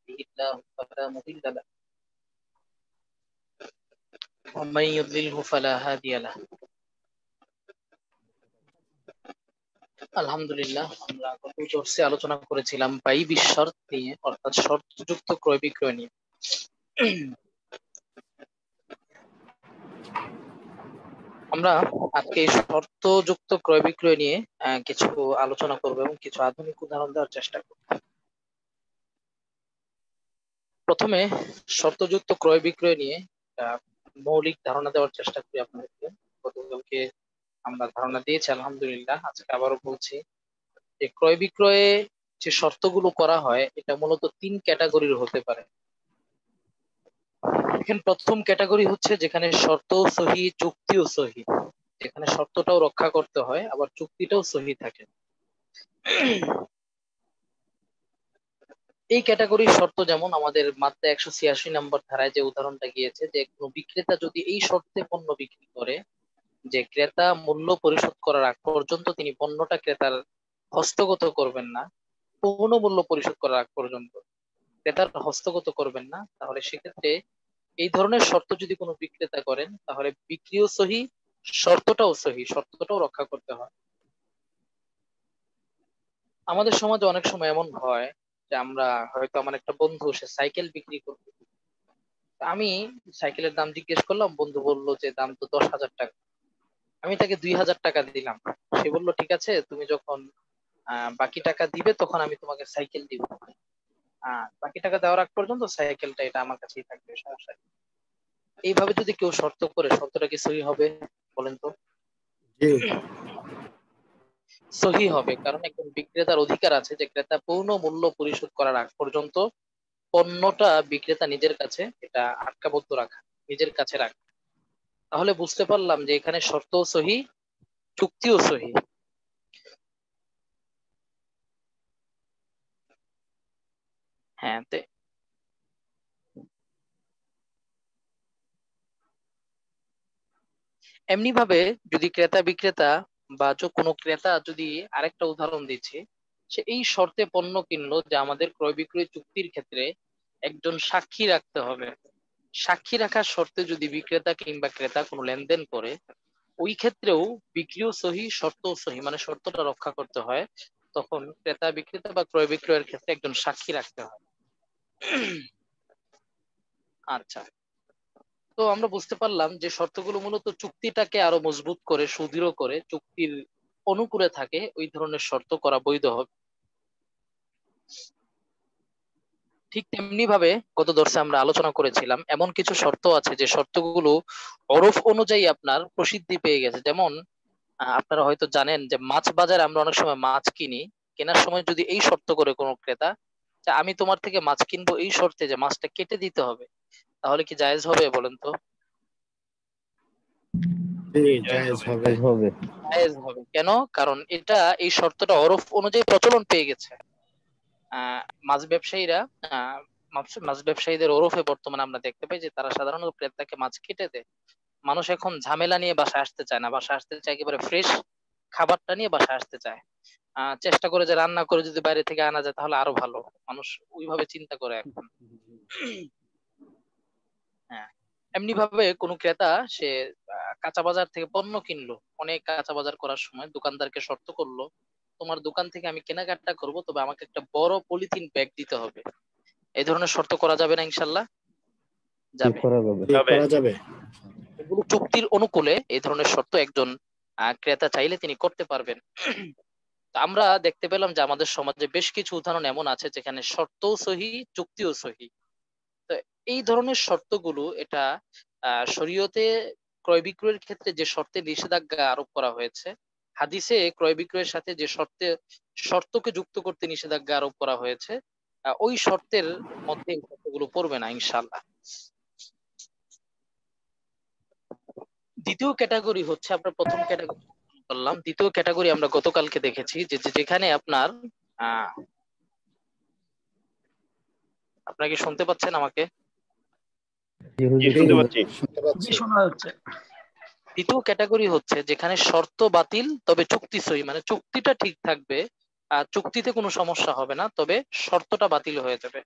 يهده الله فلا مضل له ومن يضلله فلا هادي له। আলহামদুলিল্লাহ, আমরা গত কোর্সে আলোচনা করেছিলাম বাইবিশ শর্ত নিয়ে, অর্থাৎ শর্তযুক্ত ক্রয় বিক্রয় নিয়ে। আমরা আজকে এই শর্তযুক্ত ক্রয় বিক্রয় নিয়ে কিছু আলোচনা করব এবং কিছু আধুনিক উদাহরণ দেওয়ার চেষ্টা করব। প্রথমে শর্তযুক্ত ক্রয় বিক্রয় নিয়ে মৌলিক ধারণা দেওয়ার চেষ্টা করি আপনাদেরকে। গতকালকে আমরা ধারণা দিয়েছি, আলহামদুলিল্লাহ। আজকে আবারও বলছি যে ক্রয় বিক্রয়ে যে শর্তগুলো করা হয় এটা মূলত তিন ক্যাটাগরির হতে পারে। এখানে প্রথম ক্যাটাগরি হচ্ছে যেখানে শর্ত সহি, চুক্তিও সহি, যেখানে শর্তটাও রক্ষা করতে হয় আবার চুক্তিটাও সহি থাকে। এই ক্যাটাগরির শর্ত যেমন আমাদের মাত্রা 186 নম্বর ধারায় যে উদাহরণটা গিয়েছে, যে কোনো বিক্রেতা যদি এই শর্তে পণ্য বিক্রি করে যে ক্রেতা মূল্য পরিশোধ করার আগ পর্যন্ত তিনি পণ্যটা ক্রেতার হস্তগত করবেন না, পূর্ণ মূল্য পরিশোধ করার আগ পর্যন্ত ক্রেতার হস্তগত করবেন না, তাহলে সেক্ষেত্রে এই ধরনের শর্ত যদি কোনো বিক্রেতা করেন তাহলে বিক্রিও সহি, শর্তটাও সহি, শর্তটাও রক্ষা করতে হয়। আমাদের সমাজে অনেক সময় এমন হয় যে আমরা হয়তো, আমার একটা বন্ধু সে সাইকেল বিক্রি করবে, আমি সাইকেলের দাম জিজ্ঞেস করলাম, বন্ধু বলল যে দাম তো 10,000 টাকা। আমি তাকে 2,000 টাকা দিলাম। সে বলল ঠিক আছে, তুমি যখন বাকি টাকা দিবে তখন আমি তোমাকে সাইকেল দিব। বাকি টাকা দেওয়ার আগ পর্যন্ত সাইকেলটা এটা আমার কাছেই থাকবে, সমস্যা নেই। এইভাবে যদি কেউ শর্ত করে, শর্তটা কি সহি হবে বলেন তো? সহি হবে, কারণ একজন বিক্রেতার অধিকার আছে যে ক্রেতা পূর্ণ মূল্য পরিশোধ করার আগ পর্যন্ত পণ্যটা বিক্রেতা নিজের কাছে এটা আটকাবদ্ধ রাখা, নিজের কাছে রাখা। তাহলে বুঝতে পারলাম যে এখানে শর্তও সহি, চুক্তিও সহি। হ্যাঁ, এমনি ভাবে যদি ক্রেতা বিক্রেতা বা কোনো ক্রেতা যদি, আরেকটা উদাহরণ দিচ্ছি, সে এই শর্তে পণ্য কিনলো যে আমাদের ক্রয় বিক্রয় চুক্তির ক্ষেত্রে একজন সাক্ষী রাখতে হবে। সাক্ষী রাখার শর্তে যদি বিক্রেতা কিংবা ক্রেতা কোনো লেনদেন করে, ওই ক্ষেত্রেও বিক্রিও সহি, শর্তও সহি, মানে শর্তটা রক্ষা করতে হয়। তখন ক্রেতা বিক্রেতা বা ক্রয় বিক্রয়ের ক্ষেত্রে একজন সাক্ষী রাখতে হয়। আচ্ছা, তো আমরা বুঝতে পারলাম যে শর্তগুলো মূলত চুক্তিটাকে আরো মজবুত করে, সুদৃঢ় করে, চুক্তির অনুকূলে থাকে ওই ধরনের শর্ত করা বৈধ হবে। ঠিক তেমনি ভাবে গত দর্শে আমরা আলোচনা করেছিলাম এমন কিছু শর্ত আছে যে শর্তগুলো ওরফ অনুযায়ী আপনার প্রসিদ্ধি পেয়ে গেছে। যেমন আপনারা হয়তো জানেন যে মাছ বাজারে আমরা অনেক সময় মাছ কিনি, কেনার সময় যদি এই শর্ত করে কোনো ক্রেতা যে আমি তোমার থেকে মাছ কিনবো এই শর্তে যে মাছটা কেটে দিতে হবে, তাহলে কি জায়েজ হবে বলেন তো? জায়েজ হবে। জায়েজ হবে কেন? কারণ এটা, এই শর্তটা ওরফ অনুযায়ী প্রচলন পেয়ে গেছে। মাছ ব্যবসায়ীরা, আহ মাছ ব্যবসায়ীদের ওরফে বর্তমানে আমরা দেখতে পাই যে তারা সাধারণত ক্রেতাকে মাছ কেটে দেয়। মানুষ এখন ঝামেলা নিয়ে বাসায় আসতে চায় না, বাসায় আসতে চায় একেবারে ফ্রেশ খাবারটা নিয়ে বাসায় আসতে চায়। চেষ্টা করে যে রান্না করে যদি বাইরে থেকে আনা যায় তাহলে আরো ভালো, মানুষ ওইভাবে চিন্তা করে এখন। হ্যাঁ, এমনি ভাবে কোন ক্রেতা সে কাঁচা বাজার থেকে পণ্য কিনলো, অনেক কাঁচা বাজার করার সময় দোকানদারকে শর্ত করলো, তোমার দোকান থেকে আমি কেনাকাটা করব, তবে আমাকে একটা বড় পলিথিন ব্যাগ দিতে হবে। এই ধরনের শর্ত করা যাবে না? ইনশাল্লাহ যাবে। করা যাবে। এগুলো চুক্তির অনুকূলে এই ধরনের শর্ত একজন ক্রেতা চাইলে তিনি করতে পারবেন। তো আমরা দেখতে পেলাম যে আমাদের সমাজে বেশ কিছু উদাহরণ এমন আছে যেখানে শর্তও সহি, চুক্তিও সহি। তো এই ধরনের শর্তগুলো এটা শরীয়তে ক্রয় বিক্রয়ের ক্ষেত্রে যে শর্তে নিষেধাজ্ঞা আরোপ করা হয়েছে, হাদিসে ক্রয় বিক্রয়ের সাথে যে শর্তকে যুক্ত করতে নিষেধাজ্ঞা আরোপ করা হয়েছে, ওই শর্তের মধ্যে এই শর্তগুলো পড়বে না ইনশাআল্লাহ। দ্বিতীয় ক্যাটাগরি হচ্ছে, আমরা প্রথম ক্যাটাগরি বললাম, দ্বিতীয় ক্যাটাগরি আমরা গতকালকে দেখেছি যে যেখানে আপনার আপনারা কি শুনতে পাচ্ছেন আমাকে? শোনা যাচ্ছে। দ্বিতীয় ক্যাটাগরি হচ্ছে যেখানে শর্ত বাতিল তবে চুক্তি সহি, মানে চুক্তিটা ঠিক থাকবে, চুক্তিতে কোনো সমস্যা হবে না, তবে শর্তটা বাতিল হয়ে যাবে।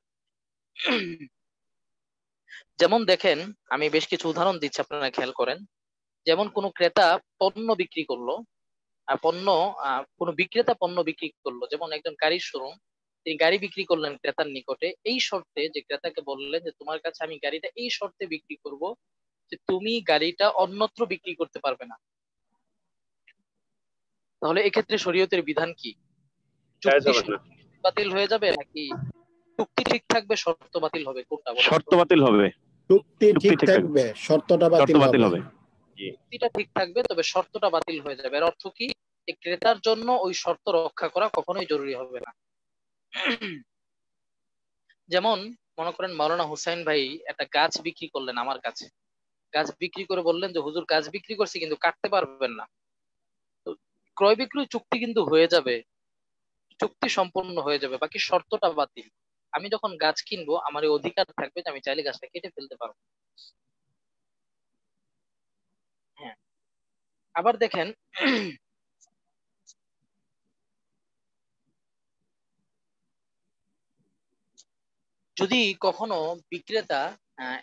যেমন দেখেন, আমি বেশ কিছু উদাহরণ দিচ্ছি, আপনারা খেয়াল করেন। যেমন কোনো ক্রেতা পণ্য বিক্রি করলো, কোনো বিক্রেতা পণ্য বিক্রি করলো, যেমন একজন গাড়ির শোরুম, তিনি গাড়ি বিক্রি করলেন ক্রেতার নিকটে এই শর্তে, যে ক্রেতাকে বললেন যে তোমার কাছে আমি গাড়িটা এই শর্তে বিক্রি করব যে তুমি গাড়িটা অন্যত্র বিক্রি করতে পারবে না। তাহলে এক্ষেত্রে শরীয়তের বিধান কি? জায়েজ চুক্তি হবে না, বাতিল হয়ে যাবে, নাকি চুক্তি ঠিক থাকবে শর্ত বাতিল হবে, কোনটা বলেন শর্ত তো? বাতিল হবে। চুক্তি চুক্তি ঠিক ঠিক থাকবে, থাকবে, শর্তটা শর্ত বাতিল বাতিল হবে। হবে। জি, চুক্তিটা ঠিক থাকবে, তবে শর্তটা বাতিল হয়ে যাবে। এর অর্থ কি? এই ক্রেতার জন্য ওই শর্ত রক্ষা করা কখনোই জরুরি হবে না। যেমন মনে করেন মাওলানা হুসাইন ভাই একটা গাছ বিক্রি করলেন আমার কাছে, গাছ বিক্রি করে বললেন যে হুজুর গাছ বিক্রি করছি কিন্তু কাটতে পারবেন না। তো ক্রয় বিক্রয় চুক্তি কিন্তু হয়ে যাবে, চুক্তি সম্পূর্ণ হয়ে যাবে, বাকি শর্তটা বাতিল। আমি যখন গাছ কিনবো আমার এই অধিকার থাকবে যে আমি চাইলে গাছটা কেটে ফেলতে পারবো। হ্যাঁ, আবার দেখেন, যদি কখনো বিক্রেতা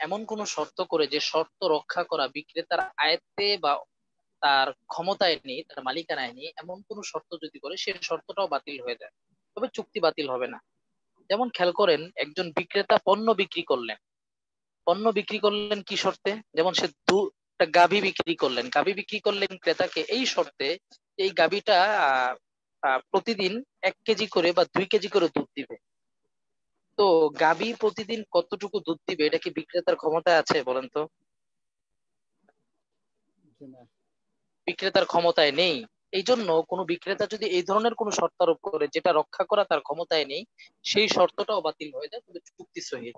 এমন কোনো শর্ত করে যে শর্ত রক্ষা করা বিক্রেতার আয়ত্তে বা তার ক্ষমতায় নেই, তার মালিকানায় নেই, এমন কোনো শর্ত যদি করে, সে শর্তটাও বাতিল হয়ে যায়, তবে চুক্তি বাতিল হবে না। যেমন খেয়াল করেন, একজন বিক্রেতা পণ্য বিক্রি করলেন কি শর্তে? যেমন সে একটা গাভী বিক্রি করলেন ক্রেতাকে এই শর্তে, এই গাভীটা আহ, প্রতিদিন 1 কেজি করে বা 2 কেজি করে দুধ দিবে। তো গাভী প্রতিদিন কতটুকু দুধ দিবে, এটা কি বিক্রেতার ক্ষমতায় আছে বলেন তো? বিক্রেতার ক্ষমতায় নেই। এই জন্য কোনো বিক্রেতা যদি এই ধরনের কোনো শর্ত আরোপ করে যেটা রক্ষা করা তার ক্ষমতায় নেই, সেই শর্তটাও বাতিল হয়ে যায়, তবে চুক্তি সহিহ।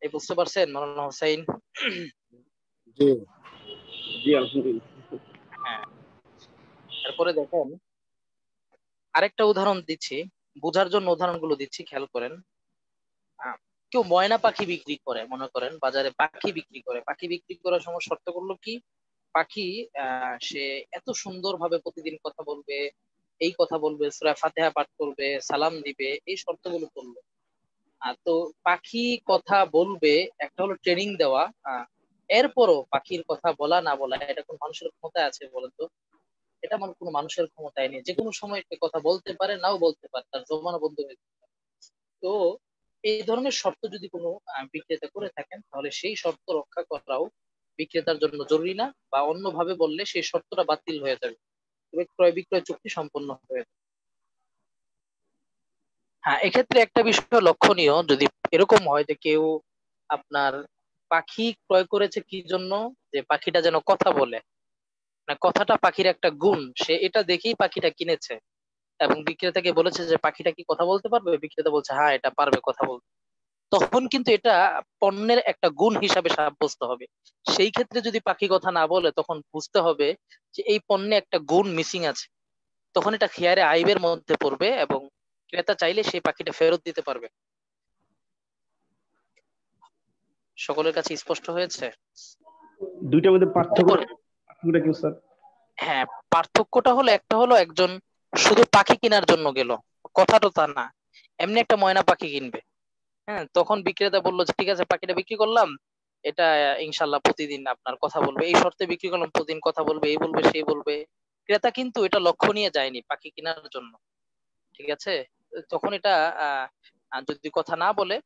এই বুঝতে পারছেন মাওলানা হোসাইন? জি জি, আলহামদুলিল্লাহ। হ্যাঁ, তারপরে দেখেন আরেকটা উদাহরণ দিচ্ছি, বোঝার জন্য উদাহরণগুলো দিচ্ছি, খেয়াল করেন। আহ, কেউ ময়না পাখি বিক্রি করে, মনে করেন বাজারে পাখি বিক্রি করার সময় শর্ত করলো কি, পাখি সে এত সুন্দর ভাবে প্রতিদিন কথা বলবে, এই কথা বলবে, সূরা ফাতিহা পাঠ করবে, সালাম দিবে, এই শর্তগুলো করলো। তো পাখি কথা বলবে, একটা হলো ট্রেনিং দেওয়া। এরপরও পাখির কথা বলা না বলা এটা কোন মানুষের ক্ষমতায় আছে বলেন তো? এটা কোনো মানুষের ক্ষমতায় নেই, যে কোনো সময় সে কথা বলতে পারে, নাও বলতে পারে, তার জমানো বন্ধ হয়ে যেতে পারে। তো এই ধরনের শর্ত যদি কোনো বিক্রেতা করে থাকেন, তাহলে সেই শর্ত রক্ষা করাও বিক্রেতার জন্য জরুরি না, বা অন্যভাবে বললে সেই শর্তটা বাতিল হয়ে যাবে, তবে ক্রয় বিক্রয় চুক্তি সম্পন্ন হয়ে যাবে। হ্যাঁ, এক্ষেত্রে একটা বিষয় লক্ষণীয়, যদি এরকম হয় যে কেউ আপনার পাখি ক্রয় করেছে কি জন্য, যে পাখিটা যেন কথা বলে, মানে কথাটা পাখির একটা গুণ, সে এটা দেখেই পাখিটা কিনেছে, এবং বিক্রেতাকে বলেছে যে পাখিটা কি কথা বলতে পারবে, বিক্রেতা বলছে হ্যাঁ এটা পারবে কথা বলতে, তখন কিন্তু এটা পণ্যের একটা গুণ হিসাবে সাব্যস্ত হবে। সেই ক্ষেত্রে যদি পাখি কথা না বলে, তখন বুঝতে হবে যে এই পণ্যে একটা গুণ মিসিং আছে, তখন এটা খিয়ারে আইবের মধ্যে পড়বে, এবং ক্রেতা চাইলে সেই পাখিটা ফেরত দিতে পারবে। সকলের কাছে স্পষ্ট হয়েছে? দুইটার মধ্যে তারপরে পার্থক্যটা কি স্যার? হ্যাঁ, পার্থক্যটা হলো, একটা হলো একজন শুধু পাখি কেনার জন্য গেল, কথাটা তা না, এমনি একটা ময়না পাখি কিনবে। হ্যাঁ, তখন বিক্রেতা বললো যে ঠিক আছে পাখিটা বিক্রি করলাম, এটা ইনশাল্লাহ প্রতিদিন আপনার কথা বলবে, এই শর্তে বিক্রি করলাম, প্রতিদিন কথা বলবে, এই বলবে সেই বলবে। ক্রেতা কিন্তু এটা লক্ষ্য নিয়ে যায়নি পাখি কেনার জন্য, ঠিক আছে? তখন এটা আহ যদি কথা না বলে,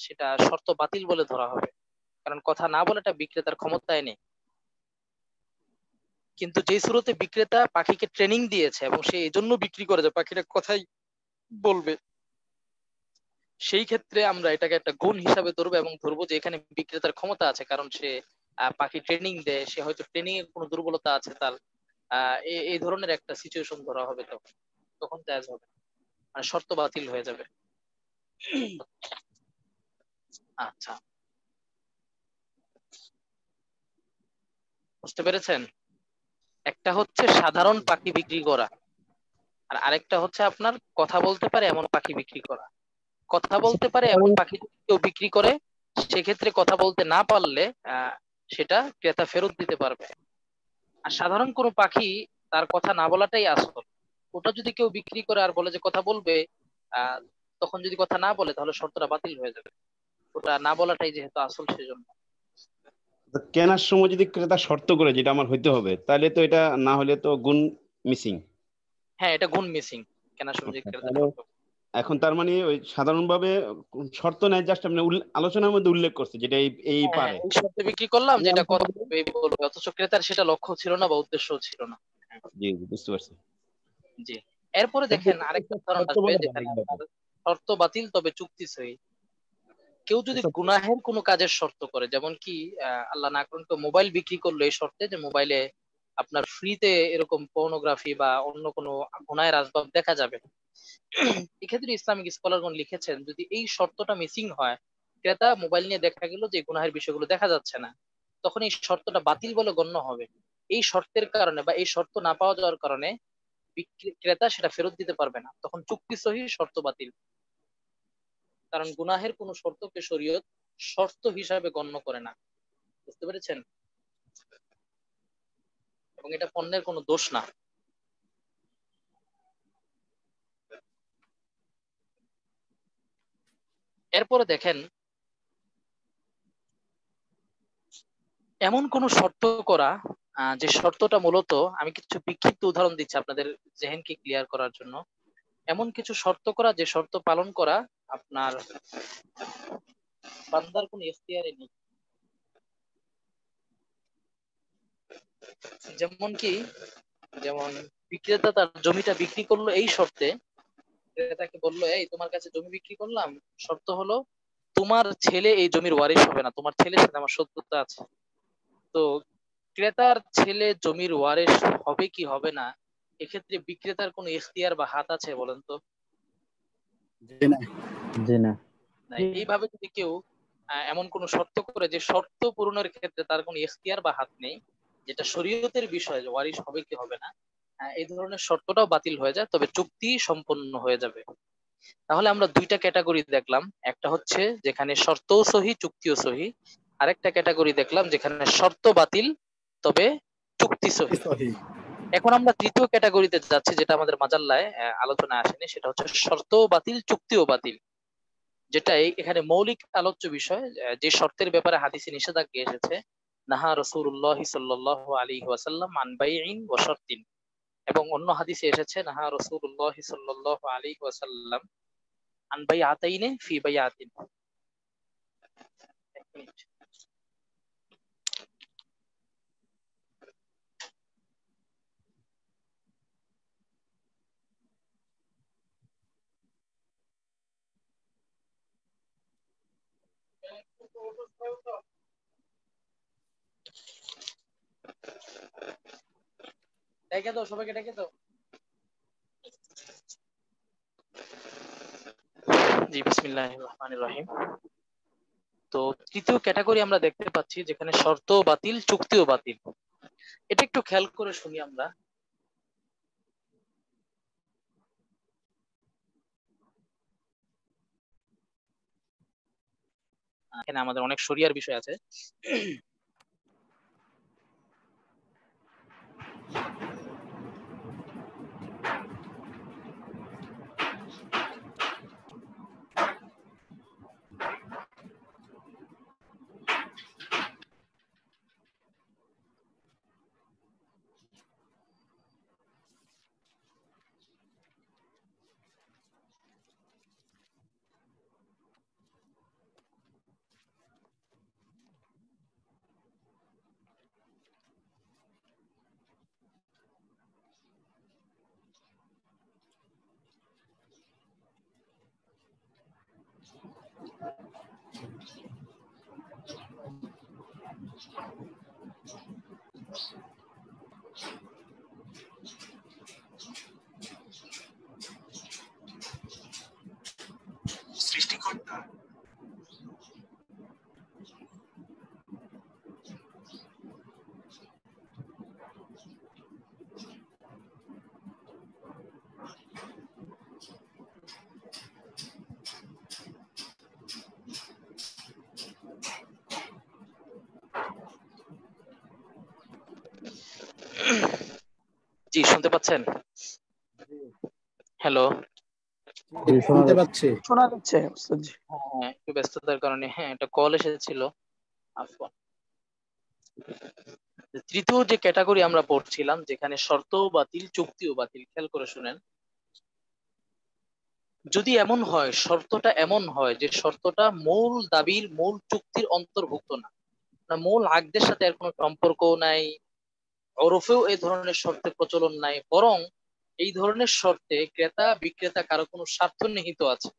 সেটা শর্ত বাতিল বলে ধরা হবে, কারণ কথা না বলে এটা বিক্রেতার ক্ষমতায় নেই। কিন্তু যে শুরুতে বিক্রেতা পাখিকে ট্রেনিং দিয়েছে এবং সে এই জন্য বিক্রি করে যে পাখিটা কথাই বলবে, সেই ক্ষেত্রে আমরা এটাকে একটা গুণ হিসাবে ধরবো, এবং ধরবো যে এখানে বিক্রেতার ক্ষমতা আছে, কারণ সে পাখি ট্রেনিং দেয়, সে হয়তো ট্রেনিং এর কোনো দুর্বলতা আছে তার, এই ধরনের একটা সিচুয়েশন ধরা হবে, তখন তখন জায়েজ হবে, মানে শর্ত বাতিল হয়ে যাবে। আচ্ছা, বুঝতে পেরেছেন? একটা হচ্ছে সাধারণ পাখি বিক্রি করা, আর আরেকটা হচ্ছে আপনার কথা বলতে পারে এমন পাখি বিক্রি করা। কথা বলতে পারে এমন পাখি যদি কেউ বিক্রি করে, সেক্ষেত্রে কথা বলতে না পারলে সেটা ক্রেতা ফেরত দিতে পারবে। আর সাধারণ কোনো পাখি, তার কথা না বলাটাই আসল, ওটা যদি কেউ বিক্রি করে আর বলে যে কথা বলবে, আহ তখন যদি কথা না বলে তাহলে শর্তটা বাতিল হয়ে যাবে। ওটা না বলাটাই যেহেতু আসল সেজন্য। তো কেনার সময় যদি ক্রেতা শর্ত করে যেটা আমার হইতে হবে, তাহলে তো এটা না হলে তো গুণ মিসিং। হ্যাঁ, এটা গুণ মিসিং, কেনার সময় যে আচ্ছা, ক্রেতা তাহলে শর্ত। এখন তার মানে ওই সাধারণভাবে শর্ত নেই, জাস্ট আপনি আলোচনার মধ্যে উল্লেখ করছে যেটা এই এই হ্যাঁ হ্যাঁ, পারে। এই শর্তে বিক্রি করলাম এই যেটা কত আলোচনা- হবে এই বলবে, অথচ ক্রেতার সেটা লক্ষ্য ছিল না বা উদ্দেশ্য ছিল না। হ্যাঁ, জি জি, বুঝতে পারছি। জি। এরপরে দেখেন আরেকটা উদাহরণ শর্ত আসবে বলা যায় যেখানে এগুলোকে। আপনার শর্ত বাতিল তবে চুক্তি সহি। কেউ যদি আচ্ছা, গুনাহের কোনো কাজের শর্ত করে, যেমন কি আল্লাহ না করুন, কেউ মোবাইল বিক্রি করলো এই শর্তে যে মোবাইলে আপনার ফ্রিতে এরকম পর্নোগ্রাফি বা অন্য কোনো গুনাহের আসবাব দেখা যাবে। এক্ষেত্রে ইসলামিক স্কলারগণ লিখেছেন যদি এই শর্তটা মিসিং হয়, ক্রেতা মোবাইল নিয়ে দেখা গেল যে গুনাহের বিষয়গুলো দেখা যাচ্ছে না, তখন এই শর্তটা বাতিল বলে গণ্য হবে। এই শর্তের কারণে বা এই শর্ত না পাওয়া যাওয়ার কারণে ক্রেতা সেটা ফেরত দিতে পারবে না, তখন চুক্তি সহি শর্ত বাতিল। কারণ গুনাহের কোনো শর্তকে শরীয়ত শর্ত হিসাবে গণ্য করে না। বুঝতে পেরেছেন? এবং এটা পণ্যের কোনো দোষ না। এরপরে দেখেন এমন কোন শর্ত করা, যে শর্তটা মূলত, আমি কিছু বিক্ষিপ্ত উদাহরণ দিচ্ছি আপনাদের জেহেনকে ক্লিয়ার করার জন্য। এমন কিছু শর্ত করা যে শর্ত পালন করা আপনার বান্দার কোনো এখতিয়ারে নেই। যেমন কি, যেমন বিক্রেতা তার জমিটা বিক্রি করলো এই শর্তে, ক্রেতাকে বললো এই তোমার কাছে জমি বিক্রি করলাম, শর্ত হলো তোমার ছেলে এই জমির ওয়ারিশ হবে না, তোমার ছেলের সাথে আমার শত্রুতা আছে। তো ক্রেতার ছেলে জমির ওয়ারিশ হবে কি হবে না, এক্ষেত্রে বিক্রেতার কোনো এখতিয়ার বা হাত আছে বলেন তো? জি না। জি না। নাই। এইভাবে যদি কেউ এমন কোন শর্ত করে যে শর্ত পূরণের ক্ষেত্রে তার কোনো এখতিয়ার বা হাত নেই, যেটা শরীয়তের বিষয় যে ওয়ারিশ হবে কি হবে না, এই ধরনের শর্তটাও বাতিল হয়ে যায়, তবে চুক্তি সম্পন্ন হয়ে যাবে। তাহলে আমরা দুইটা ক্যাটাগরি দেখলাম, একটা হচ্ছে যেখানে শর্তও সহি চুক্তিও সহি, আরেকটা ক্যাটাগরি দেখলাম যেখানে শর্ত বাতিল তবে চুক্তি সহি। সহি। এখন আমরা তৃতীয় ক্যাটাগরিতে যাচ্ছি, যেটা আমাদের মাজাল্লায় আলোচনায় আসেনি, সেটা হচ্ছে শর্ত বাতিল চুক্তিও বাতিল, যেটা এখানে মৌলিক আলোচ্য বিষয়। যে শর্তের ব্যাপারে হাদিসে নিষেধাজ্ঞা এসেছে, নাহা রাসূলুল্লাহ সাল্লাল্লাহু আলাইহি ওয়াসাল্লাম আন বাইইন ওয়া শারতিন, এবং অন্য হাদিসে এসেছে নাহা রাসূলুল্লাহ সাল্লাল্লাহু আলাইহি ওয়াসাল্লাম আন বাইআতাইনি ফি বাইআতিন। এক মিনিট। ডেকে দাও, সবাইকে ডেকে দাও। জি, বিসমিল্লাহির রহমানির রহিম। তো তৃতীয় ক্যাটাগরি আমরা দেখতে পাচ্ছি যেখানে শর্ত বাতিল চুক্তিও বাতিল। এটা একটু খেয়াল করে শুনি আমরা। এখানে আমাদের অনেক শরিয়ার বিষয় আছে। সৃষ্টিকর্তা জি, শুনতে পাচ্ছেন? হ্যালো, জি, শোনা শুনতে যাচ্ছে। পাচ্ছি। শোনা যাচ্ছে ওস্তাদ জি। হ্যাঁ, একটু ব্যস্ততার কারণে, হ্যাঁ একটা কল এসেছিল। আফওয়ান। তৃতীয় যে ক্যাটাগরি আমরা পড়ছিলাম, যেখানে শর্ত বাতিল, চুক্তিও বাতিল। খেয়াল করে শুনেন, যদি এমন হয়, শর্তটা এমন হয় যে শর্তটা মূল দাবির, মূল চুক্তির অন্তর্ভুক্ত না, মূল আকদের সাথে এর কোনো সম্পর্ক নাই, ওরফেও এই ধরনের শর্তের প্রচলন নাই, বরং এই ধরনের শর্তে ক্রেতা বিক্রেতা কারো কোনো স্বার্থ নিহিত আছে।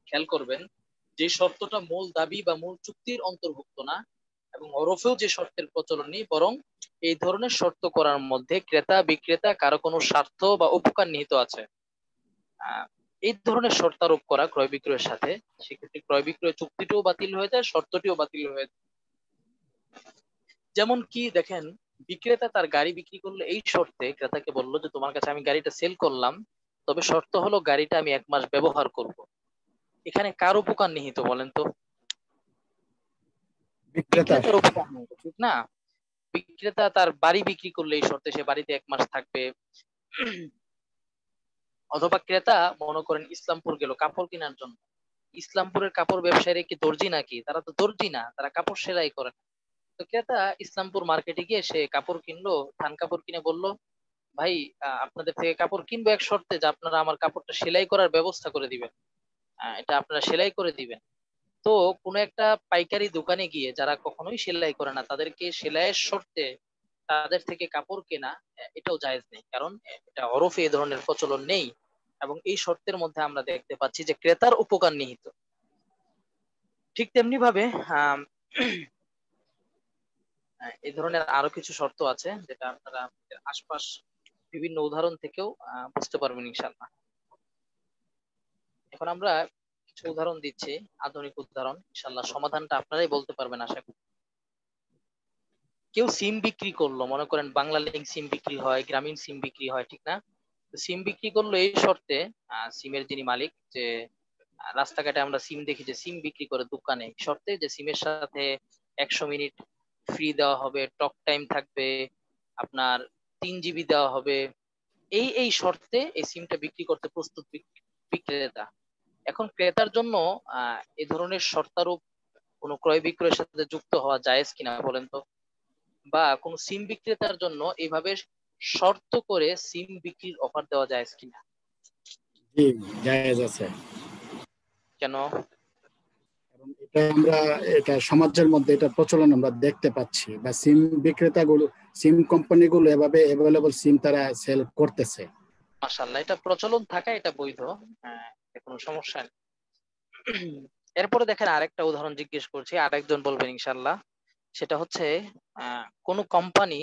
খেয়াল করবেন, যে শর্তটা মূল দাবি বা মূল চুক্তির অন্তর্ভুক্ত না এবং ওরফেও যে শর্তের প্রচলন নেই, বরং এই ধরনের শর্ত করার মধ্যে ক্রেতা বিক্রেতা কারো কোনো স্বার্থ বা উপকার নিহিত আছে, এই ধরনের শর্ত আরোপ করা ক্রয় বিক্রয়ের সাথে, সেক্ষেত্রে ক্রয় বিক্রয় চুক্তিটিও বাতিল হয়ে যায়, শর্তটিও বাতিল হয়ে যায়। যেমন কি দেখেন, বিক্রেতা তার গাড়ি বিক্রি করলো এই শর্তে, ক্রেতাকে বললো যে তোমার কাছে আমি গাড়িটা সেল করলাম, তবে শর্ত হলো গাড়িটা আমি 1 মাস ব্যবহার করব। এখানে কার উপকার নিহিত বলেন তো? বিক্রেতা। বিক্রেতার উপকার নিহিত, ঠিক না? বিক্রেতা তার বাড়ি বিক্রি করলে এই শর্তে সে বাড়িতে 1 মাস থাকবে। অথবা ক্রেতা মনে করেন ইসলামপুর গেল কাপড় কেনার জন্য, ইসলামপুরের কাপড় ব্যবসায়ীরা কি দর্জি নাকি? তারা তো দর্জি না, তারা কাপড় সেলাই করে। তো ক্রেতা ইসলামপুর মার্কেটে গিয়ে সে কাপড় কিনলো, থান কাপড় কিনে বলল, ভাই আপনাদের থেকে কাপড় কিনবো এক শর্তে, যে আপনারা আমার কাপড়টা সেলাই করার ব্যবস্থা করে দিবেন, এটা আপনারা সেলাই করে দিবেন। তো কোনো একটা পাইকারি দোকানে গিয়ে যারা কখনোই সেলাই করে না, তাদেরকে সেলাইয়ের শর্তে তাদের থেকে কাপড় কেনা, এটাও জায়েজ নেই, কারণ এটা ওরফে এই ধরনের প্রচলন নেই। এবং এই শর্তের মধ্যে আমরা দেখতে পাচ্ছি যে ক্রেতার উপকার নিহিত। ঠিক তেমনি ভাবে আহ এই ধরনের আরো কিছু শর্ত আছে, যেটা আপনারা আমাদের আশপাশ বিভিন্ন উদাহরণ থেকেও বুঝতে পারবেন ইনশাআল্লাহ। এখন আমরা কিছু উদাহরণ দিচ্ছি, আধুনিক উদাহরণ, ইনশাআল্লাহ সমাধানটা আপনারাই বলতে পারবেন আশা করি। কেউ সিম বিক্রি করলো, মনে করেন বাংলা লিংক সিম বিক্রি হয়, গ্রামীণ সিম বিক্রি হয়, ঠিক না? তো সিম বিক্রি করলো এই শর্তে, সিমের যিনি মালিক, যে রাস্তাঘাটে আমরা সিম দেখি যে সিম বিক্রি করে দোকানে, শর্তে যে সিমের সাথে 100 মিনিট ফ্রি দেওয়া হবে, টক টাইম থাকবে, আপনার 3 জিবি দেওয়া হবে, এই এই শর্তে এই সিমটা বিক্রি করতে প্রস্তুত বিক্রেতা। এখন ক্রেতার জন্য এই ধরনের শর্তারোপ কোনো ক্রয় বিক্রয়ের সাথে যুক্ত হওয়া জায়েজ কিনা বলেন তো? বা কোন সিম বিক্রেতার জন্য এইভাবে শর্ত করে সিম বিক্রির অফার দেওয়া জায়েজ কিনা? জি, জায়েজ আছে। কেন? কারণ এটা সমাজের মধ্যে এটা প্রচলন আমরা দেখতে পাচ্ছি, বা সিম বিক্রেতাগুলো, সিম কোম্পানিগুলো এভাবে অ্যাভেলেবল সিম তারা সেল করতেছে। মাশাআল্লাহ, এটা প্রচলন থাকা এটা বৈধ, কোনো সমস্যা নেই। এরপরে দেখেন আরেকটা উদাহরণ জিজ্ঞেস করছি, আরেকজন বলবেন ইনশাআল্লাহ। সেটা হচ্ছে কোন কোম্পানি,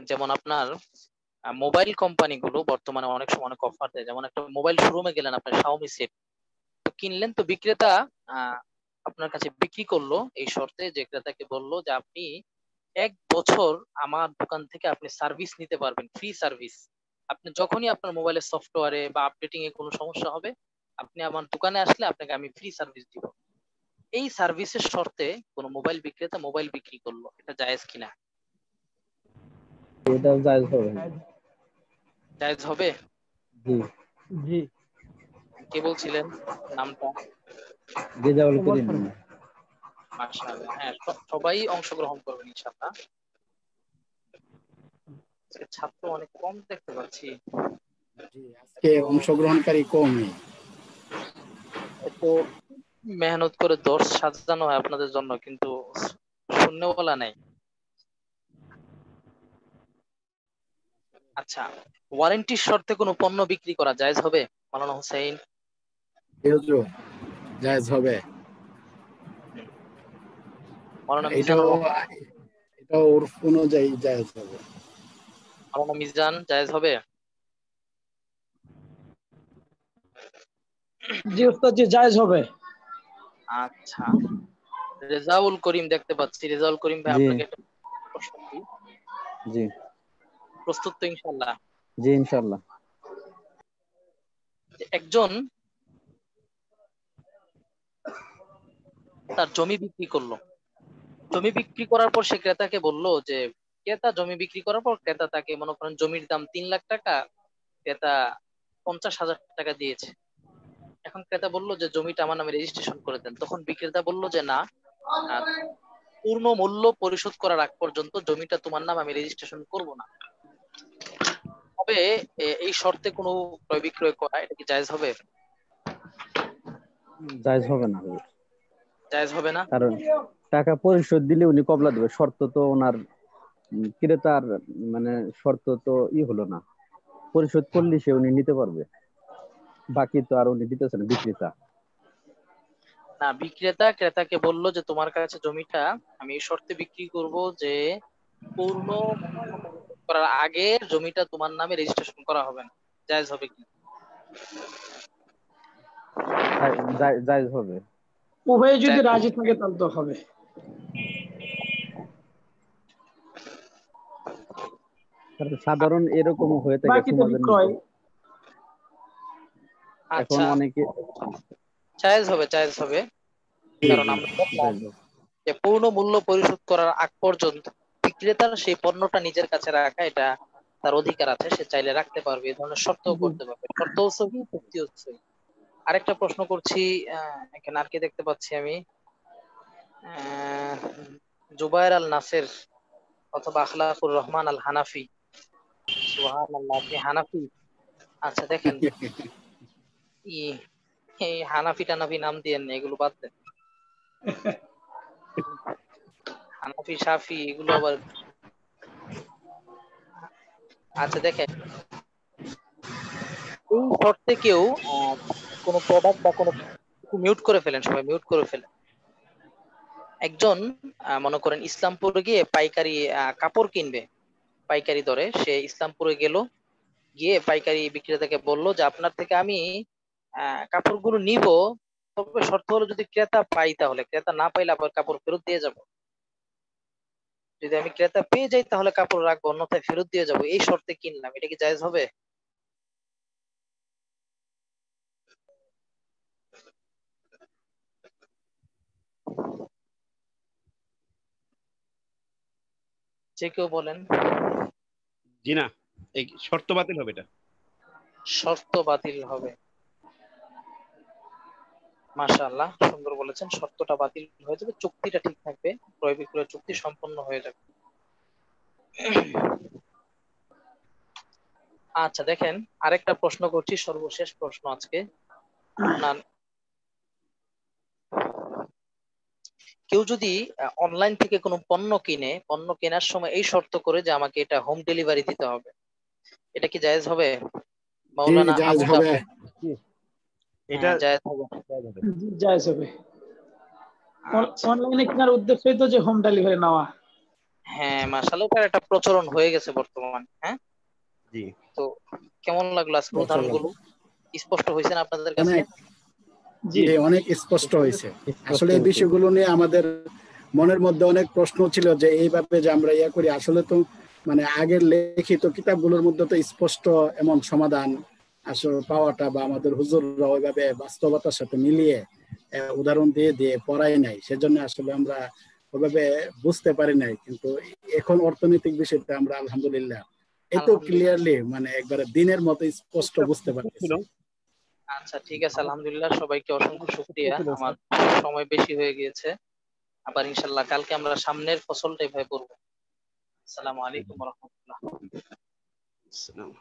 যেমন আপনার মোবাইল কোম্পানিগুলো বর্তমানে অনেক সময় অনেক অফার দেয়, যেমন একটা মোবাইল শোরুমে গেলেন, আপনার শাওমি সেট তো কিনলেন, তো বিক্রেতা আহ আপনার কাছে বিক্রি করলো এই শর্তে, যে ক্রেতাকে বললো যে আপনি 1 বছর আমার দোকান থেকে আপনি সার্ভিস নিতে পারবেন, ফ্রি সার্ভিস। আপনি যখনই আপনার মোবাইলের সফটওয়্যারে বা আপডেটিং এ কোনো সমস্যা হবে, আপনি আমার দোকানে আসলে আপনাকে আমি ফ্রি সার্ভিস দিব। এই সার্ভিসের শর্তে কোনো মোবাইল বিক্রেতা মোবাইল বিক্রি করলো, এটা জায়েজ কিনা? এটা জায়েজ হবে। জায়েজ হবে? জি জি। কে বলছিলেন নামটা? রেজাউল করিম। মাশাআল্লাহ, হ্যাঁ সবাই অংশগ্রহণ করবেন ইনশাআল্লাহ। আজকে ছাত্র অনেক কম দেখতে পাচ্ছি। জি, আজকে অংশগ্রহণকারী কমই। এত মেহনত করে দর্শ সাজানো হয় আপনাদের জন্য, কিন্তু শূন্যওয়ালা নাই। আচ্ছা, ওয়ারেন্টির শর্তে কোনো পণ্য বিক্রি করা জায়েজ হবে মাওলানা হোসেন? হুজুর, জায়েজ হবে। মাওলানা এটাও মিজানুর এটাও ওরফ অনুযায়ী জায়েজ হবে। মাওলানা মিজান, জায়েজ হবে? জি ওস্তাদ, জি জায়েজ হবে। আচ্ছা, রেজাউল করিম দেখতে পাচ্ছি। রেজাউল করিম ভাই, জি আপনাকে একটা প্রশ্ন করি, জি প্রস্তুত তো ইনশাআল্লাহ? জি ইনশাআল্লাহ। একজন তার জমি বিক্রি করলো, জমি বিক্রি করার পর সে ক্রেতাকে বললো যে, ক্রেতা জমি বিক্রি করার পর ক্রেতা তাকে মনে করেন জমির দাম 3 লাখ টাকা, ক্রেতা 50,000 টাকা দিয়েছে। এখন ক্রেতা বলল যে জমিটা আমার নামে রেজিস্ট্রেশন করে দেন, তখন বিক্রেতা বলল যে না, আহ, পূর্ণ মূল্য পরিশোধ করার আগ পর্যন্ত জমিটা তোমার নাম আমি রেজিস্ট্রেশন করব না। তবে এই শর্তে কোনো ক্রয় বিক্রয় করা এটা কি জায়েজ হবে? জায়েজ হবে না, জায়েজ হবে না। কারণ টাকা পরিশোধ দিলে উনি কবলা দেবে, শর্ত তো ওনার ক্রেতার মানে শর্ত তো হলো না, পরিশোধ করলে সে উনি নিতে পারবে, বাকি তো আর উনি দিতেছে না বিক্রেতা। না, বিক্রেতা ক্রেতাকে বলল যে তোমার কাছে জমিটা আমি এই শর্তে বিক্রি করব যে পূর্ণ মূল্য পরিশোধ করার আগে জমিটা তোমার নামে রেজিস্ট্রেশন করা হবে না। জায়েজ হবে কি? জায়েজ হবে। উভয়ে যদি জায়েজ। রাজি থাকে তাহলে তো হবে। কারণ সাধারণ এরকম হয়ে থাকে বাকিতে সমাজের বিক্রয়। মধ্যে, এখন আচ্ছা, অনেকে। জায়েজ হবে, জায়েজ হবে। জি কারণ জি আমরা দেখলাম জায়েজ হবে। যে পূর্ণ মূল্য পরিশোধ করার আগ পর্যন্ত বিক্রেতার সেই পণ্যটা নিজের কাছে রাখা এটা তার অধিকার আছে, সে চাইলে রাখতে পারবে, এই ধরনের শর্তও জি। করতে পারবে। শর্তও সহি, চুক্তিও সহি। আরেকটা প্রশ্ন করছি, এখানে আর কি দেখতে পাচ্ছি আমি, আহ, জুবায়ের আল নাসের অথবা আখলাকুর রহমান আল হানাফি। সুবহানাল্লাহ, আপনি হানাফি? আচ্ছা দেখেন, ই এই হানাফি টানাফি নাম দিয়েন না, এগুলো বাদ দেন। হানাফি সাফি এগুলো আবার। আচ্ছা দেখেন, এই শর্তে কেউ কোনো প্রোডাক্ট বা কোনো, মিউট করে ফেলেন, সবাই মিউট করে ফেলেন। একজন মনে করেন ইসলামপুরে গিয়ে পাইকারি কাপড় কিনবে, পাইকারি দরে সে ইসলামপুরে গেল, গিয়ে পাইকারি বিক্রেতাকে বলল যে আপনার থেকে আমি কাপড়গুলো নিব, তবে শর্ত হলো যদি ক্রেতা পাই, তাহলে, ক্রেতা না পাইলে আবার কাপড় ফেরত দিয়ে যাব। যদি আমি ক্রেতা পেয়ে যাই তাহলে কাপড় রাখবো, অন্যথায় ফেরত দিয়ে যাব, এই শর্তে কিনলাম, এটা কি জায়েজ হবে? যে কেউ বলেন। জি না, এই শর্ত বাতিল হবে এটা। শর্ত বাতিল হবে। মাশাআল্লাহ, সুন্দর বলেছেন। শর্তটা বাতিল হয়ে যাবে, চুক্তিটা ঠিক থাকবে, ক্রয় বিক্রয় চুক্তি সম্পন্ন হয়ে যাবে। আচ্ছা দেখেন, আরেকটা প্রশ্ন করছি, সর্বশেষ প্রশ্ন আজকে। আপনার কেউ যদি অনলাইন থেকে কোনো পণ্য কিনে, পণ্য কেনার সময় এই শর্ত করে যে আমাকে এটা হোম ডেলিভারি দিতে হবে, এটা কি জায়েজ হবে? জি মাওলানা জায়েজ আবু হবে। জাফর। এটা জায়েজ হবে। জায়েজ হবে। জি, জায়েজ হবে। আচ্ছা, অনলাইনে কেনার উদ্দেশ্যই তো যে হোম ডেলিভারি নেওয়া। হ্যাঁ মাশাআল্লাহ, এটার একটা প্রচলন হয়ে গেছে বর্তমানে। হ্যাঁ, জি তো কেমন লাগলো আজকের প্রচলন উদাহরণগুলো? স্পষ্ট হয়েছে না আপনাদের কাছে? অনেক, জি। জি অনেক স্পষ্ট হয়েছে। স্পষ্ট আসলে এই হয়েছে। বিষয়গুলো নিয়ে আমাদের মনের মধ্যে অনেক প্রশ্ন ছিল যে এইভাবে যে আমরা ইয়া করি, আসলে তো মানে আগের লিখিত কিতাবগুলোর মধ্যে তো স্পষ্ট এমন সমাধান আসলে পাওয়াটা বা আমাদের হুজুররা ওইভাবে বাস্তবতার সাথে মিলিয়ে উদাহরণ দিয়ে দিয়ে পড়াই নাই, সেজন্য আসলে আমরা ওইভাবে বুঝতে পারি নাই। কিন্তু এখন অর্থনৈতিক বিষয়টা আমরা আলহামদুলিল্লাহ এই তো আলহামদুলিল্লাহ। ক্লিয়ারলি মানে একবারে দিনের মতো স্পষ্ট বুঝতে ছিল। পারতেছি। আচ্ছা ঠিক আছে, আলহামদুলিল্লাহ, সবাইকে অসংখ্য শুকরিয়া। ছিল আমার স্যার। সময় বেশি হয়ে গিয়েছে। আবার ইনশাল্লাহ কালকে আমরা সামনের ফসলটা এভাবে করবো। আসসালামু আলাইকুম ওয়া রাহমাতুল্লাহ। আসসালাম।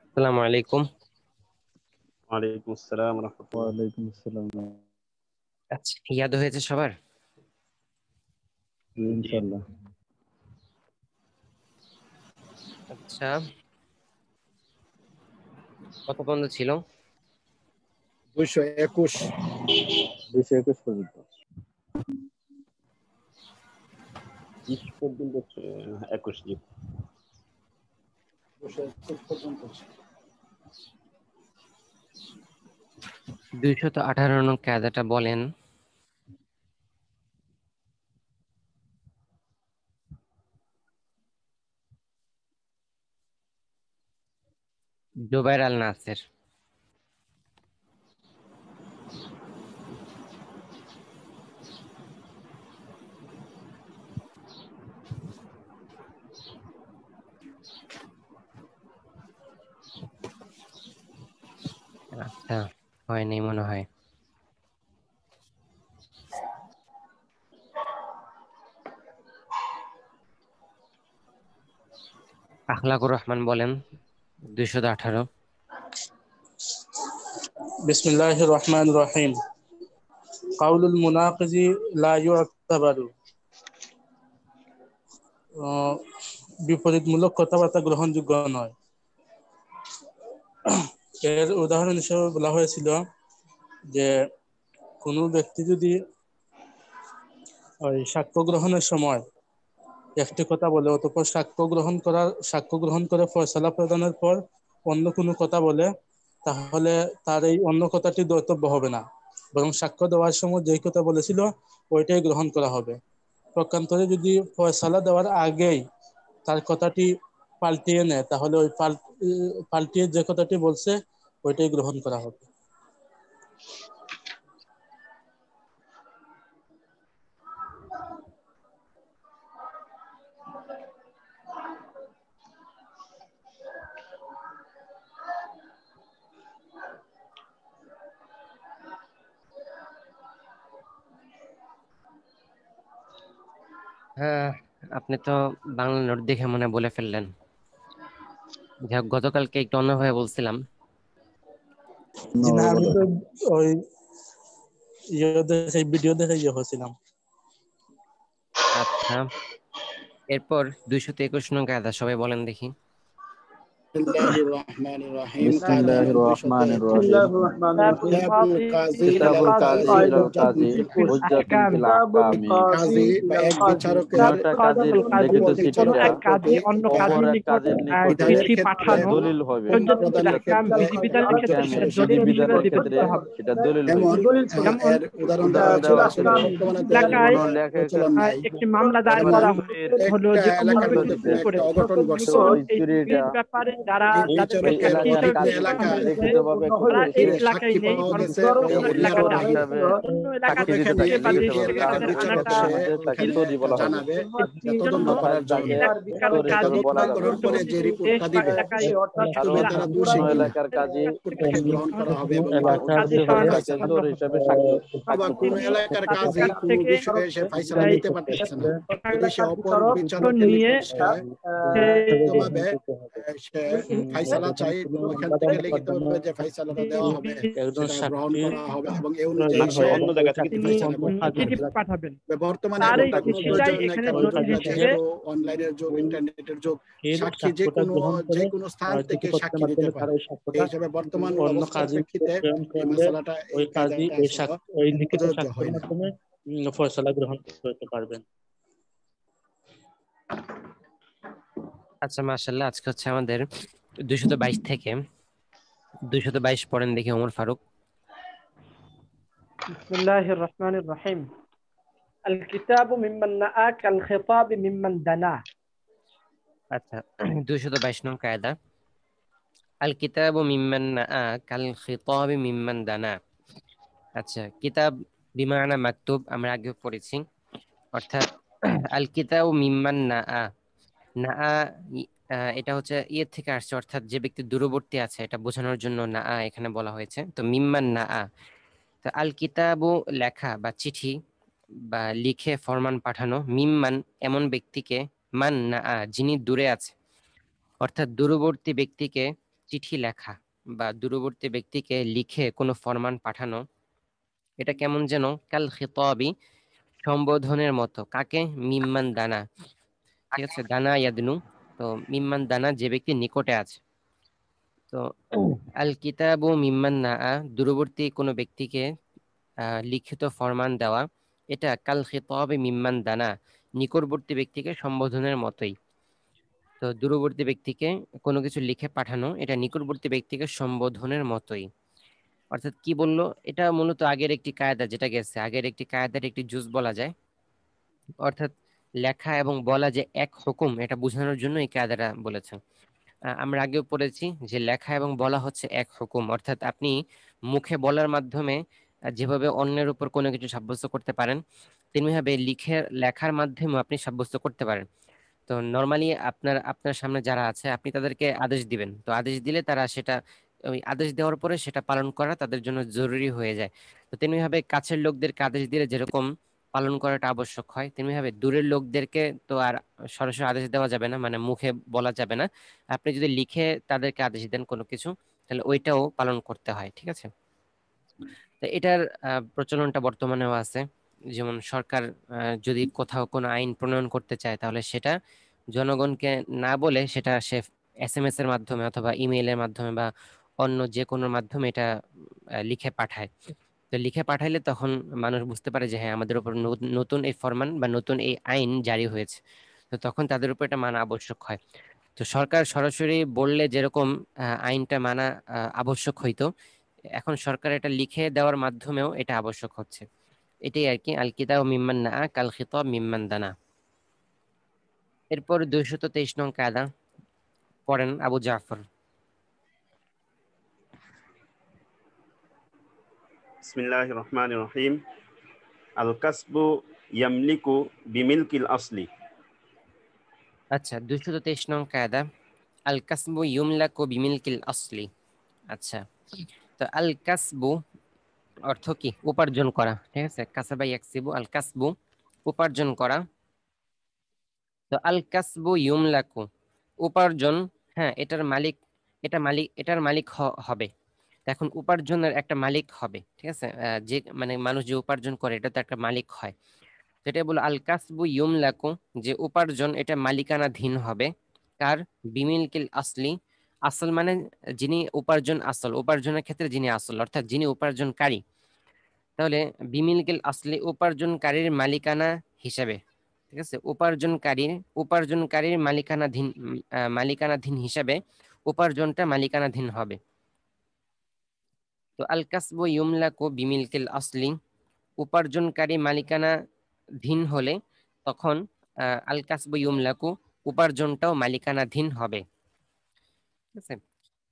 আসসালামু আলাইকুম। ওয়ালাইকুম আসসালাম রাহমাতুল্লাহ। ওয়ালাইকুম আসসালাম। আচ্ছা, ইয়াদ হয়েছে সবার? জি ইনশাআল্লাহ। আচ্ছা, কত পর্যন্ত ছিল? 221। 221 পর্যন্ত। 20 পর্যন্ত 21 জি। 221 পর্যন্ত। 218 নং কায়দাটা বলেন। জুবাইর আল নাসের। আচ্ছা, হয়নি মনে হয়। আখলাকুর রহমান বলেন 218। بسم الله الرحمن الرحيم قول المناقض لا يعتبر বিপরীতমূলক কথাবার্তা গ্রহণযোগ্য নয়। এর উদাহরণ হিসেবে বলা হয়েছিল যে কোনো ব্যক্তি যদি ওই সাক্ষ্য গ্রহণের সময় একটি কথা বলে অতঃপর সাক্ষ্য গ্রহণ করে ফয়সালা প্রদানের পর অন্য কোনো কথা বলে, তাহলে তার এই অন্য কথাটি দ্রষ্টব্য হবে না, বরং সাক্ষ্য দেওয়ার সময় যেই কথা বলেছিল ওইটাই গ্রহণ করা হবে। পক্ষান্তরে যদি ফয়সালা দেওয়ার আগেই তার কথাটি পাল্টিয়ে নেয়, তাহলে ওই পাল্টিয়ে যে কথাটি বলছে ওইটাই গ্রহণ করা হবে। হ্যাঁ, আপনি তো বাংলা নোট দেখে মনে বলে ফেললেন। যাই হোক, গতকালকে একটু অন্যভাবে বলছিলাম। জি না, আমি তো ওই ভিডিও দেখে হয়েছিলাম। আচ্ছা, এরপর 221 নং কায়দা সবাই বলেন দেখি। বিসমিল্লাহির রহমানির রহিম। বিসমিল্লাহির রহমানির রহিম। কিতাবুল কাজী কিতাবুল কাজী ইলাল কাজী হুজ্জাতুন ফিল আহকামি। কাজী বা এক বিচারকের কোন একটা কাজীর লিখিত চিঠিটা অপর এক কাজীর নিকটে বিধানের ক্ষেত্রে দলিল হবে। প্রদানের ক্ষেত্রে বিধিবিধানের ক্ষেত্রে সেটা দলিল যেমন হবে। এর উদাহরণ দেওয়া উদাহরণ হয়েছিল দেওয়া আসলে হয়েছিল বর্তমানে তো কোনো লেখক প্রচলন নাই। একটি মামলা দায়ের যেমন করা একটা এলাকার মধ্যে কোনো একটা অঘটন ঘটছে, ওই চুরিটা ব্যাপারে যারা এই বিচারকের এলাকার অভিযুক্ত কাজীর এলাকায় লিখিতভাবে তারা এই ফিরে এলাকায় সাক্ষী নেই, পাওয়া গেছে ওই ওই অভিযোগ এলাকায়। হিসাবে অন্য এলাকা সাক্ষী দিতে এখানে থাকে বা দেশ লিখিতভাবে, এলাকার তাহলে ওই বিচারক এলাকার সে মধ্যে তাকে ওখানে তরি বলা হবে। জানাবে যে এই তদন্ত জন্য করার জন্য। তাকে তরি হিসাবে তদন্ত বলা যাবে। করার পরে যে রিপোর্টটা দেশ বা দিবে এলাকায় বাস্তবে কারণ তারা দোষী কোনো কিনা এলাকার কাজী রিপোর্টটাকে গ্রহণ করা হবে এবং কাজী পরবর্তীতে সহায়তা তাকে ফাইসালা। চোর হিসাবে সাক্ষ্য আবার কোন প্রদান এলাকার তাদের কাজী কাছ কোন থেকে বিষয়ে সে ফাইসালা দিতে পারতেছে না, যদি সে অপর বিচারকের নিয়ে নিকট সে লিখিতভাবে সে ফাইসালা চাই, তো ওইখান থেকে লিখিতভাবে যে ফাইসালাটা দেওয়া হবে একজন সেটা গ্রহণ সাক্ষী করা হবে এবং এই অনুযায়ী প্রয়োজন সে হয় অন্য জায়গা থেকে তিনি ফাইসালা করতে হবে। চিঠি পাঠাবেন, বর্তমানে তার এখন এই তার কোনো চিঠিটাই প্রয়োজন নেই, এখানে কারণ দলিল হিসেবে যেহেতু অনলাইনের যুগ, ইন্টারনেটের যুগ, সাক্ষী যে কোনো স্থান থেকে সাক্ষী দিতে পারে। এই হিসাবে বর্তমান অন্য অবস্থার কাজী প্রেক্ষিতে প্রেরণ এই করলে মশলাটা ওই এই কাজী কায়দাটা ওই আসলে ওই লিখিত প্রযোজ্য সাক্ষ্যের হয় না। মাধ্যমে ফয়সালা গ্রহণ করতে পারবেন। আচ্ছা, মাশাআল্লাহ, আজকে হচ্ছে আমাদের 222 থেকে 222 পড়েন দেখি ওমর ফারুক। বিসমিল্লাহির রহমানির রহিম। আল কিতাবু মিম্মান নাআ কাল খিতাবি মিম্মান দানা। আচ্ছা, 222 নং কায়দা। আল কিতাবু মিম্মান নাআ কাল খিতাবি মিম্মান দানা। আচ্ছা, কিতাব বিমানা মাকতুব আমরা আগে পড়েছি, অর্থাৎ আল কিতাবু মিম্মান নাআ। নাআ এটা হচ্ছে ইয়ে থেকে আসছে, অর্থাৎ যে ব্যক্তি দূরবর্তী আছে এটা বোঝানোর জন্য নাআ এখানে বলা হয়েছে। তো মিম্মান নাআ, তো আল কিতাবু লেখা বা চিঠি বা লিখে ফরমান পাঠানো, মিম্মান এমন ব্যক্তিকে, মান নাআ যিনি দূরে আছে, অর্থাৎ দূরবর্তী ব্যক্তিকে চিঠি লেখা বা দূরবর্তী ব্যক্তিকে লিখে কোনো ফরমান পাঠানো, এটা কেমন যেন কাল খিতাবি সম্বোধনের মতো। কাকে? মিম্মান দানা, ঠিক আছে, দানা ইয়াদনু। তো মিম্মান দানা যে ব্যক্তি নিকটে আছে। তো আল কিতাবু মিম্মান নাআ দূরবর্তী কোনো ব্যক্তিকে লিখিত ফরমান দেওয়া, এটা কাল খিতাবি মিম্মান দানা নিকটবর্তী ব্যক্তিকে সম্বোধনের মতোই। তো দূরবর্তী ব্যক্তিকে কোনো কিছু লিখে পাঠানো, এটা নিকটবর্তী ব্যক্তিকে সম্বোধনের মতোই। অর্থাৎ কি বললো, এটা মূলত আগের একটি কায়দা যেটা গেছে, আগের একটি কায়দার একটি জুজ বলা যায়। অর্থাৎ লেখা এবং বলা যে এক হুকুম, এটা বোঝানোর জন্য এই কায়দাটা বলেছে। আমরা আগেও পড়েছি যে লেখা এবং বলা হচ্ছে এক হুকুম, অর্থাৎ আপনি মুখে বলার মাধ্যমে যেভাবে অন্যের উপর কোনো কিছু সাব্যস্ত করতে পারেন, তেমনিভাবে লেখার মাধ্যমেও আপনি সাব্যস্ত করতে পারেন। তো নর্মালি আপনার আপনার সামনে যারা আছে আপনি তাদেরকে আদেশ দিবেন, তো আদেশ দিলে তারা সেটা, ওই আদেশ দেওয়ার পরে সেটা পালন করা তাদের জন্য জরুরি হয়ে যায়। তো তেমনিভাবে কাছের লোকদেরকে আদেশ দিলে যেরকম পালন করাটা আবশ্যক হয়, তেমনিভাবে দূরের লোকদেরকে তো আর সরাসরি আদেশ দেওয়া যাবে না, মানে মুখে বলা যাবে না। আপনি যদি লিখে তাদেরকে আদেশ দেন কোনো কিছু, তাহলে ওইটাও পালন করতে হয়, ঠিক আছে? তো এটার প্রচলনটা বর্তমানেও আছে। যেমন সরকার যদি কোথাও কোনো আইন প্রণয়ন করতে চায়, তাহলে সেটা জনগণকে না বলে সেটা সে SMS এর মাধ্যমে অথবা ইমেইলের মাধ্যমে বা অন্য যে কোনো মাধ্যমে এটা লিখে পাঠায়। তো লিখে পাঠাইলে তখন মানুষ বুঝতে পারে যে হ্যাঁ, আমাদের উপর নতুন এই ফরমান বা নতুন এই আইন জারি হয়েছে। তো তখন তাদের উপর এটা মানা আবশ্যক হয়। তো সরকার সরাসরি বললে যেরকম আইনটা মানা আবশ্যক হইতো, এখন সরকার এটা লিখে দেওয়ার মাধ্যমেও এটা আবশ্যক হচ্ছে। এটাই আর কি, আল কিতাব মিম্মান না কাল খিতাব মিম্মান দানা। এরপর 223 নং কায়দা পড়েন আবু জাফর। বিসমিল্লাহির রহমানির রহিম। আল কাসবু ইয়ামলিকু বিমিলকিল আসলি। আচ্ছা, 223 নং কায়দা, আল কাসবু ইউমলাকু বিমিলকিল আসলি। আচ্ছা, তো আল কাসবু অর্থ কি? উপার্জন করা, ঠিক আছে? কাসাবা ইয়াকসিবু, আল কাসবু উপার্জন করা। তো আল কাসবু ইউমলাকু উপার্জন, হ্যাঁ এটার মালিক হবে। তো এখন উপার্জনের একটা মালিক হবে, ঠিক আছে? যে মানে মানুষ যে উপার্জন করে এটা তো একটা মালিক হয়। যেটা বলো আল কাসবু ইউমলাকু, যে উপার্জন এটা মালিকানাধীন হবে। কার? বিমিলকিল আসলি, আসল মানে যিনি উপার্জন, আসল উপার্জনের ক্ষেত্রে যিনি আসল অর্থাৎ যিনি উপার্জনকারী। তাহলে বিমিলকিল আসলি উপার্জনকারীর মালিকানা হিসাবে, ঠিক আছে? উপার্জনকারীর মালিকানাধীন হিসাবে উপার্জনটা মালিকানাধীন হবে। তো আল কাসবু ইউমলাকু বিমিলকিল আসলি, উপার্জনকারী মালিকানাধীন হলে তখন আল কাসবু ইউমলাকু উপার্জনটাও মালিকানাধীন হবে, ঠিক আছে?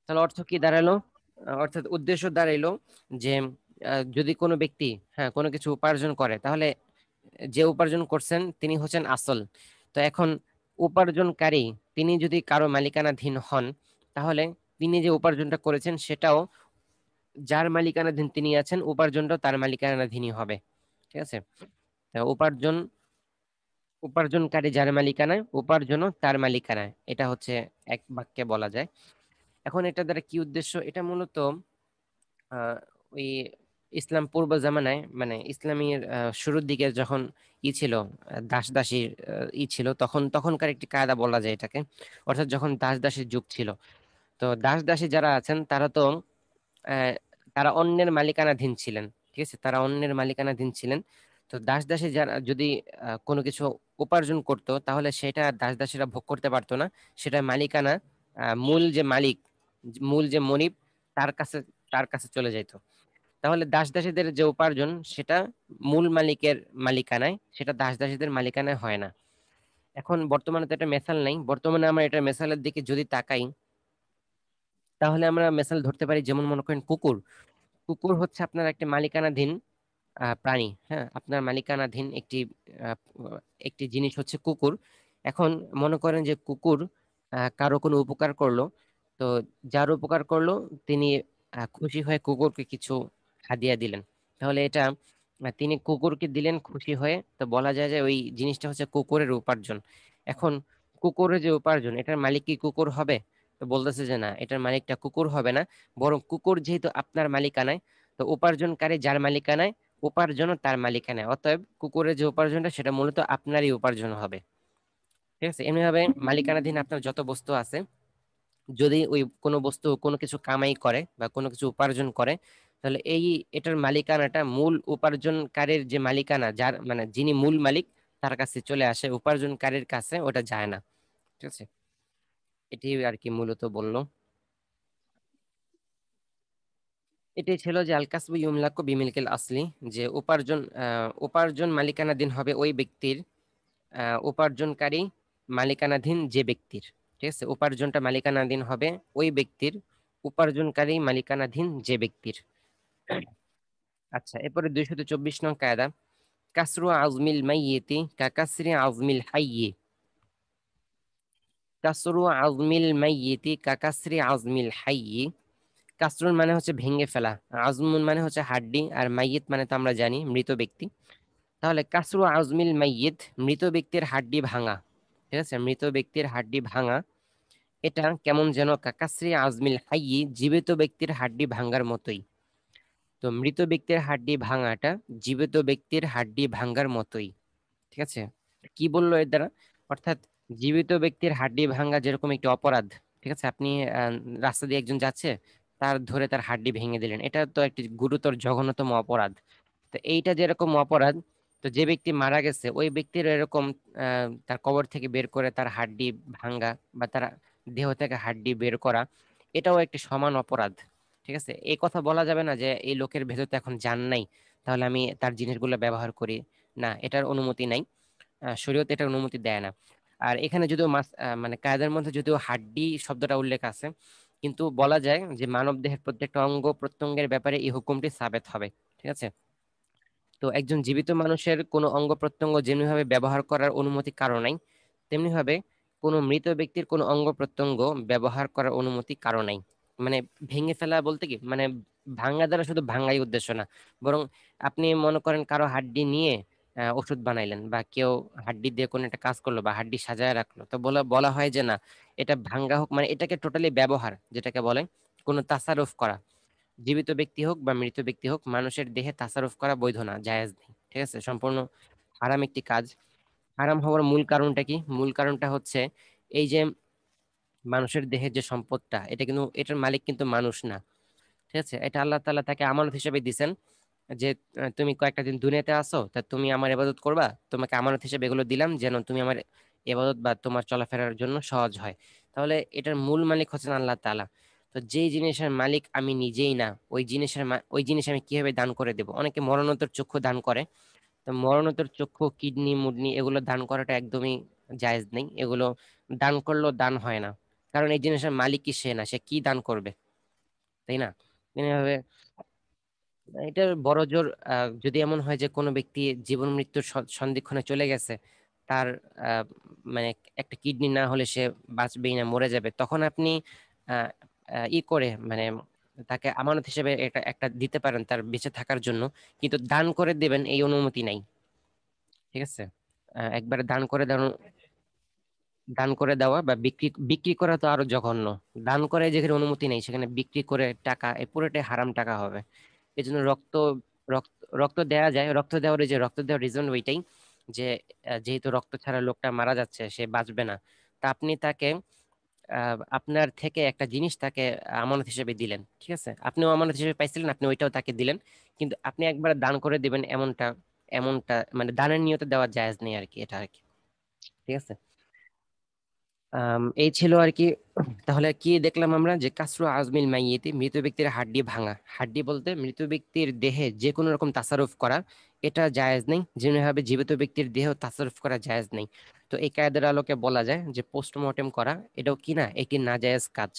তাহলে অর্থ কি দাঁড়ালো? অর্থাৎ উদ্দেশ্য দাঁড়াইলো যে যদি কোনো ব্যক্তি, হ্যাঁ, কোনো কিছু উপার্জন করে, তাহলে যে উপার্জন করছেন তিনি হচ্ছেন আসল। তো এখন উপার্জনকারী তিনি যদি কারো মালিকানাধীন হন, তাহলে তিনি যে উপার্জনটা করেছেন সেটাও যার মালিকানাধীন তিনি আছেন, উপার্জনটাও তার মালিকানাধীনই হবে, ঠিক আছে? তা উপার্জনকারী যার মালিকানায়, উপার্জনও তার মালিকানায়, এটা হচ্ছে এক বাক্যে বলা যায়। এখন এটা দ্বারা কি উদ্দেশ্য? এটা মূলত ওই ইসলাম পূর্ব জামানায়, মানে ইসলামের শুরুর দিকে যখন ছিল, দাস দাসীর ছিল, তখনকার একটি কায়দা বলা যায় এটাকে। অর্থাৎ যখন দাস দাসীর যুগ ছিল, তো দাস দাসী যারা আছেন তারা তো আহ, তারা অন্যের মালিকানাধীন ছিলেন, ঠিক আছে? তারা অন্যের মালিকানাধীন ছিলেন। তো দাস দাসী যারা যদি কোনো কিছু উপার্জন করত, তাহলে সেটা দাস দাসীরা ভোগ করতে পারতো না। সেটা মালিকানা মূল যে মনিব, তার কাছে তার কাছে চলে যেত। তাহলে দাস দাসীদের যে উপার্জন সেটা মূল মালিকের মালিকানায়, সেটা দাস দাসীদের মালিকানায় হয় না। এখন বর্তমানে তো এটা মেসাল নাই, বর্তমানে আমরা এটা মেসালের দিকে যদি তাকাই, তাহলে আমরা মেসাল ধরতে পারি, যেমন মনে করেন কুকুর। কুকুর হচ্ছে আপনার একটা মালিকানাধীন প্রাণী, হ্যাঁ, আপনার মালিকানাধীন আহ, একটি জিনিস হচ্ছে কুকুর। এখন মনে করেন যে কুকুর কারো কোনো উপকার করলো, তো যার উপকার করলো তিনি খুশি হয়ে কুকুরকে কিছু হাদিয়া দিলেন। তাহলে এটা তিনি কুকুরকে দিলেন খুশি হয়ে, তো বলা যায় যে ওই জিনিসটা হচ্ছে কুকুরের উপার্জন। এখন কুকুরের যে উপার্জন, এটার মালিক কি কুকুর হবে? তো বলতেছে যে না, এটার মালিকটা কুকুর হবে না, বরং কুকুর যেহেতু আপনার মালিকানায়, তো উপার্জনকারী যার মালিকানায়, উপার্জনও তার মালিকানায়। অতএব কুকুরের যে উপার্জনটা সেটা মূলত আপনারই উপার্জন হবে, ঠিক আছে? এমনিভাবে মালিকানাধীন আপনার যত বস্তু আছে, যদি ওই কোনো বস্তু কোনো কিছু কামাই করে বা কোনো কিছু উপার্জন করে, তাহলে এটার মালিকানাটা মূল উপার্জনকারীর যে মালিকানা, যার মানে যিনি মূল মালিক, তার কাছে চলে আসে, উপার্জনকারীর কাছে ওটা যায় না, ঠিক আছে? এটি আর কি মূলত বললো। এটাই ছিল যে আল কাসবু ইউমলাকু বিমিলকিল আসলি, যে উপার্জন মালিকানাধীন হবে ওই ব্যক্তির, উপার্জনকারী মালিকানাধীন যে ব্যক্তির, ঠিক আছে, উপার্জনটা মালিকানাধীন হবে ওই ব্যক্তির, উপার্জনকারী মালিকানাধীন যে ব্যক্তির। আচ্ছা, এরপরে 224 নং কায়দা, কাসরু আজমিল মাইয়িতি কাকাসরি আজমিল হাইয়্যি। কাসরু আজমিল মাইয়িতি কাকাসরি আজমিল হাইয়্যি। কাসরুন মানে হচ্ছে ভেঙে ফেলা, আজমুন মানে হচ্ছে হাড্ডি, আর মাইয়িত মানে তো আমরা জানি মৃত ব্যক্তি। তাহলে কাসরু আজমিল মাইয়িত, মৃত ব্যক্তির হাড্ডি ভাঙা। ঠিক আছে, মৃত ব্যক্তির হাড্ডি ভাঙা এটা কেমন যেন কাকাসরি আজমিল হাইয়্যি, জীবিত ব্যক্তির হাড্ডি ভাঙার মতোই। তো মৃত ব্যক্তির হাড্ডি ভাঙাটা জীবিত ব্যক্তির হাড্ডি ভাঙার মতোই। ঠিক আছে, কি বললো এর দ্বারা? অর্থাৎ জীবিত ব্যক্তির হাড্ডি ভাঙা যেরকম একটি অপরাধ, ঠিক আছে, আপনি রাস্তা দিয়ে একজন যাচ্ছে, তার ধরে তার হাড্ডি ভেঙে দিলেন, এটা তো একটি গুরুতর জঘন্যতম অপরাধ। তো এইটা যেরকম অপরাধ, তো যে ব্যক্তি মারা গেছে ওই ব্যক্তির এরকম তার কবর থেকে বের করে তার হাড্ডি ভাঙা বা তার দেহ থেকে হাড্ডি বের করা, এটাও একটি সমান অপরাধ। ঠিক আছে, এই কথা বলা যাবে না যে এই লোকের ভেতর তো এখন জান নাই, তাহলে আমি তার জিনিসগুলো ব্যবহার করি না, এটার অনুমতি নাই, শরীয়ত এটার অনুমতি দেয় না। আর এখানে যদিও মানে কায়দার মধ্যে যদিও হাড্ডি শব্দটা উল্লেখ আছে, কিন্তু বলা যায় যে মানব দেহের প্রত্যেকটা অঙ্গ প্রত্যঙ্গের ব্যাপারে এই হুকুমটি সাবেত হবে। ঠিক আছে, তো একজন জীবিত মানুষের কোনো অঙ্গ প্রত্যঙ্গ যেমনিভাবে ব্যবহার করার অনুমতি কারো নাই, তেমনি ভাবে কোনো মৃত ব্যক্তির কোনো অঙ্গ প্রত্যঙ্গ ব্যবহার করার অনুমতি কারো নাই। মানে ভেঙে ফেলা বলতে কি, মানে ভাঙা দ্বারা শুধু ভাঙাই উদ্দেশ্য না, বরং আপনি মনে করেন কারো হাড্ডি নিয়ে ওষুধ বানাইলেন, বা কেউ হাড্ডি দিয়ে কোনো একটা কাজ করলো বা হাড্ডি সাজায় রাখলো, তো বলা বলা হয় যে না, এটা ভাঙ্গা হোক, মানে এটাকে টোটালি ব্যবহার, যেটাকে বলে কোনো তাসারুফ করা, জীবিত ব্যক্তি হোক বা মৃত ব্যক্তি হোক, মানুষের দেহে তাসারুফ করা বৈধ না, জায়েজ নেই। ঠিক আছে, সম্পূর্ণ হারাম একটি কাজ। হারাম হওয়ার মূল কারণটা কি? মূল কারণটা হচ্ছে এই যে মানুষের দেহের যে সম্পদটা, এটা কিন্তু এটার মালিক কিন্তু মানুষ না। ঠিক আছে, এটা আল্লাহ তাআলা তাকে আমানত হিসেবে দিছেন, যে তুমি কয়েকটা দিন দুনিয়াতে আসো, তা তুমি আমার ইবাদত করবা, তোমাকে আমানত হিসেবে এগুলো দিলাম যেন তুমি আমার ইবাদত বা তোমার চলাফেরার জন্য সহজ হয়। তাহলে এটার মূল মালিক হচ্ছেন আল্লাহ তাআলা। তো যেই জিনিসের মালিক আমি নিজেই না, ওই জিনিসের ওই জিনিস আমি কিভাবে দান করে দেব? অনেকে মরণোত্তর চক্ষু দান করে, তো মরণোত্তর চক্ষু, কিডনি, মুডনি এগুলো দান করাটা একদমই জায়েজ নেই। এগুলো দান করলেও দান হয় না, কারণ এই জিনিসের মালিক কি সে না, সে কি দান করবে, তাই না? এভাবে এটার বড় জোর যদি এমন হয় যে কোনো ব্যক্তি জীবন মৃত্যুর সন্ধিক্ষণে চলে গেছে, তার আহ, মানে একটা কিডনি না হলে সে বাঁচবেই না, মরে যাবে, তখন আপনি আহ, ই করে মানে তাকে আমানত হিসেবে এটা একটা দিতে পারেন তার বেঁচে থাকার জন্য, কিন্তু দান করে দেবেন এই অনুমতি নাই। ঠিক আছে, একবারে দান করে দেওয়া বা বিক্রি বিক্রি করা তো আরো জঘন্য। দান করে যেখানে অনুমতি নেই সেখানে বিক্রি করে টাকা, এ পুরোটাই হারাম টাকা হবে। এই জন্য রক্ত রক্ত দেওয়া যায়, রক্ত দেওয়ার এই যে রক্ত দেওয়ার রিজন ওইটাই, যে যেহেতু রক্ত ছাড়া লোকটা মারা যাচ্ছে, সে বাঁচবে না, তা আপনি তাকে আপনার থেকে একটা জিনিস তাকে আমানত হিসেবে দিলেন। ঠিক আছে, আপনিও আমানত হিসেবে পাইছিলেন, আপনি ওইটাও তাকে দিলেন, কিন্তু আপনি একবার দান করে দিবেন এমনটা, এমনটা মানে দানের নিয়তে দেওয়া জায়েজ নেই আর কি, এটা আর কি। ঠিক আছে, এই ছিল আর কি। তাহলে কি দেখলাম আমরা, যে কাসরু আজমিল মাইয়িতি, মৃত ব্যক্তির হাড্ডি ভাঙা, হাড্ডি বলতে মৃত ব্যক্তির দেহে যে কোনো রকম তাসারুফ করা, এটা জায়েজ নেই, যেভাবে জীবিত ব্যক্তির দেহ তাসারুফ করা জায়েজ নেই। তো এই কায়দার আলোকে বলা যায় যে পোস্টমর্টেম করা এটাও কি না, একটি নাজায়েজ কাজ।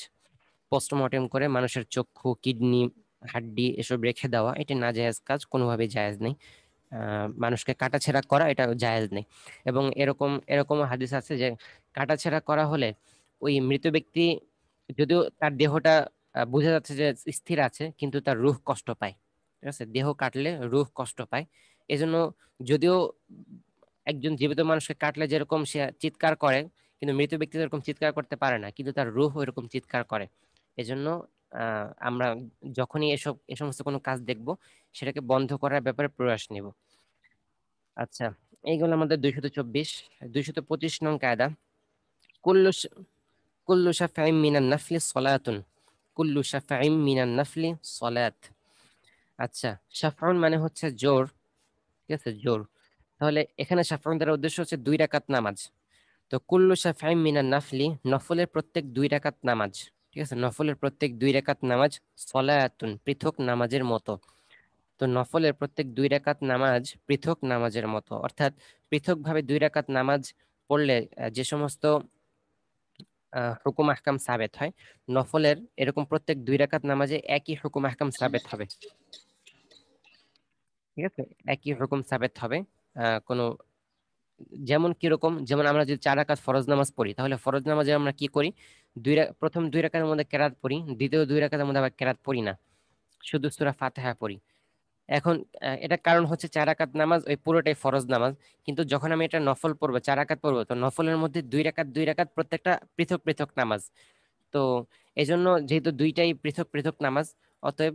পোস্টমর্টেম করে মানুষের চক্ষু, কিডনি, হাড্ডি এসব রেখে দেওয়া, এটি নাজায়েজ কাজ, কোনোভাবেই জায়েজ নেই। মানুষকে কাটাছেঁড়া করা এটা জায়েজ নেই। এবং এরকম এরকম হাদিস আছে যে কাটাছেঁড়া করা হলে ওই মৃত ব্যক্তি, যদিও তার দেহটা বোঝা যাচ্ছে যে স্থির আছে, কিন্তু তার রূহ কষ্ট পায়। ঠিক আছে, দেহ কাটলে রূহ কষ্ট পায়। এজন্য যদিও একজন জীবিত মানুষকে কাটলে যেরকম সে চিৎকার করে, কিন্তু মৃত ব্যক্তি এরকম চিৎকার করতে পারে না, কিন্তু তার রূহ এরকম চিৎকার করে। এজন্য আমরা যখনই এ সমস্ত কোনো কাজ দেখব, সেটাকে বন্ধ করার ব্যাপারে প্রয়াস নিব। আচ্ছা, এইগুলো আমাদের 224। 225 নং কায়দা, কুল্লু কুল্লু শাফাইম মিনান নাফলি সলাতুন। কুল্লু শাফাইম মিনান নাফলি সলাত। আচ্ছা, শাফাউন মানে হচ্ছে জোর। ঠিক আছে, জোর। তাহলে এখানে শাফাউন দ্বারা উদ্দেশ্য হচ্ছে 2 রাকাত নামাজ। তো কুল্লু শাফাইম মিনান নাফলি, নফলের প্রত্যেক 2 রাকাত নামাজ। ঠিক আছে, নফলের প্রত্যেক 2 রাকাত নামাজ, সলাতুন পৃথক নামাজের মতো। তো নফলের প্রত্যেক 2 রাকাত নামাজ পৃথক নামাজের মতো, অর্থাৎ পৃথকভাবে 2 রাকাত নামাজ পড়লে যে সমস্ত হুকুম আহকাম সাবেত হয়, নফলের এরকম প্রত্যেক 2 রাকাত নামাজে একই হুকুম আহকাম সাবেত হবে। ঠিক আছে, একই হুকুম সাবেত হবে। কোনো যেমন কিরকম, যেমন আমরা যদি 4 রাকাত ফরজ নামাজ পড়ি, তাহলে ফরজ নামাজে আমরা কি করি, প্রথম 2 রাকাতের মধ্যে কেরাত পড়ি, দ্বিতীয় 2 রাকাতের মধ্যে আবার কেরাত পড়ি না, শুধু সূরা ফাতিহা পড়ি। এখন এটা কারণ হচ্ছে 4 রাকাত নামাজ ওই পুরোটাই ফরজ নামাজ, কিন্তু যখন আমি এটা নফল পড়বো, 4 রাকাত পড়বো, তো নফলের মধ্যে 2 রাকাত 2 রাকাত প্রত্যেকটা পৃথক পৃথক নামাজ। তো এজন্য যেহেতু দুইটাই পৃথক পৃথক নামাজ, অতএব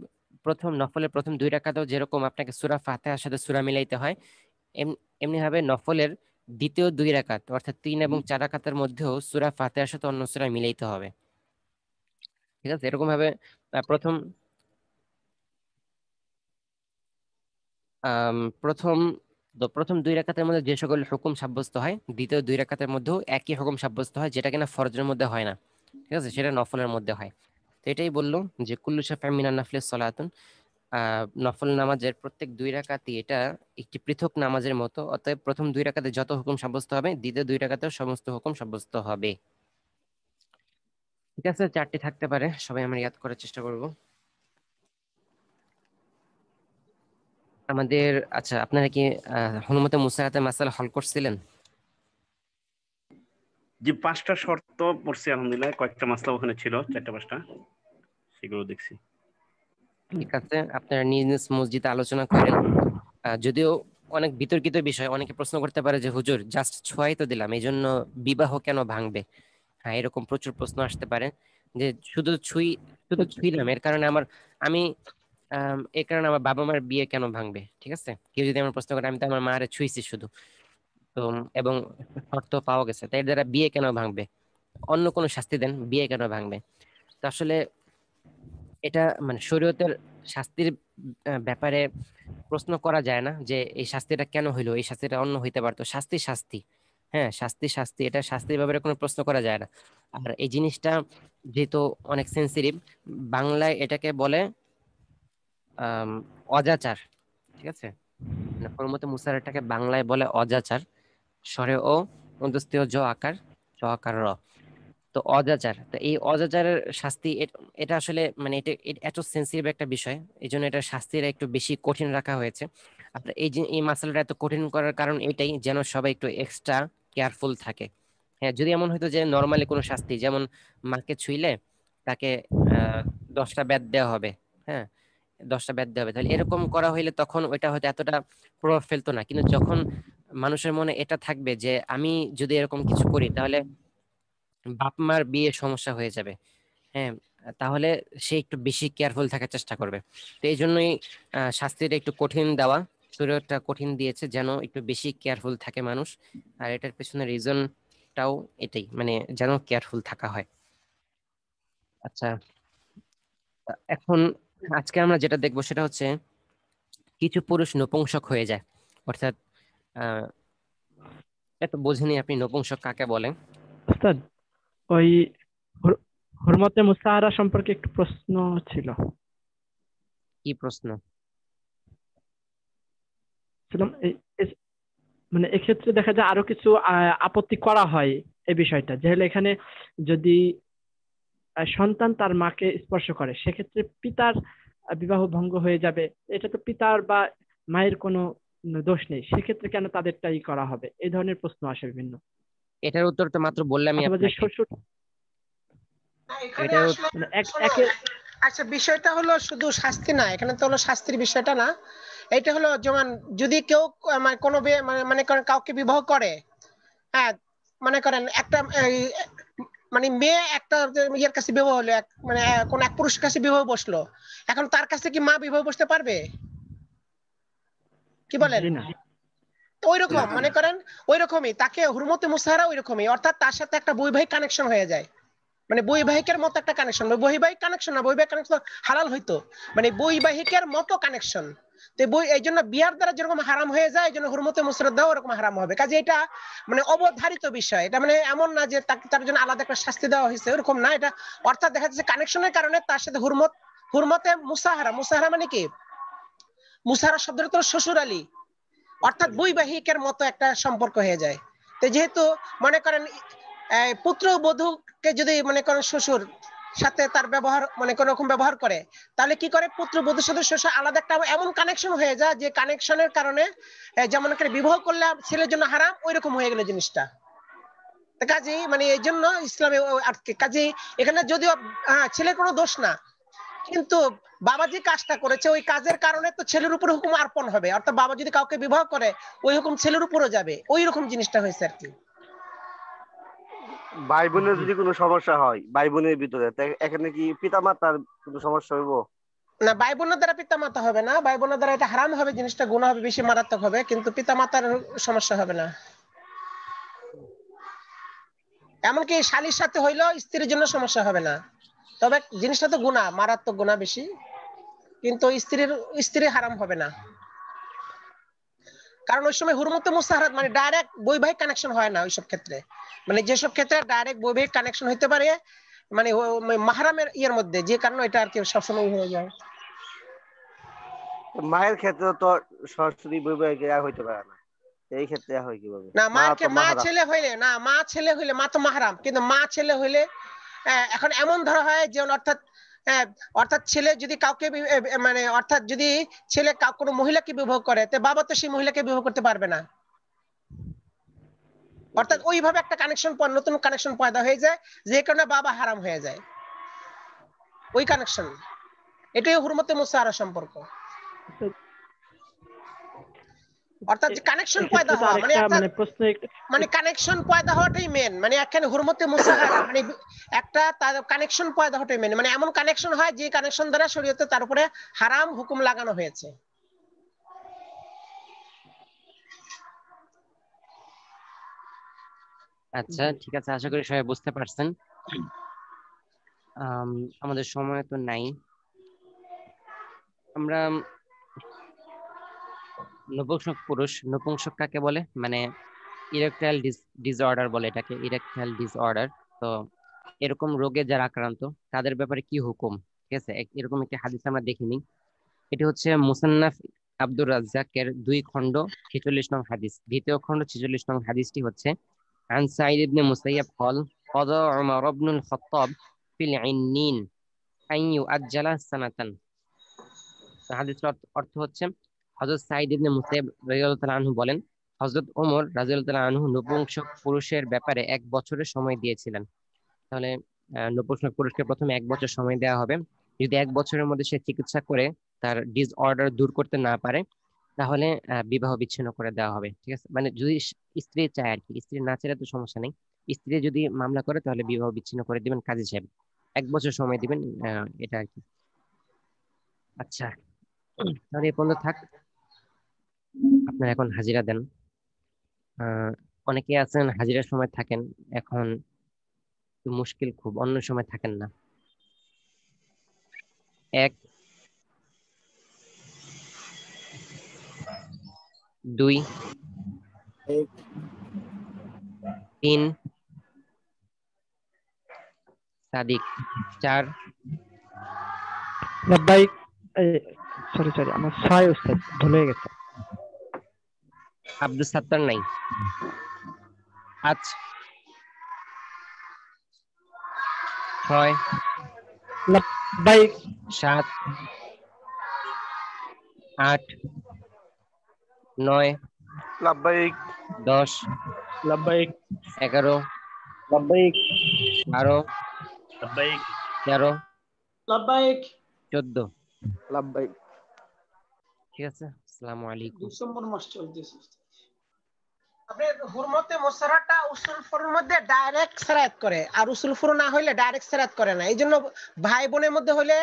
নফলের প্রথম 2 রাকাতেও যেরকম আপনাকে সূরা ফাতিহার সাথে সূরা মিলাইতে হয়, এমনি ভাবে নফলের দ্বিতীয় 2 রাকাত অর্থাৎ 3 এবং 4 রাকাতের মধ্যেও সূরা ফাতিহার সাথে অন্য সূরা মিলাইতে হবে। ঠিক আছে, এরকম ভাবে প্রথম প্রথম প্রথম 2 রাকাতের মধ্যে যে সকল হুকুম সাব্যস্ত হয়, দ্বিতীয় 2 রাকাতের মধ্যেও একই হুকুম সাব্যস্ত হয়, যেটা কিনা ফরজের মধ্যে হয় না। ঠিক আছে, সেটা নফলের মধ্যে হয়। তো এটাই বললো যে কুল্লু শাফি'in মিনান নাফলি সালাতুন, নফল নামাজের প্রত্যেক 2 রাকাতই এটা একটি পৃথক নামাজের মতো, অতএব প্রথম 2 রাকাতে যত হুকুম সাব্যস্ত হবে, দ্বিতীয় 2 রাকাতেও সমস্ত হুকুম সাব্যস্ত হবে। ঠিক আছে, 4টি থাকতে পারে, সবাই আমরা ইয়াদ করার চেষ্টা করব আমাদের। আচ্ছা, আপনারা কি হনুমতে মুসাহাতে মাসালা হল করছিলেন? যে 5টা শর্ত পড়ছি আলহামদুলিল্লাহ, কয়েকটা মাসলা ওখানে ছিল 4টা 5টা, সেগুলো দেখছি। ঠিক আছে, আপনারা নিজ নিজ মসজিদে আলোচনা করেন। যদিও অনেক বিতর্কিত বিষয়, অনেকে প্রশ্ন করতে পারে যে হুজুর জাস্ট ছোঁয়াই তো দিলাম, এই জন্য বিবাহ কেন ভাঙবে? হ্যাঁ, এরকম প্রচুর প্রশ্ন আসতে পারে যে শুধু ছুঁইলাম, এর কারণে আমার বাবা মার বিয়ে কেন ভাঙবে? ঠিক আছে, কেউ যদি আমার প্রশ্ন করে, আমি তো আমার মারে ছুঁইছি শুধু, তো এবং শর্ত পাওয়া গেছে, তাই এর দ্বারা বিয়ে কেন ভাঙবে? অন্য কোনো শাস্তি দেন, বিয়ে কেন ভাঙবে? তো আসলে এটা মানে শরীয়তের শাস্তির ব্যাপারে প্রশ্ন করা যায় না যে এই শাস্তিটা কেন হইলো, এই শাস্তিটা অন্য হইতে পারতো। শাস্তি শাস্তি, হ্যাঁ, শাস্তি, এটা শাস্তির ব্যাপারে কোনো প্রশ্ন করা যায় না। আর এই জিনিসটা যেহেতু অনেক সেন্সিটিভ, বাংলায় এটাকে বলে অজাচার। ঠিক আছে, মানে হরমতে মুসারাটাকে বাংলায় বলে অজাচার, স্বরে ও মধ্যস্থীয় জ আকার র। তো অজাচার, তো এই অজাচারের শাস্তি এটা আসলে মানে এটা এত সেন্সিটিভ একটা বিষয়, এই জন্য এটা শাস্তিটা একটু বেশি কঠিন রাখা হয়েছে। আপনার এই মাসালাটা এত কঠিন করার কারণ এটাই, যেন সবাই একটু এক্সট্রা কেয়ারফুল থাকে। হ্যাঁ, যদি এমন হতো যে নর্মালি কোনো শাস্তি, যেমন মাকে ছুঁইলে তাকে 10টা বেত দেওয়া হবে, হ্যাঁ, 10টা বেত দেওয়া হবে, তাহলে এরকম করা হইলে তখন ওইটা হয়তো এতটা প্রভাব ফেলতো না। কিন্তু যখন মানুষের মনে এটা থাকবে যে আমি যদি এরকম কিছু করি তাহলে বাপ মার বিয়ে সমস্যা হয়ে যাবে, হ্যাঁ, তাহলে সে একটু বেশি কেয়ারফুল থাকার চেষ্টা করবে। তো এই জন্যই শাস্তিটা একটু কঠিন দেওয়া, শরীয়তটা কঠিন দিয়েছে যেন একটু বেশি কেয়ারফুল থাকে মানুষ। আর এটার পেছনে রিজনটাও এটাই, মানে যেন কেয়ারফুল থাকা হয়। আচ্ছা, এখন আজকে আমরা যেটা দেখবো সেটা হচ্ছে কিছু পুরুষ নপুংসক হয়ে যায়, অর্থাৎ আহ এত বোঝেনি আপনি নপুংসক কাকে বলে? উস্তাদ, ওই হুরমতে মুসাহারা সম্পর্কে একটু প্রশ্ন ছিল। কি প্রশ্ন? মানে এক্ষেত্রে দেখা যায় আরো কিছু আপত্তি করা হয় এই বিষয়টা, যেহেতু এখানে যদি সন্তান তার মাকে স্পর্শ করে সেক্ষেত্রে পিতার বিবাহ ভঙ্গ হয়ে যাবে, এটা তো পিতার বা মায়ের কোনো দোষ নেই, সেক্ষেত্রে কেন তাদেরটাই করা হবে? এই ধরনের প্রশ্ন আসে বিভিন্ন। এটার উত্তর তো মাত্র বললাম অথবা যে আপনাকে। শ্বশুর, এখানে এটার আসলে আচ্ছা, বিষয়টা হলো শুধু শাস্তি না, এখানে তো হলো শাস্তির বিষয়টা না, এটা হলো যেমন যদি কেউ মানে কোনো মানে করেন কাউকে বিবাহ করে, হ্যাঁ, মনে করেন একটা মানে মেয়ে একটা ইয়ের কাছে বিবাহ হলো, মানে কোন এক পুরুষের কাছে বিবাহ বসলো, এখন তার কাছে কি মা বিবাহ বসতে পারবে? কি বলেন? ওই রকম মনে করেন, ওই রকমই তাকে হুরমতে মুসাহারা ওই রকমই, অর্থাৎ তার সাথে একটা বৈবাহিক কানেকশন হয়ে যায়, মানে বৈবাহিকের মতো একটা কানেকশন, বৈবাহিক কানেকশন না, বৈবাহিক কানেকশন হালাল হইতো, মানে বৈবাহিকের মতো কানেকশন। তো এই জন্য বিয়ার দ্বারা যেরকম হারাম হয়ে যায়, এই জন্য হুরমতে মুসরাত দাও ওরকম হারাম হবে। কাজে এটা মানে অবধারিত বিষয়, এটা মানে এমন না যে তার জন্য আলাদা একটা শাস্তি দেওয়া হয়েছে, এরকম না এটা। অর্থাৎ দেখা যাচ্ছে কানেকশনের কারণে তার সাথে হুরমতে মুসাহারা মানে কি, মুসাহারা শব্দটা তো শ্বশুর আলী, অর্থাৎ বৈবাহিকের মতো একটা সম্পর্ক হয়ে যায়। তো যেহেতু মনে করেন পুত্রবধূকে যদি মনে করেন শ্বশুর সাথে তার ব্যবহার মানে কোন রকম ব্যবহার করে, তাহলে কি করে পুত্রবধূর সাথে শ্বশুর আলাদা একটা এমন কানেকশন হয়ে যায় যে কানেকশনের কারণে যেমন করে বিবাহ করলে ছেলের জন্য হারাম, ওই রকম হয়ে গেল জিনিসটা। কাজেই মানে এই জন্য ইসলামে কাজেই এখানে যদিও ছেলের কোনো দোষ না, কিন্তু বাবা যে কাজটা করেছে ওই কাজের কারণে তো ছেলের উপর হুকুম অর্পণ হবে, অর্থাৎ বাবা যদি কাউকে বিবাহ করে ওই হুকুম ছেলের উপরও যাবে, ওই রকম জিনিসটা হয়েছে আর কি। ভাই বোনের যদি কোনো সমস্যা হয় ভাই বোনের ভিতরে, এখানে কি পিতা মাতার কোনো সমস্যা হইব? না, ভাই বোনের দ্বারা পিতা মাতা হবে না, ভাই বোনের দ্বারা এটা হারাম হবে, জিনিসটা গুনাহ হবে, বেশি মারাত্মক হবে, কিন্তু পিতা মাতার সমস্যা হবে না। এমনকি শালীর সাথে হইলেও স্ত্রীর জন্য সমস্যা হবে না, তবে জিনিসটা তো গুনাহ, মারাত্মক গুনাহ বেশি, কিন্তু স্ত্রী হারাম হবে না, কারণ ওই সময় হুরমতে মুসাহারাত মানে ডাইরেক্ট বৈবাহিক কানেকশন হয় না ওইসব ক্ষেত্রে, মানে যেসব ক্ষেত্রে ডাইরেক্ট বৈবাহিক কানেকশন হইতে পারে মানে মাহরামের ইয়ের মধ্যে, যে কারণে এটা আর কি সবসময় হয়ে যায়। মায়ের ক্ষেত্রে তো সরাসরি বৈবাহিক হইতে পারে না, এই ক্ষেত্রে হয় কিভাবে? না, মা ছেলে হইলে না, মা ছেলে হইলে মা তো মাহরাম, কিন্তু মা ছেলে হইলে এখন এমন ধরা হয় যে অর্থাৎ ছেলে যদি কাউকে মানে অর্থাৎ যদি ছেলে কোনো মহিলাকে বিবাহ করে, তো বাবা তো সেই মহিলাকে বিবাহ করতে পারবে না, অর্থাৎ ওইভাবে একটা কানেকশন নতুন কানেকশন পয়দা হয়ে যায়, যে কারণে বাবা হারাম হয়ে যায়, ওই কানেকশন, এটাই হুরমতে মুসাহারা সম্পর্ক। অর্থাৎ যে কানেকশন পয়দা হওয়া মানে কানেকশন পয়দা হওয়াটাই মেন, মানে এখানে হুরমতে মুসাহারা মানে একটা তার কানেকশন পয়দা হওয়াটাই মেন, মানে এমন কানেকশন হয় যে কানেকশন দ্বারা শরীয়তে তার উপরে হারাম হুকুম লাগানো হয়েছে। আচ্ছা ঠিক আছে, আশা করি সবাই বুঝতে পারছেন। আমাদের সময় তো নাই, আমরা নপুংসক পুরুষ, নপুংসক কাকে বলে মানে ইরেকটাইল ডিসঅর্ডার বলে এটাকে, ইরেকটাইল ডিসঅর্ডার। তো এরকম রোগে যারা আক্রান্ত তাদের ব্যাপারে কি হুকুম, ঠিক আছে, এরকম একটি হাদিস আমরা দেখিনি। এটি হচ্ছে মুসান্নাফ আব্দুর রাজ্জাকের 2 খণ্ড 46 নং হাদিস, দ্বিতীয় খণ্ড 46 নং হাদিসটি হচ্ছে عن سعيد بن مسيب قال قضى عمر بن الخطاب في العنين أن يؤجل سنة। হাদিসের অর্থ হচ্ছে হযরত সাঈদ ইবনে মুসাইয়্যিব রাদিয়াল্লাহু তাআলা আনহু বলেন, হযরত ওমর রাদিয়াল্লাহু তাআলা আনহু নপুংসক পুরুষের ব্যাপারে 1 বছরের সময় দিয়েছিলেন। তাহলে নপুংসক পুরুষকে প্রথমে 1 বছর সময় দেওয়া হবে, যদি 1 বছরের মধ্যে সে চিকিৎসা করে তার ডিসঅর্ডার দূর করতে না পারে তাহলে বিবাহ বিচ্ছিন্ন করে দেওয়া হবে, ঠিক আছে। মানে যদি স্ত্রী চায় আর কি, স্ত্রী না চাইলে তো সমস্যা নেই, স্ত্রী যদি মামলা করে তাহলে বিবাহ বিচ্ছিন্ন করে দিবেন কাজী সাহেব, 1 বছর সময় দিবেন, এটা আর কি। আচ্ছা তাহলে এই পর্যন্ত থাক, আপনারা এখন হাজিরা দেন। অনেকে আছেন হাজিরার সময় থাকেন, এখন মুশকিল খুব, অন্য সময় থাকেন না। 1 2 3 সাদিক 4 লাব্বাইক সরি আমার 6 উস্তাদ ভুলে গেছে, আব্দুল সাত্তার নাই, 5 6 লাব্বাইক 7 8 9 লাব্বাইক 10 লাব্বাইক 11 লাব্বাইক 12 লাব্বাইক 13 লাব্বাইক 14 লাব্বাইক। ঠিক আছে, আসসালামু আলাইকুম। ডিসেম্বর মাস চলতেছে। আপনার হুরমতে মুসাহারাটা উসুল ফুরুর মধ্যে ডাইরেক্ট সেরায়াত করে, আর উসুল ফুরু না হইলে ডাইরেক্ট সেরায়াত করে না। এইজন্য ভাই বোনের মধ্যে হইলে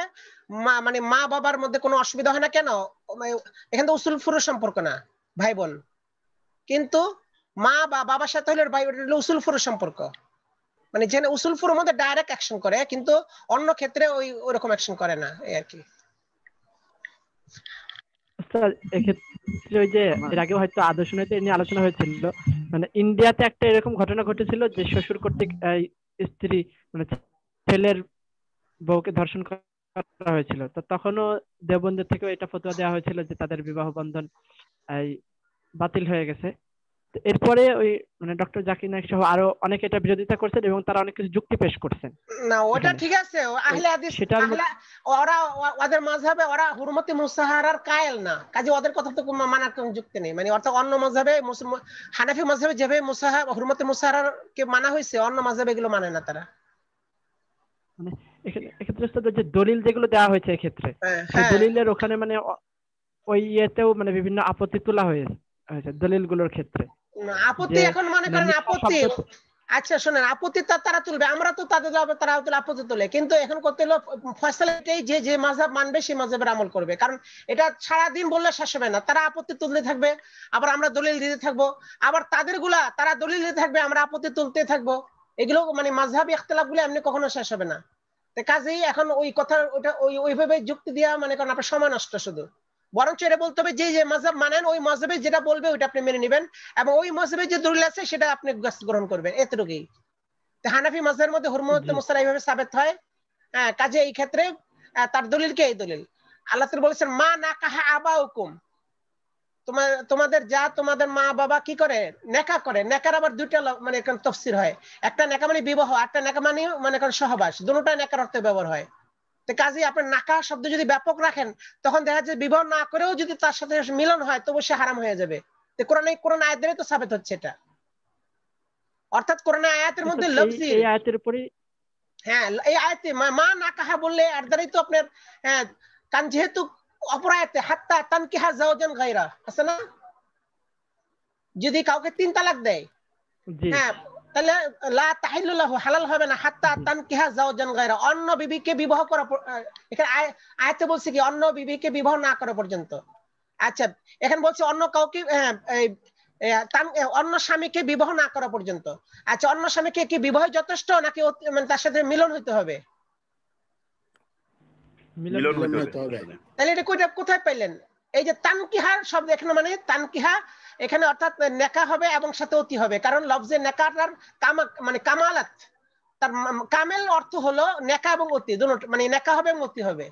মানে মা বাবার মধ্যে কোনো অসুবিধা হয় না কেন, এখানে তো উসুল ফুরুর সম্পর্ক না ভাই বোন, কিন্তু মা বা বাবার সাথে হলে ভাই বোনের উসুল ফুরুর সম্পর্ক, মানে যেখানে উসুল ফুরুর মধ্যে ডাইরেক্ট অ্যাকশন করে, কিন্তু অন্য ক্ষেত্রে ওইরকম অ্যাকশন করে না, এই আর কি। এক্ষেত্রে ওই যে এর আগে হয়তো আদর্শনীতি নিয়ে আলোচনা হয়েছিল, মানে ইন্ডিয়াতে একটা এরকম ঘটনা ঘটেছিল যে শ্বশুর কর্তৃক স্ত্রী মানে ছেলের বউকে ধর্ষণ করা হয়েছিল, তো তখনও দেওবন্দের থেকেও এটা ফতোয়া দেওয়া হয়েছিল যে তাদের বিবাহ বন্ধন বাতিল হয়ে গেছে। এরপরে ওই মানে ডক্টর জাকির নায়েক সহ আরো অনেকে এটা বিরোধিতা করছেন এবং তারা অনেক কিছু যুক্তি পেশ করছেন। না ওটা ঠিক আছে, আহলে হাদিস ওরা ওদের মাযহাবে ওরা হুরমতে মুসাহারার কায়েল না, কাজে ওদের কথা তো কোনো মানার কোনো যুক্তি নেই। মানে অর্থাৎ অন্য মাযহাবে হানাফি মাযহাবে যেভাবে হুরমতে মুসাহারার কে মানা হয়েছে, অন্য মাযহাবে এগুলো মানে না তারা। মানে এক্ষেত্রে যে দলিল যেগুলো দেওয়া হয়েছে এক্ষেত্রে দলিলের ওখানে মানে ওই ইয়েতেও মানে বিভিন্ন আপত্তি তোলা হয়েছে দলিলগুলোর ক্ষেত্রে। আপত্তি এখন মনে করেন আপত্তি, আচ্ছা শোনেন, আপত্তি তারা তুলবে, আমরা তো তারা আপত্তি তোলে, কিন্তু এখন করতে হলো ফয়সালা এটাই যে মাযহাব মানবে সেই মাযহাবের আমল করবে। কারণ এটা সারা দিন বললে শেষ হবে না, তারা আপত্তি তুলতে থাকবে, আবার আমরা দলিল দিতে থাকবো, আবার তারা দলিল দিতে থাকবে, আমরা আপত্তি তুলতে থাকবো। এগুলো মানে মাযহাবী ইখতিলাফ গুলো এমনি কখনো শেষ হবে না। কাজেই এখন ওই কথা ওটা ওইভাবে যুক্তি দেওয়া মানে কারণ আপনার সময় নষ্ট শুধু, বরঞ্চ এটা বলতে হবে যে মাযহাব মানেন ওই মাযহাবে যেটা বলবে ওইটা আপনি মেনে নেবেন, এবং ওই মাযহাবে যে দলিল আছে সেটা আপনি গ্রহণ করবেন, এতটুকুই। তো হানাফি মাযহাবের মধ্যে হুরমতে মুসাহারা এইভাবে সাবিত হয়। হ্যাঁ, কাজে এই ক্ষেত্রে তার দলিল কি? এই দলিল আল্লাহ তাআলা বলেছেন মা নাকাহা আবাউকুম, তোমাদের মা বাবা কি করে? নেকা করে। নেকার আবার দুইটা মানে তাফসীর হয়, একটা নেকা মানে বিবাহ, একটা নেকা মানে মনে করেন সহবাস, দুটোটাই নেকার অর্থে ব্যবহার হয়। তো কাজে আপনার নাকাহ শব্দ যদি ব্যাপক রাখেন তখন দেখা যায় বিবাহ না করেও যদি তার সাথে মিলন হয় তবু সে হারাম হয়ে যাবে। তো কোরআন আয়াত দ্বারা তো সাবিত হচ্ছে এটা, অর্থাৎ কোরআন আয়াতের মধ্যে লফজি এই আয়াতের উপরে, হ্যাঁ এই আয়াতে মা নাকাহা বললে এর দ্বারাই তো আপনার কারণ যেহেতু অপর আয়াতে হাত্তা তানকিহা যাওজান গায়রা আছে না, যদি কাউকে 3 তালাক দেয় হ্যাঁ তাহলে লা তাহিল্লু লাহু, হালাল হবে না, হাত্তা তানকিহা যাওজান গায়রা, অন্য বিবিকে বিবাহ করা। এখানে আয়াতে বলছে কি অন্য বিবিকে বিবাহ না করা পর্যন্ত। আচ্ছা এখানে বলছে অন্য কাউকে অন্য স্বামীকে বিবাহ না করা পর্যন্ত। আচ্ছা অন্য স্বামীকে কি বিবাহ যথেষ্ট নাকি মানে তার সাথে মিলন হইতে হবে? মিলন হইতে হবে। তাহলে এটা কোথায় পাইলেন? এই যে তানকিহার শব্দ এখানে মানে তানকিহা এখানে অর্থাৎ নেকা হবে এবং সাথে অতি হবে, কারণ লফজে নেকাটার মানে কামালাত, তার কামেল অর্থ হলো নেকা এবং অতি দুটো, মানে নেকা হবে এবং অতি হবে,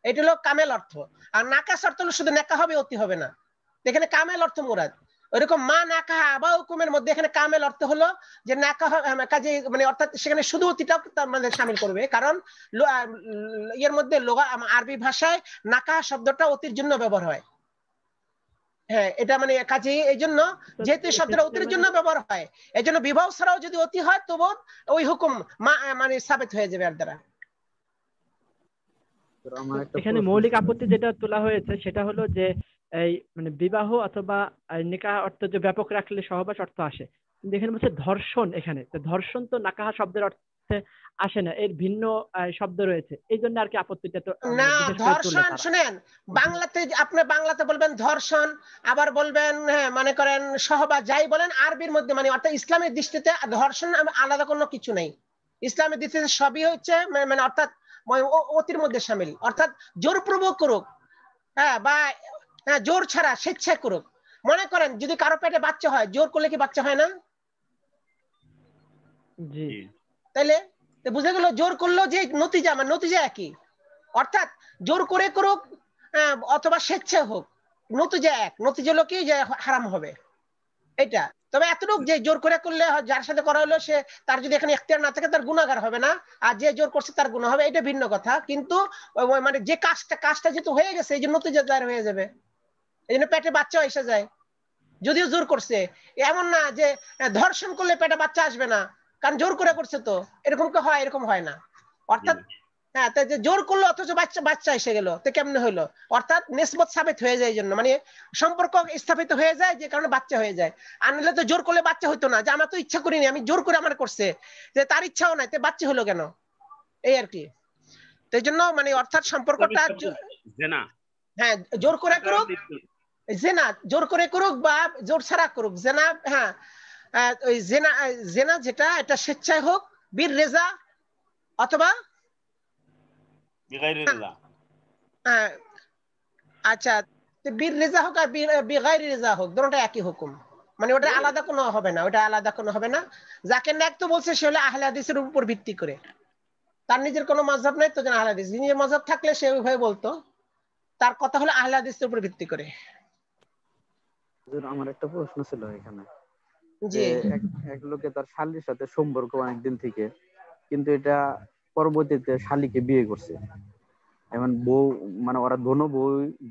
এটা হলো কামেল অর্থ। আর নাকাস অর্থ হলো শুধু নেকা হবে অতি হবে না, এখানে কামেল অর্থ মুরাদ। ওইরকম মা নাকাহা আবাউকুমের মধ্যে এখানে কামেল অর্থ হলো যে নাকাহ কাজে মানে অর্থাৎ সেখানে শুধু অতিটাও তার মানে শামিল করবে, কারণ এর মধ্যে আরবি ভাষায় নাকাহ শব্দটা অতির জন্য ব্যবহার হয়। হ্যাঁ এটা মানে কাজে এই জন্য যেহেতু শব্দটা অতির জন্য ব্যবহার হয় এই জন্য বিবাহ ছাড়াও যদি অতি হয় তবু ওই হুকুম মানে সাবিত হয়ে যাবে এর দ্বারা। এখানে মৌলিক আপত্তি যেটা তোলা হয়েছে সেটা হলো যে এই মানে বিবাহ অথবা নিকাহ অর্থ যে ব্যাপক রাখলে সহবাস অর্থ আসে, কিন্তু এখানে বলছে ধর্ষণ, এখানে ধর্ষণ তো নাকাহ শব্দের অর্থে আসে না, এর ভিন্ন শব্দ রয়েছে, এই জন্য আর কি আপত্তিটা তো না। ধর্ষণ শুনেন, বাংলাতে আপনি বাংলাতে বলবেন ধর্ষণ, আবার বলবেন মনে করেন সহবাস, যাই বলেন আরবির মধ্যে মানে অর্থাৎ ইসলামের দৃষ্টিতে ধর্ষণ আলাদা কোনো কিছু নেই। ইসলামের দৃষ্টিতে সবই হচ্ছে মানে অর্থাৎ অতির মধ্যে শামিল, অর্থাৎ জোরপূর্বক করুক বা জোর ছাড়া স্বেচ্ছায় করুক। মনে করেন যদি কারো পেটে বাচ্চা হয়, জোর করলে কি বাচ্চা হয় না? জি। তাইলে বুঝে গেল জোর করলেও যে নতিজা একই, অর্থাৎ জোর করে করুক অথবা স্বেচ্ছায় হোক, নতিজা এক। নতিজা হলো কি যে হারাম হবে এটা। তবে এতটুকু যে জোর করে করলে যার সাথে করা হলো সে তার যদি এখানে ইখতিয়ার না থাকে তার গুনাহগার হবে না, আর যে জোর করছে তার গুনাহ হবে, এটা ভিন্ন কথা। কিন্তু মানে যে কাজটা যেহেতু হয়ে গেছে এই জন্য নতিজা দায়ের হয়ে যাবে, এই জন্য পেটে বাচ্চা এসে যায় যদিও জোর করছে। এমন না যে ধর্ষণ করলে পেটে বাচ্চা আসবে না, কারণ জোর করে করছে তো, এরকম কি হয়? এরকম হয় না। অর্থাৎ হ্যাঁ যে জোর করলো অথচ বাচ্চা এসে গেল, তো কেমনে হইলো? অর্থাৎ নিসবত সাবিত হয়ে যায়, এই জন্য মানে সম্পর্ক স্থাপিত হয়ে যায় যে কারণে বাচ্চা হয়ে যায়। আর নাহলে তো জোর করলে বাচ্চা হইতো না, যে আমার তো ইচ্ছা করিনি, আমি জোর করে আমার করছে, যে তার ইচ্ছাও নাই, তো বাচ্চা হলো কেন? এই আর কি। তো এই জন্য মানে অর্থাৎ সম্পর্কটা হ্যাঁ জোর করে করুক, জেনা জোর করে করুক বা জোর ছাড়া করুক, জেনা হ্যাঁ ওই জেনা যেটা এটা স্বেচ্ছায় হোক বীর রেজা অথবা আচ্ছা বীর রেজা হোক আর বিগাইরি রেজা হোক, দুটোটা একই হুকুম, মানে ওটা আলাদা কোনো হবে না, ওটা আলাদা কোনো হবে না। যাকে ন্যাক তো বলছে সে হলো আহলে হাদিসের উপর ভিত্তি করে, তার নিজের কোনো মাযহাব নাই তো যেন আহলে হাদিস, নিজের মাযহাব থাকলে সে ওইভাবে বলতো, তার কথা হলো আহলে হাদিসের উপর ভিত্তি করে। আমার একটা প্রশ্ন ছিল এখানে, যে এক লোকে তার শালীর সাথে সম্পর্ক অনেকদিন থেকে, কিন্তু এটা পরবর্তীতে শালীকে বিয়ে করছে। এমন বউ মানে ওরা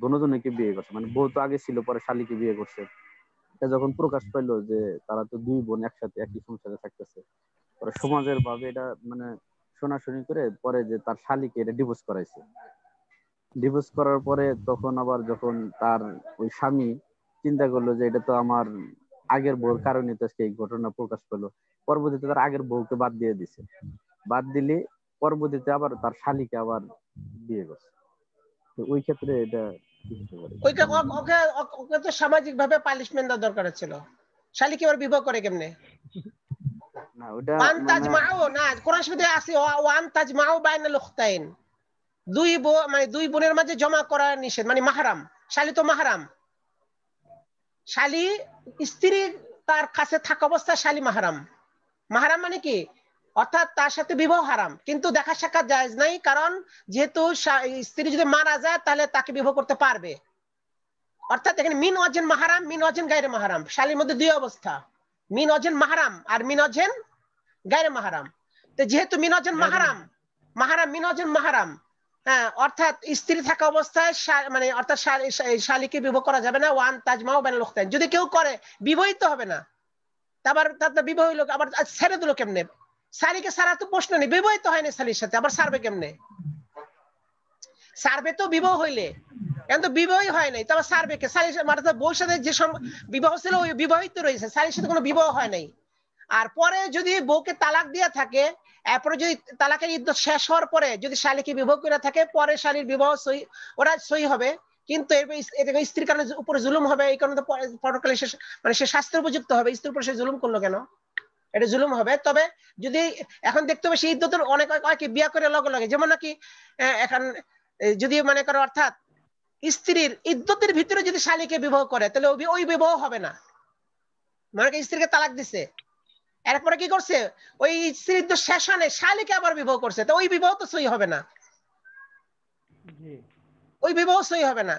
দোনোজনকে বিয়ে করছে, মানে বউ তো আগে ছিল, পরে শালীকে বিয়ে করছে। এটা যখন প্রকাশ পাইলো যে তারা তো দুই বোন একসাথে একই সংসারে থাকতেছে, পরে সমাজের ভাবে এটা মানে শোনাশুনি করে পরে যে তার শালীকে এটা ডিভোর্স করাইছে। ডিভোর্স করার পরে তখন আবার যখন তার ওই স্বামী চিন্তা করলো যে এটা তো আমার আগের বউর কারণে তো সেই ঘটনা প্রকাশ পেলো, পরবর্তীতে তার আগের বউকে বাদ দিয়ে দিছে। বাদ দিলে পরবর্তীতে আবার তার শালীকে আবার বিয়ে করছে। তো ওই ক্ষেত্রে এটা ওকে তো সামাজিক ভাবে পানিশমেন্ট দেওয়া দরকার ছিল। শালীকে আবার বিবাহ করে কেমনে? না ওটা ওয়ান তাজমাউ না, কোরআন শরীফে আছে ওয়ান তাজমাউ বাইনাল উখতাইন, দুই বোনের মাঝে জমা করা নিষেধ, মানে মাহরাম। শালী তো মাহরাম, শালী স্ত্রী তার কাছে থাকা অবস্থায় শালী মাহরাম। মাহরাম মানে কি? অর্থাৎ তার সাথে বিবাহ হারাম, কিন্তু দেখা সাক্ষাৎ জায়েজ নাই, কারণ যেহেতু স্ত্রী যদি মারা যায় তাহলে তাকে বিবাহ করতে পারবে। অর্থাৎ এখানে মিন ওয়াজেন মাহরাম, মিন ওয়াজেন গায়রে মাহরাম। শালীর মধ্যে দুই অবস্থা, মিন ওয়াজেন মাহরাম আর মিন ওয়াজেন গায়রে মাহরাম। তো যেহেতু মিন ওয়াজেন মাহরাম, মিন ওয়াজেন মাহরাম, হ্যাঁ, অর্থাৎ স্ত্রী থাকা অবস্থায় মানে অর্থাৎ শালীকে বিবাহ করা যাবে না। ওয়ান তাজমাউ বাইনাল উখতাইন, যদি কেউ করে বিবাহিত হবে না। তারপর তার বিবাহ হইলো, আবার ছেড়ে দিল কেমনে? শালীকে সারা তো প্রশ্ন নেই, বিবাহিত হয়নি শালীর সাথে, আবার সারবে কেমনে? সারবে তো বিবাহ হইলে, কিন্তু বিবাহই হয় নাই, তবে সারবে কে? শালীর মানে বউর সাথে যে বিবাহ ছিল ওই বিবাহিত রয়েছে, শালীর সাথে কোনো বিবাহ হয় নাই। আর পরে যদি বউকে তালাক দিয়ে থাকে, এরপরে যদি তালাকের ইদ্যত শেষ হওয়ার পরে যদি শালীকে বিবাহ করে থাকে, পরে শালীর বিবাহ সই, ওরা সই হবে, কিন্তু স্ত্রীর কারণে উপরে জুলুম হবে। এই কারণে পরকালে মানে সে শাস্তির উপযুক্ত হবে। স্ত্রীর উপর সে জুলুম করলো কেন? এটা জুলুম হবে। তবে যদি এখন দেখতে হবে সেই ইদ্যতের অনেকে বিয়া করে লগে লগে, যেমন নাকি এখন যদি মনে করো অর্থাৎ স্ত্রীর ইদ্যতের ভিতরে যদি শালীকে বিবাহ করে, তাহলে ওই বিবাহ হবে না। মানে স্ত্রীকে তালাক দিছে, এরপরে কি করছে, ওই স্ত্রীর তো শেষ হয় শালীকে আবার বিবাহ করছে, তো ওই বিবাহ তো সই হবে না, ওই বিবাহ সই হবে না।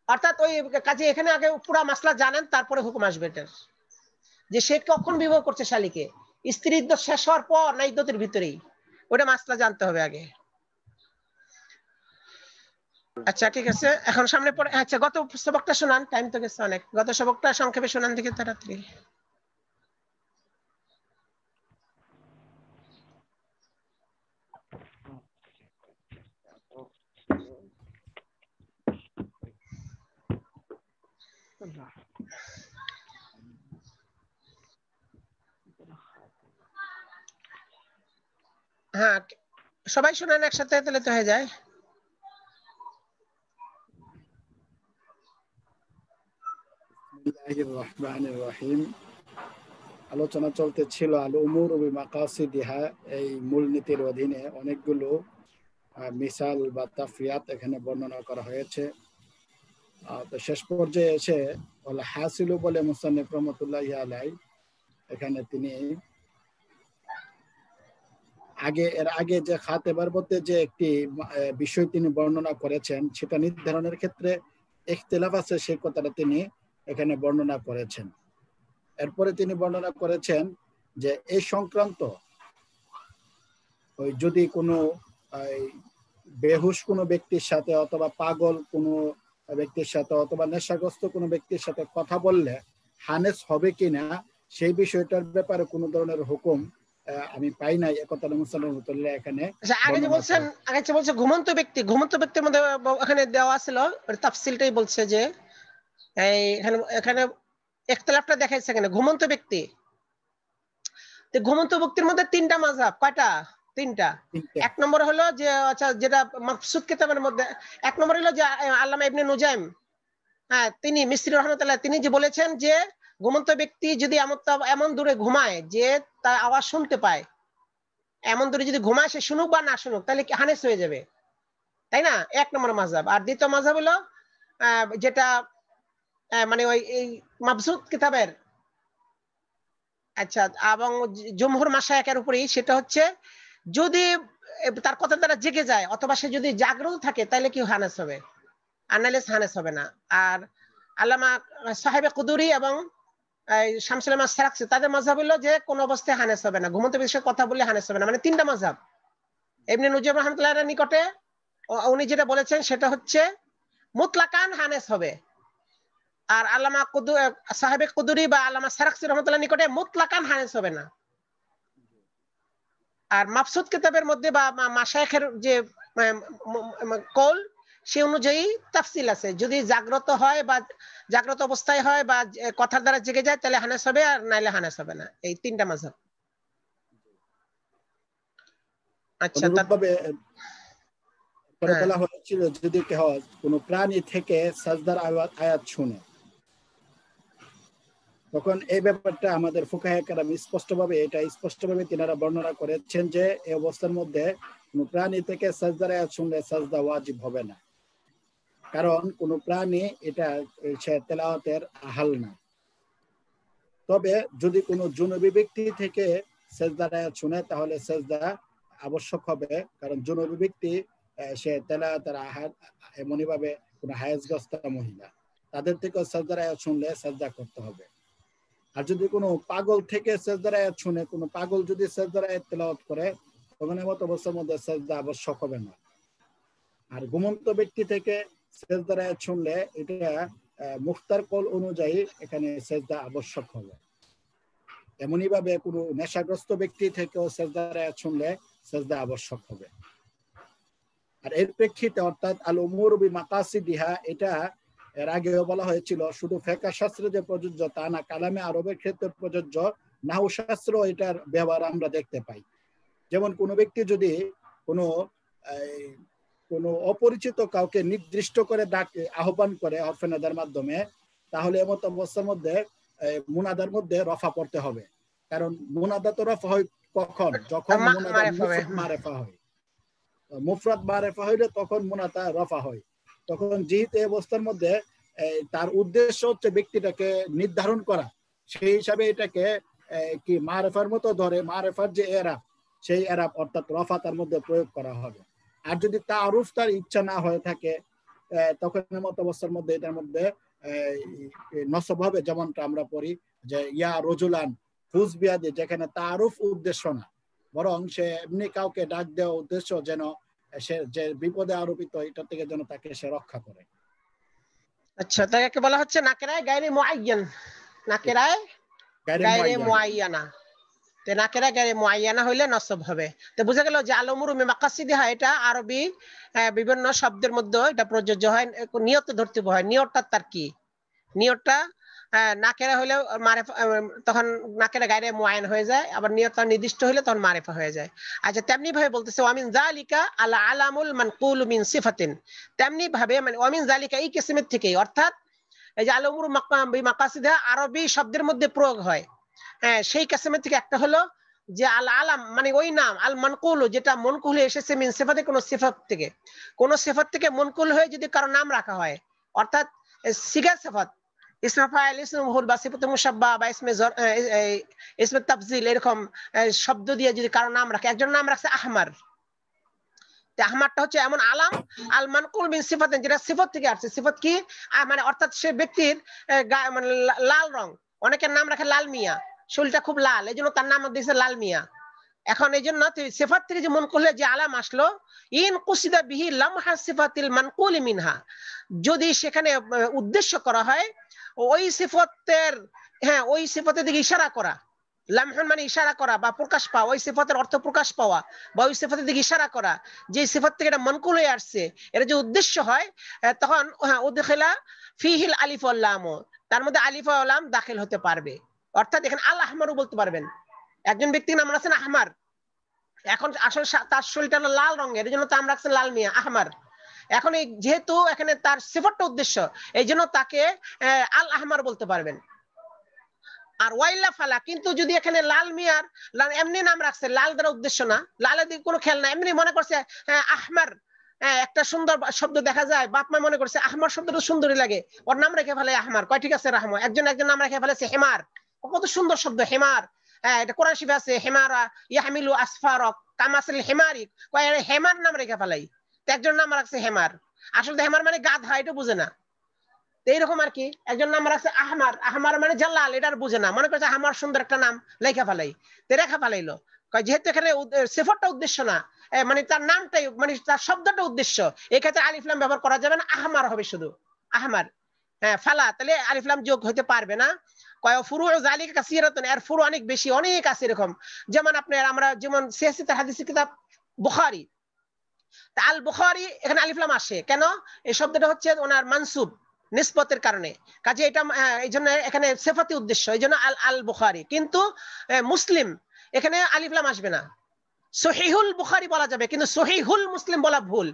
অর্থাৎ ওই কাজে এখানে আগে পুরা মাসলা জানেন, তারপরে হুকুম আসবে এটার, যে সে কখন বিবাহ করছে শালীকে, স্ত্রী ইদ্যত শেষ হওয়ার পর না ইদ্যতের ভিতরেই, ওটা মাসলা জানতে হবে আগে। আচ্ছা ঠিক আছে, এখন সামনে পড়ে। আচ্ছা গত সবকটা শোনান, টাইম তো গেছে অনেক। গত সবকটা সংক্ষেপে শোনান দেখি তাড়াতাড়ি। হ্যাঁ সবাই শোনান একসাথে, তাহলে তো হয়ে যায়। বিসমিল্লাহির রহমানির রহিম। আলোচনা চলতেছিল আল উমুর বিমাকাসিদিহা, এই মূলনীতির অধীনে অনেকগুলো মিসাল বা তাফরিয়াত এখানে বর্ণনা করা হয়েছে। তো শেষ পর্যায়ে এসে হাসিলু বলে মুসান্নিফ রহমাতুল্লাহি আলাইহি এখানে তিনি এর আগে যে খাতেবার মধ্যে যে একটি বিষয় তিনি বর্ণনা করেছেন, সেটা নির্ধারণের ক্ষেত্রে ইখতিলাফ আছে, সেই কথাটা তিনি এখানে বর্ণনা করেছেন। এরপরে তিনি বর্ণনা করেছেন যে এই সংক্রান্ত ওই যদি কোনো বেহুশ কোনো ব্যক্তির সাথে অথবা পাগল কোনো ব্যক্তির সাথে অথবা নেশাগ্রস্ত কোনো ব্যক্তির সাথে কথা বললে হানেস হবে কিনা, সেই বিষয়টার ব্যাপারে কোনো ধরনের হুকুম আমি পাই নাই। একথা মুসলিম এখানে আগে যে বলছে ঘুমন্ত ব্যক্তির মধ্যে এখানে দেওয়া ছিল, তাফসিলটাই বলছে যে এখানে ইখতিলাফটা দেখাইছে এখানে ঘুমন্ত ব্যক্তি। ঘুমন্ত ব্যক্তির মধ্যে তিনটা মাযহাব, কয়টা? তিনটা। এক নম্বর হলো যে আচ্ছা যেটা মাকসুদ কিতাবের মধ্যে, এক নম্বর হলো যে আল্লামা ইবনে নুজাইম, হ্যাঁ তিনি মিসরি রাহমাতুল্লাহ, তিনি যে বলেছেন যে ঘুমন্ত ব্যক্তি যদি এমন দূরে ঘুমায় যে তার আওয়াজ শুনতে পায়, এমন দূরে যদি ঘুমায়, সে শুনুক বা না শুনুক, তাহলে কি হানেস হয়ে যাবে, তাই না? এক নম্বর মাযহাব। আর দ্বিতীয় মাযহাব হলো যেটা মানে ওই এই মাবসুত কিতাবের, আচ্ছা, এবং জমহুর মাশায়েখের উপরেই, সেটা হচ্ছে যদি তার কথা দ্বারা জেগে যায় অথবা সে যদি জাগ্রত থাকে, তাহলে কি হানেস হবে, আর নাহলে হানেস হবে না। আর আল্লামা সাহেবে কুদুরি এবং শামসুল আহমদ সারাকসি তাদের মাযহাব হলো যে কোন অবস্থায় হানেস হবে না, ঘুমন্ত বিষয়ে কথা বললে হানেস হবে না, মানে তিনটা মাযহাব। ইবনে নুজাym রাহমাতুল্লাহর নিকটে উনি যেটা বলেছেন সেটা হচ্ছে মুতলাকান হানেস হবে, আর আল্লামা সাহেবে কুদুরি বা আল্লামা সারাকসি রহমাতুল্লাহর নিকটে মুতলাকান হানেস হবে না। আর মাফসুদ কিতাবের মধ্যে বা মাশায়েখের যে কওল সে অনুযায়ী তাফসিল আছে, যদি জাগ্রত হয় বা জাগ্রত অবস্থায় হয় বা কথার দ্বারা জেগে যায় তাহলে হানেস হবে, আর নাইলে হানেস হবে না। এই তিনটা মাযহাব। আচ্ছা, অনুরূপভাবে বলা হয়েছিল যদি কেহ কোনো প্রাণী থেকে সাজদার আয়াত শুনে, তখন এই ব্যাপারটা আমাদের ফুকাহে কেরাম স্পষ্টভাবে তিনারা বর্ণনা করেছেন যে এই অবস্থার মধ্যে কোনো প্রাণী থেকে সাজদার আয়াত শুনলে সাজদা ওয়াজিব হবে না, কারণ কোনো প্রাণী এটা সে তেলাওয়াতের আহাল না। তবে যদি কোনো জুনুবি ব্যক্তি থেকে সাজদার আয়াত শুনে তাহলে সাজদা আবশ্যক হবে, কারণ জুনুবি ব্যক্তি সে তেলাওয়াতের আহাল, এমনই ভাবে কোনো হায়েজগ্রস্ত মহিলা তাদের থেকে সাজদার আয়াত শুনলে সাজদা করতে হবে। আর যদি কোনো পাগল থেকে সাজদার আয়াত শুনে, কোনো পাগল যদি সাজদার আয়াত তেলাওয়াত করে তখন এমত অবস্থার মধ্যে সাজদা আবশ্যক হবে না। আর ঘুমন্ত ব্যক্তি থেকে সাজদার আয়াত শুনলে এটা মুখতার কল অনুযায়ী এখানে সাজদা আবশ্যক হবে। এমনই ভাবে কোনো নেশাগ্রস্ত ব্যক্তি থেকেও সাজদার আয়াত শুনলে সাজদা আবশ্যক হবে। আর এর প্রেক্ষিতে অর্থাৎ আল উমুর বিমাকাসিদিহা, এটা এর আগেও বলা হয়েছিল শুধু ফিকহ শাস্ত্রে যে প্রযোজ্য তা না, কালামে আরবের ক্ষেত্রে প্রযোজ্য, নাহু শাস্ত্র এটার ব্যবহার আমরা দেখতে পাই। যেমন কোনো ব্যক্তি যদি কোনো অপরিচিত কাউকে নির্দিষ্ট করে ডাকে, আহ্বান করে হরফে নাদার মাধ্যমে, তাহলে এমত অবস্থার মধ্যে মুনাদার মধ্যে রফা পড়তে হবে, কারণ মুনাদা তো রফা হয় কখন, যখন মারেফা হয়। মুফরাদ মারেফা হইলে তখন মুনাদা রফা হয়। তখন যেহেতু এই অবস্থার মধ্যে তার উদ্দেশ্য হচ্ছে ব্যক্তিটাকে নির্ধারণ করা, সেই হিসাবে এটাকে কি মারেফার মতো ধরে, মারেফার যে এরাব সেই এরাব অর্থাৎ রফা তার মধ্যে প্রয়োগ করা হবে। আর যদি তারুফ তার ইচ্ছা না হয়ে থাকে তখন মত অবস্থার মধ্যে এটার মধ্যে নসব হবে, যেমনটা আমরা পড়ি যে ইয়া রজুলান ফুজ বিয়াদি, যেখানে তারুফ উদ্দেশ্য না, বরং সে এমনি কাউকে ডাক দেওয়া উদ্দেশ্য যেন সে যে বিপদে আরোপিত এটা থেকে যেন তাকে সে রক্ষা করে। আচ্ছা, তাকে বলা হচ্ছে নাকেরায় গায়রে মুআয়্যান, নাকেরায় গায়রে মুআয়্যানা। তে নাকেরায় গায়রে মুআয়্যানা হইলে নসব হবে। তো বুঝা গেল যে আল উমুরু বিমাকাসিদিহা এটা আরবি বিভিন্ন শব্দের মধ্যে এটা প্রযোজ্য হয়, নিয়ত ধরতে হয়। নিয়তটা তার কি? নিয়তটা নাকেরা হইলে মারেফা, তখন নাকেরা গায়রে মুআয়্যান হয়ে যায়, আবার নিয়তটা নির্দিষ্ট হইলে তখন মারেফা হয়ে যায়। আচ্ছা, তেমনি ভাবে বলতেছে ওয়ামিন যালিকা আল আলামুল মানকুলু মিন সিফাতিন, তেমনি ভাবে মানে ওয়ামিন যালিকা এই কিসমের থেকেই, অর্থাৎ এই যে আল উমুরু বিমাকাসিদিহা আরবি শব্দের মধ্যে প্রয়োগ হয়, সেই কিসমের থেকে একটা হলো যে আল আলাম মানে ওই নাম, আল মানকুলু যেটা মনকুল হয়ে এসেছে মিন সিফাতে, কোন সিফাত থেকে, কোন সিফাত থেকে মনকুল হয়ে যদি কারো নাম রাখা হয়, অর্থাৎ সিগা সিফাত, ইসমে ফাইল, ইসমে মফউল বা সিফাতে মুশাব্বাহ বা ইসমে তাফজিল, এরকম শব্দ দিয়ে যদি কারো নাম রাখে, একজন নাম রাখছে আহমার, আহমারটা হচ্ছে এমন আলাম আল মানকুল মিন সিফাতেন, যেটা সিফাত থেকে আসছে। সিফাত কি মানে অর্থাৎ সে ব্যক্তির মানে লাল রং, অনেকের নাম রাখে লাল মিয়া, শরীরটা খুব লাল, এই জন্য তার নাম দিয়েছে লাল মিয়া। এখন এই জন্য সিফাত থেকে যে মনকুল যে আলাম আসলো, ইন কুসিদা বিহি লামহা সিফাতিল মানকুল মিনহা, যদি সেখানে উদ্দেশ্য করা হয় ওই সিফাতের, ওই সিফাতের দিকে ইশারা করা, লামহুন মানে ইশারা করা বা প্রকাশ পাওয়া, ওই সিফাতের অর্থ প্রকাশ পাওয়া বা ওই সিফাতের দিকে ইশারা করা, যে সিফাত থেকে এটা মনকুল হয়ে আসছে, এটা যে উদ্দেশ্য হয়, তখন উদখিলা ফিহিল আলিফ ওয়াল লাম, তার মধ্যে আলিফ ওয়াল লাম দাখিল হতে পারবে। অর্থাৎ এখানে আল আহমারও বলতে পারবেন, একজন ব্যক্তির নাম আছেন আহমার, এখন আসলে তার শরীরটা লাল রঙের, এই জন্য তো আমরা রাখছি লাল মিয়া আহমার। এখন এই যেহেতু এখানে তার সিফাতটা উদ্দেশ্য, এই জন্য তাকে আল আহমার বলতে পারবেন। আর ওয়াইলা ফালা, কিন্তু যদি এখানে লাল মিয়ার এমনি নাম রাখছে, লাল দ্বারা উদ্দেশ্য না, লালের দিকে কোনো খেয়াল না, এমনি মনে করছে আহমার একটা সুন্দর শব্দ দেখা যায়, বাপ মা মনে করছে আহমার শব্দটা সুন্দরই লাগে, ওর নাম রেখে ফেলে আহমার, কয় ঠিক আছে রাহমা, একজন নাম রেখে ফেলেছে হেমার, কত সুন্দর শব্দ হেমার, এটা কোরআন শরীফে আছে হেমারা ইয়াহমিলু আসফারক কামাসিল হেমারি, কয় হেমার নাম রেখে ফেলাই, তো একজন নাম রাখছে হেমার, আসলে হেমার মানে গাধা, এটা বুঝে না। এইরকম আর কি। একজন নাম রাখছে আহমার, আহমার মানে জালাল, এটা আর বুঝে না, মনে করছে আমার সুন্দর একটা নাম লেখা ফেলাই, রেখা ফেলাইলো। যেহেতু এখানে সিফাতটা উদ্দেশ্য না, মানে তার নামটাই, মানে তার শব্দটা উদ্দেশ্য, এই ক্ষেত্রে আলিফ লাম ব্যবহার করা যাবে না, আহমার হবে শুধু, আহমার। হ্যাঁ, ফালা, তাহলে আলিফ লাম যোগ হতে পারবে না। কয় ফুরু যালিকা কাসীরাতুন, এর ফুরু অনেক বেশি, অনেক আছে এরকম। যেমন আপনার আমরা যেমন সিয়াসিত হাদিসের কিতাব বুখারী, আল বুখারী, এখানে আলিফ লাম আসে কেন? এই শব্দটা হচ্ছে ওনার মানসুব, নিসবতের কারণে, কাজে এটা এই জন্য এখানে সিফাতি উদ্দেশ্য, এই জন্য আল আল বুখারী। কিন্তু মুসলিম, এখানে আলিফ লাম আসবে না। সহিহুল বুখারী বলা যাবে, কিন্তু সহিহুল মুসলিম বলা ভুল,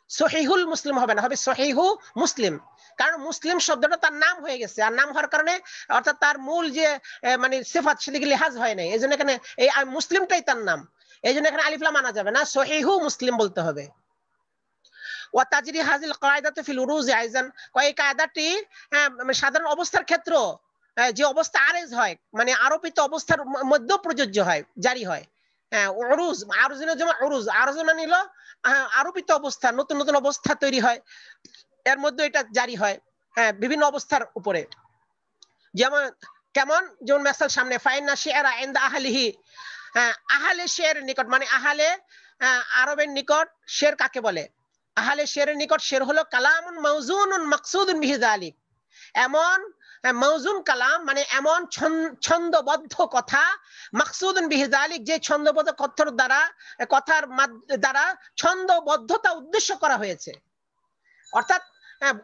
সহিহুল মুসলিম হবে না, হবে সহিহু মুসলিম। কারণ মুসলিম শব্দটা তার নাম হয়ে গেছে, আর নাম হওয়ার কারণে অর্থাৎ তার মূল যে মানে সিফাত সেদিকে লিহাজ হয় নাই, এই জন্য এখানে এই মুসলিমটাই তার নাম, এই জন্য এখানে আলিফ লাম আনা যাবে না, সহিহু মুসলিম বলতে হবে। ওয়াতাজরি হাযিল কায়দাতু ফিল উরুজ আইজান, এই কায়দাটি সাধারণ অবস্থার ক্ষেত্রে যে অবস্থা আরেজ হয়, মানে আরোপিত অবস্থার মধ্যে প্রযোজ্য হয়, জারি হয়। উরুজ, আরজের যেমন উরুজ, আরজ মানে হলো আরোপিত অবস্থা, নতুন নতুন অবস্থা তৈরি হয়, এর মধ্যে এটা জারি হয় বিভিন্ন অবস্থার উপরে। যেমন কেমন, যেমন মেসাল সামনে ফাইনা শিআরা ইনদা আহলিহি, আহলে শের নিকট, মানে আহলে আরবের নিকট শের কাকে বলে? আহলে শেরের নিকট শের হলো কালামুন মাউজুনুন মাকসুদুন বিহি যালিক, এমন মাউজুন কালাম, মানে এমন ছন্দবদ্ধ কথা, মাকসুদুন বিহি যালিক, যে ছন্দবদ্ধ কথার দ্বারা ছন্দবদ্ধতা উদ্দেশ্য করা হয়েছে, অর্থাৎ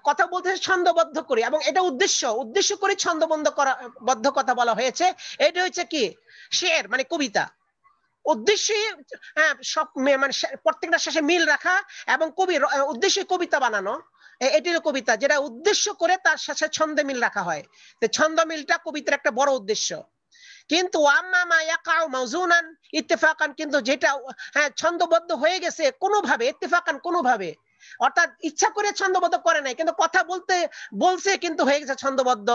কথা বলতে ছন্দবদ্ধ করে, এবং এটা উদ্দেশ্য করে ছন্দবদ্ধ কথা বলা হয়েছে। এটা হচ্ছে কি শের, মানে কবিতা। উদ্দেশ্যই সব মানে প্রত্যেকটা শেষে মিল রাখা, এবং কবির উদ্দেশ্যে কবিতা বানানো, এটি হলো কবিতা, যেটা উদ্দেশ্য করে তার সাথে ছন্দে মিল রাখা হয়। তো ছন্দ মিলটা কবিতার একটা বড় উদ্দেশ্য। কিন্তু আম্মা মা ইয়াকাউ মাউজুনান ইত্তেফাকান, কিন্তু যেটা ছন্দবদ্ধ হয়ে গেছে কোনোভাবে, ইত্তেফাকান কোনোভাবে, অর্থাৎ ইচ্ছা করে ছন্দবদ্ধ করে নাই, কিন্তু কথা বলছে কিন্তু হয়ে গেছে ছন্দবদ্ধ।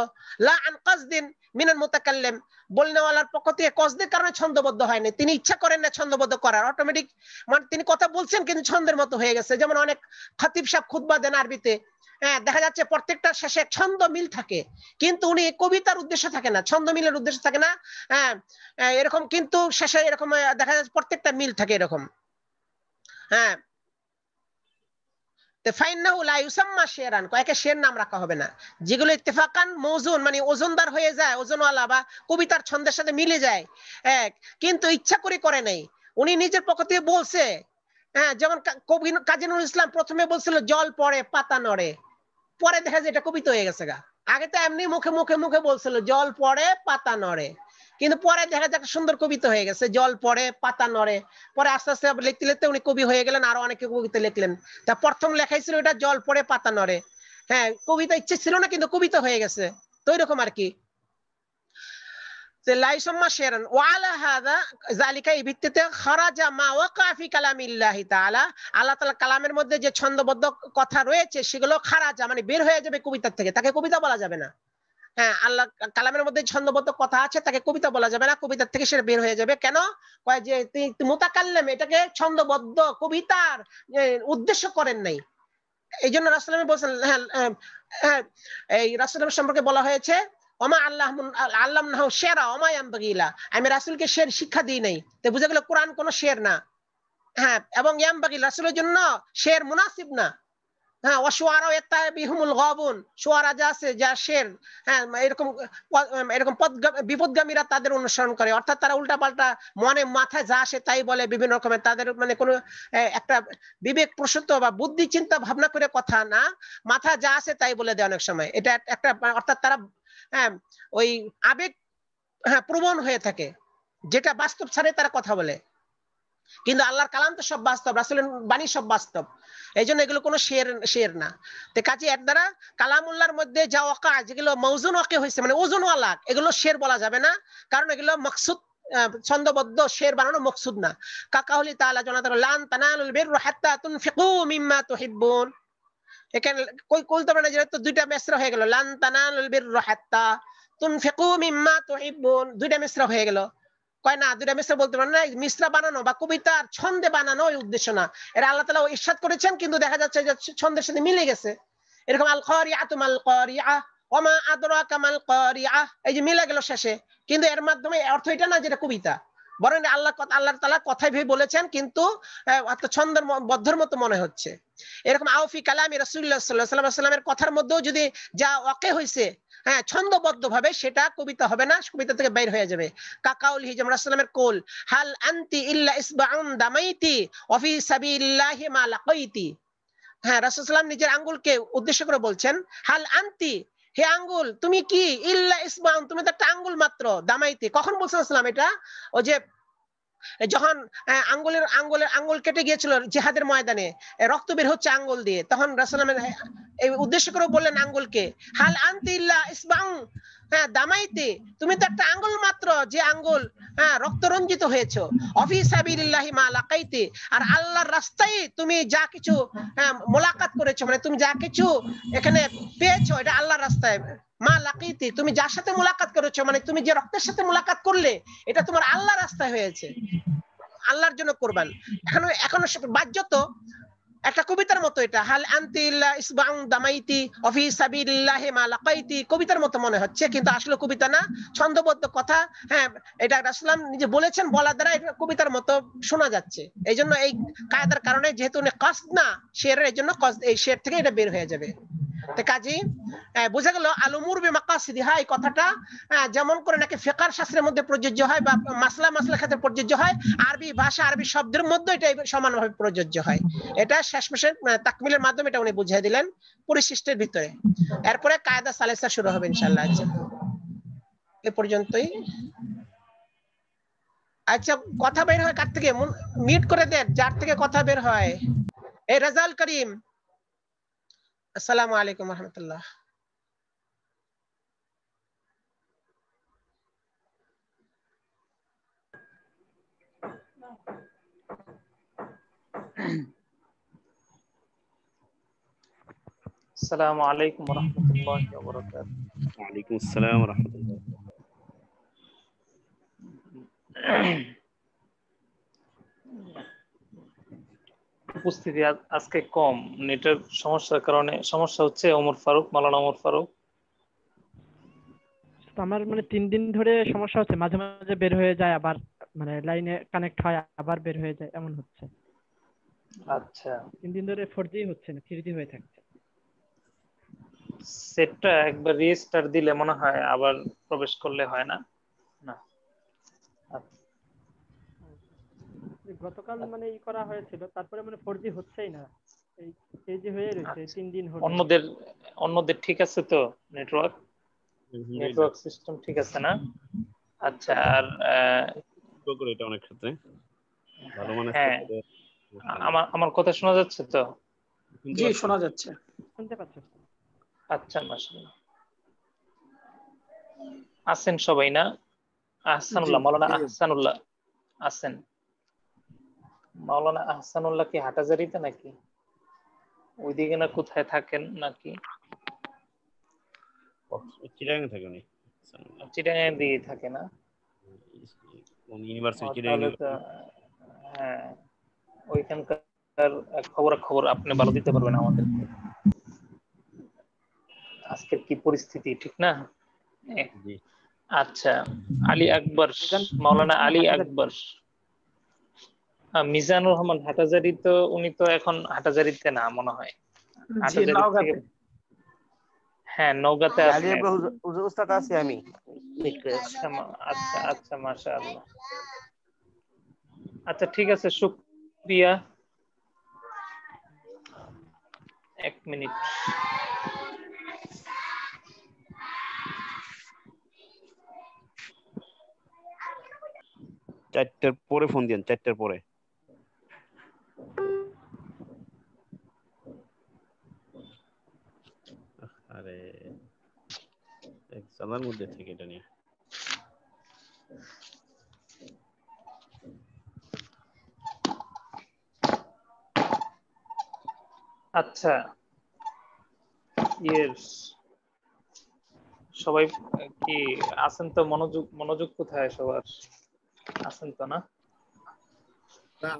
লা আন কাসদিন মিনাল মুতাকাল্লিম, বলনেওয়ালার পক্ষ থেকে কসদের কারণে ছন্দবদ্ধ হয়নি, তিনি ইচ্ছা করেন না ছন্দবদ্ধ করার, অটোমেটিক মানে তিনি কথা বলছেন কিন্তু ছন্দের মতো হয়ে গেছে। যেমন অনেক খতিব সাহেব খুতবা দেন আরবিতে, দেখা যাচ্ছে প্রত্যেকটা শেষে ছন্দ মিল থাকে, কিন্তু উনি কবিতার উদ্দেশ্য থাকে না, ছন্দ মিলের উদ্দেশ্য থাকে না, এরকম, কিন্তু শেষে এরকম দেখা যাচ্ছে প্রত্যেকটা মিল থাকে এরকম। হ্যাঁ, ফাইন্নাহু লা ইউসাম্মা শেরান, কয়েকে শের নাম রাখা হবে না, যেগুলো ইত্তেফাকান মৌজুন, মানে ওজনদার হয়ে যায়, ওজনওয়ালা বা কবিতার ছন্দের সাথে মিলে যায়, কিন্তু ইচ্ছা করে নাই, উনি নিজের পক্ষ থেকে বলছে। যেমন কবি কাজী নজরুল ইসলাম প্রথমে বলছিল জল পড়ে পাতা নড়ে, পরে দেখা যায় এটা কবিতা হয়ে গেছে গা। আগে তো এমনি মুখে মুখে মুখে বলছিল জল পড়ে পাতা নড়ে, কিন্তু পরে দেখা যায় সুন্দর কবিতা হয়ে গেছে, জল পড়ে পাতা নড়ে। পরে আস্তে আস্তে লিখতে লিখতে উনি কবি হয়ে গেলেন, আরো অনেকে কবিতা লিখলেন। তা প্রথম লেখাই ছিল এটা জল পড়ে পাতা নড়ে, কবিতা ইচ্ছে ছিল না, কিন্তু কবিতা হয়ে গেছে। তো এরকম আর কি। কালামের মধ্যে যে ছন্দবদ্ধ কথা রয়েছে সেগুলো খারাজা, মানে বের হয়ে যাবে কবিতার থেকে, তাকে কবিতা বলা যাবে না। আল্লাহ কালামের মধ্যে ছন্দবদ্ধ কথা আছে, তাকে কবিতা বলা যাবে না, কবিতার থেকে সেটা বের হয়ে যাবে। কেন? কয় যে মুতাকাল্লিম এটাকে ছন্দবদ্ধ কবিতার উদ্দেশ্য করেন নাই, এই জন্য রাসূলুল্লাহ বলেছেন, এই রাসূলুল্লাহ সম্পর্কে বলা হয়েছে ওমা আল্লামনাহু শেরা ওমা ইয়ামবাগি লা, আমি রাসূলকে শের শিক্ষা দিই নাই। তো বুঝা গেল কোরআন কোন শের না। এবং ইয়ামবাগি রাসূলের জন্য শের মুনাসিব না। ওয়াশুআরা ইয়াত্তাবিহুমুল গাবুন, শুআরা যা আছে যা শের, এরকম বিপদগামীরা তাদের অনুসরণ করে, অর্থাৎ তারা উল্টাপাল্টা মনে মাথায় যা আসে তাই বলে, বিভিন্ন রকমের তাদের মানে কোনো একটা বিবেক প্রসূত বা বুদ্ধি চিন্তা ভাবনা করে কথা না, মাথায় যা আসে তাই বলে দেয় অনেক সময়। এটা একটা অর্থাৎ তারা ওই আবেগ প্রবণ হয়ে থাকে, যেটা বাস্তব ছাড়াই তারা কথা বলে। কিন্তু আল্লাহর কালাম তো সব বাস্তব, রাসূলের বাণী সব বাস্তব, এই জন্য এগুলো কোনো শের না। তো কাজে এর দ্বারা কালামুল্লাহর মধ্যে যা ওয়াকা, যেগুলো মৌজুন ওয়াকে হয়েছে, মানে ওজনওয়ালা, এগুলো শের বলা যাবে না, কারণ এগুলো মাকসুদ ছন্দবদ্ধ শের বানানো মকসুদ না। কাকাউলি তাআলা জানাতে লান তানালুল বিররা হাত্তা তুনফিকু মিম্মা তুহিব্বুন, এখানে কইতে পারে না, যেহেতু দুইটা মিসরা হয়ে গেল, লান তানালুল বিররা হাত্তা তুনফিকু মিম্মা তুহিব্বুন, দুইটা মিসরা হয়ে গেল। কয় না, দুইটা মিসরা বলতে পারে না, মিসরা বানানো বা কবিতার ছন্দে বানানো ওই উদ্দেশ্য না, এরা আল্লাহ তাআলা ইরশাদ করেছেন, কিন্তু দেখা যাচ্ছে যে ছন্দের সাথে মিলে গেছে, এরকম আল কারিআতু মাল কারিআ ওয়া মা আদরাকা মাল কারিআ, এই যে মিলে গেল শেষে, কিন্তু এর মাধ্যমে অর্থ এটা না যেটা কবিতা, বরং আল্লাহ তাআলা কথাই ভেবে বলেছেন, কিন্তু ছন্দের বদ্ধের মতো মনে হচ্ছে। এরকম আউফি কালামি রাসূলুল্লাহ সাল্লাল্লাহু আলাইহি ওয়াসাল্লামের কথার মধ্যেও যদি যা ওয়াকে হয়েছে হ্যাঁ ছন্দবদ্ধ ভাবে, সেটা কবিতা হবে না, কবিতা থেকে বাইর হয়ে যাবে। কাকাউলিহি, যেমন রাসূলের কোল, হাল আনতি ইল্লা ইসবাউন দামাইতি ওয়া ফি সাবিলিল্লাহি মা লাকাইতি। হ্যাঁ, রাসূল সাল্লাল্লাহু আলাইহি ওয়াসাল্লাম নিজের আঙ্গুলকে উদ্দেশ্য করে বলছেন, হাল আনতি, হে আঙ্গুল তুমি কি, ইল্লা ইসবাউন, তুমি তো একটা আঙ্গুল মাত্র, দামাইতি, কখন বলছেন রাসূল এটা? ও যে যখন আঙ্গুল কেটে গিয়েছিল জিহাদের ময়দানে, রক্ত বের হচ্ছে আঙ্গুল দিয়ে, তখন রাসূল এই উদ্দেশ্য করে বললেন আঙ্গুলকে, হাল আনতি ইল্লা ইসবাউন, হ্যাঁ দামাইতে, তুমি তো একটা আঙ্গুল মাত্র, যে আঙ্গুল হ্যাঁ রক্ত রঞ্জিত হয়েছো, অফি সাবিলিল্লাহি মা লাকাইতে, আর আল্লাহর রাস্তায় তুমি যা কিছু মোলাকাত করেছো, মানে তুমি যা কিছু এখানে পেয়েছো, এটা আল্লাহর রাস্তায়, মা লাকাইতে, তুমি যার সাথে মোলাকাত করেছো, মানে তুমি যে রক্তের সাথে মোলাকাত করলে, এটা তোমার আল্লাহর রাস্তায় হয়েছে, আল্লাহর জন্য কোরবান। এখনো বাহ্যত একটা কবিতার মতো, এটা হাল আনতি ইল্লা ইসবাউন দামাইতি ওয়া ফি সাবিলিল্লাহি মা লাকাইতি, কবিতার মতো মনে হচ্ছে, কিন্তু আসলে কবিতা না, ছন্দবদ্ধ কথা। হ্যাঁ, এটা রাসূলুল্লাহ নিজে বলেছেন, বলা দ্বারা এটা কবিতার মতো শোনা যাচ্ছে। এইজন্য এই কায়দার কারণে, যেহেতু উনি কসদ না শেরের, এইজন্য কসদ, এই শের থেকে এটা বের হয়ে যাবে। তো কাজী বোঝা গেল আল উমুর বিমাকাসিদিহা, এই কথাটা যেমন করে নাকি ফিকহ শাস্ত্রের মধ্যে প্রযোজ্য হয়, বা মাসলা ক্ষেত্রে প্রযোজ্য হয়, আরবি ভাষা, আরবি শব্দের মধ্যে এটা সমানভাবে প্রযোজ্য হয়। এটা শেষমেশে তাকমিলের মাধ্যমে এটা উনি বুঝিয়ে দিলেন পরিশিষ্টের ভিতরে। এরপরে কায়দা সালেসা শুরু হবে ইনশাআল্লাহ। আচ্ছা, এ পর্যন্তই। আচ্ছা, কথা বের হয় কার থেকে? মিউট করে দেন যার থেকে কথা বের হয়। এই রাজাল করিম, আসসালামু আলাইকুম ওয়া রাহমাতুল্লাহ। আসসালামু আলাইকুম ওয়া রাহমাতুল্লাহি ওয়া বারাকাতুহু। ওয়া আলাইকুম আসসালাম ওয়া রাহমাতুল্লাহ। উপস্থিতি আজকে কম, নেটের সমস্যার কারণে সমস্যা হচ্ছে। ওমর ফারুক, মাওলানা ওমর ফারুক। আমার মানে 3 দিন ধরে সমস্যা হচ্ছে, মাঝে মাঝে বের হয়ে যায়, আবার মানে লাইনে কানেক্ট হয়, আবার বের হয়ে যায়, এমন হচ্ছে। আচ্ছা, 3 দিন ধরে 4G হচ্ছে না, 3G হয়ে থাকছে। সেটটা একবার রিস্টার্ট দিলে মনে হয় আবার প্রবেশ করলে হয় না। না, গতকাল মানে ই করা হয়েছিল, তারপরে মানে 4G হচ্ছেই না, এই যে হয়ে রয়েছে 3 দিন হলো। অন্যদের ঠিক আছে তো? নেটওয়ার্ক সিস্টেম ঠিক আছে না? আচ্ছা, আর এটা অনেক ক্ষেত্রে ভালো মানে। আমার কথা শোনা যাচ্ছে তো? জি, শোনা যাচ্ছে। শুনতে পাচ্ছেন? আচ্ছা, মাশাআল্লাহ। আছেন সবাই না? আহসানুল্লাহ, মাওলানা আহসানুল্লাহ আছেন? মাওলানা আহসানুল্লাহ কি হাটাজারিতে নাকি ওইদিকে না কোথায় থাকেন নাকি? চিটাগাং থাকে না? চিটাগাং দিয়ে থাকে না? ইউনিভার্সিটি। হ্যাঁ, ওইখানকার খবর আপনি ভালো দিতে পারবেন আমাদের। আজকের কি পরিস্থিতি, ঠিক না? আচ্ছা, আলী আকবর, মাওলানা আলী আকবর, মিজানুর রহমান হাটাজারি, তো উনি তো এখন হাটাজারিতে না মনে হয়, হ্যাঁ নওগাঁতে আছেন। উস্তাদ আছি আমি। আচ্ছা আচ্ছা, মাশাআল্লাহ। আচ্ছা, ঠিক আছে, শুকরিয়া। 1 মিনিট। চারটার পরে ফোন দিন, 4টার পরে। আরে এক জানার মধ্যে থেকে এটা নিয়ে আচ্ছা, সবাই কি আছেন তো? মনোযোগ কোথায় সবার? আছেন তো না?